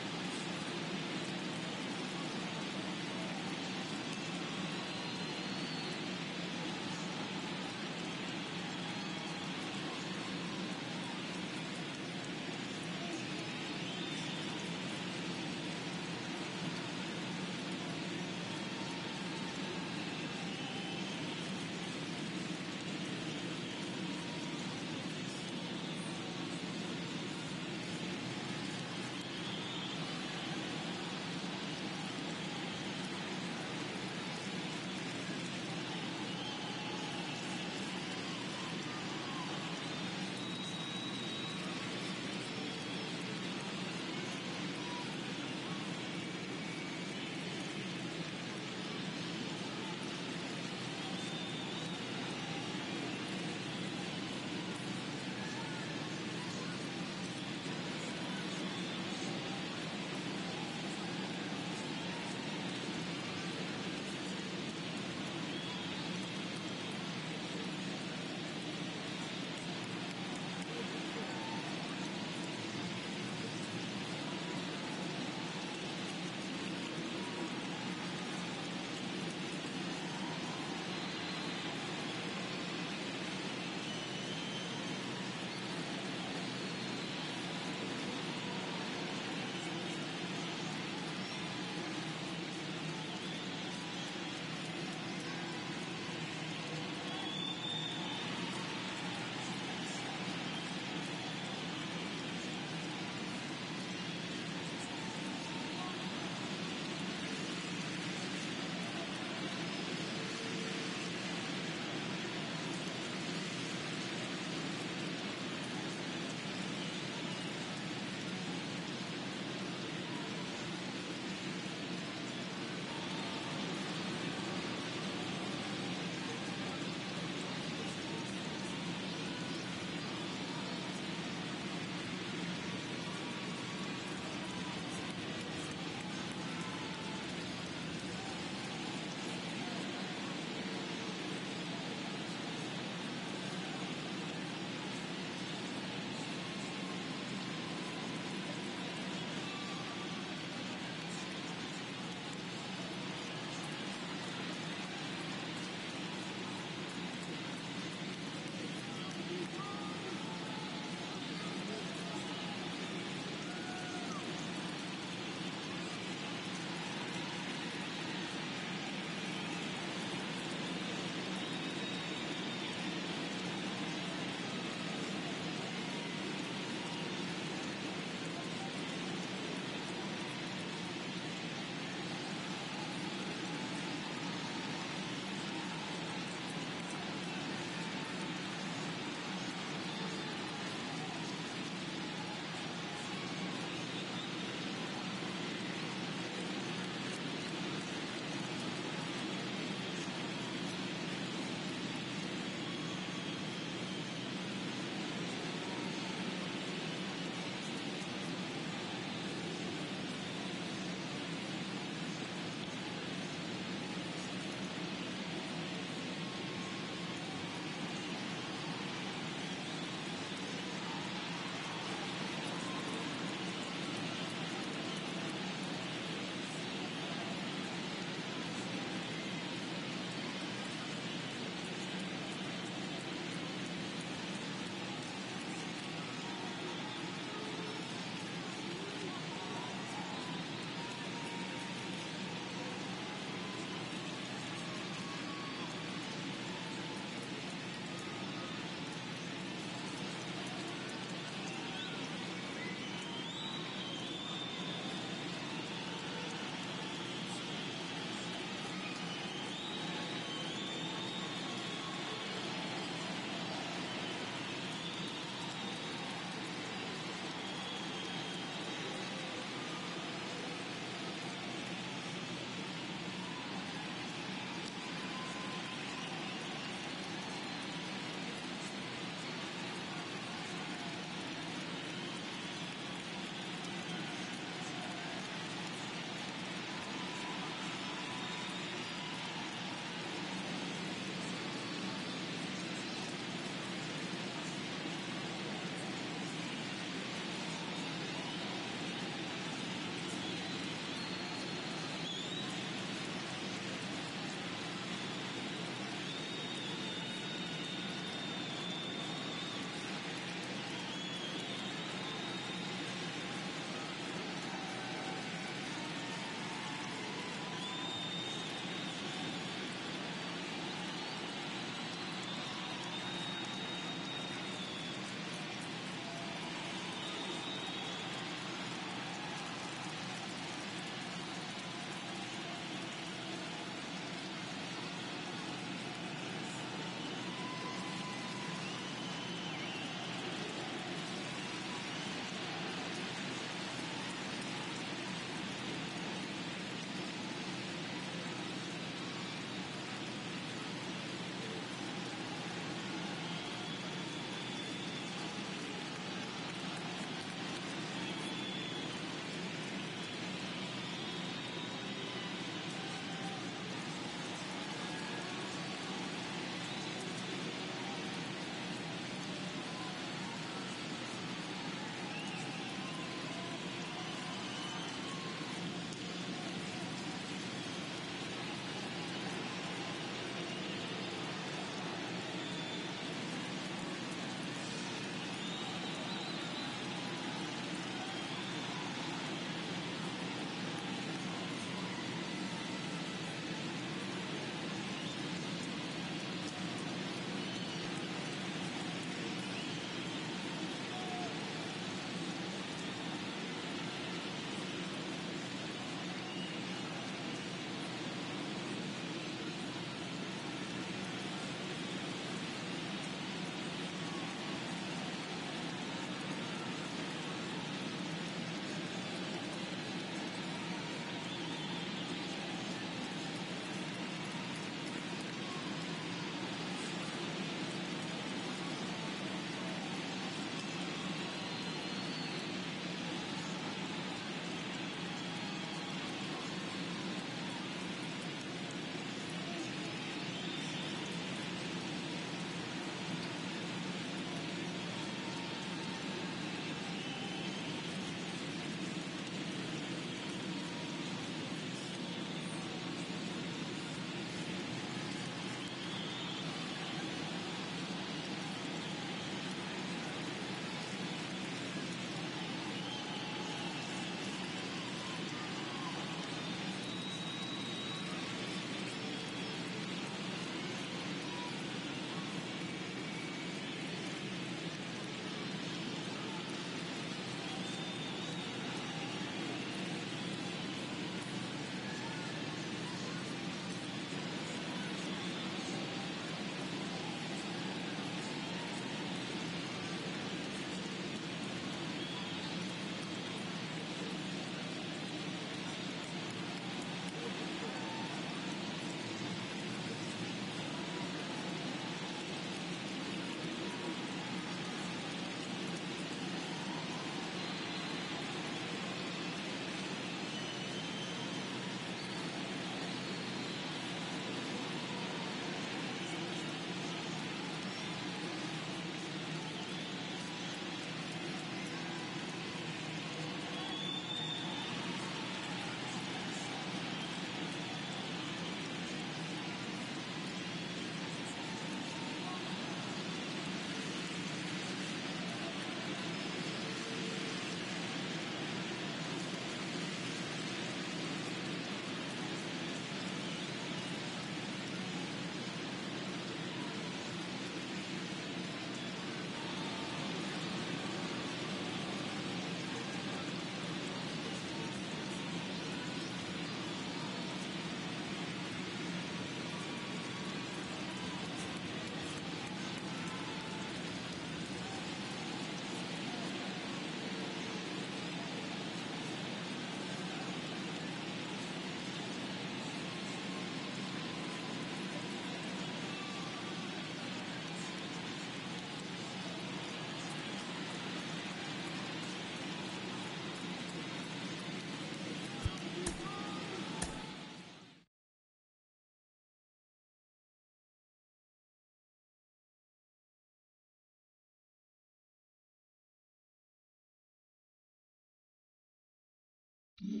S7: you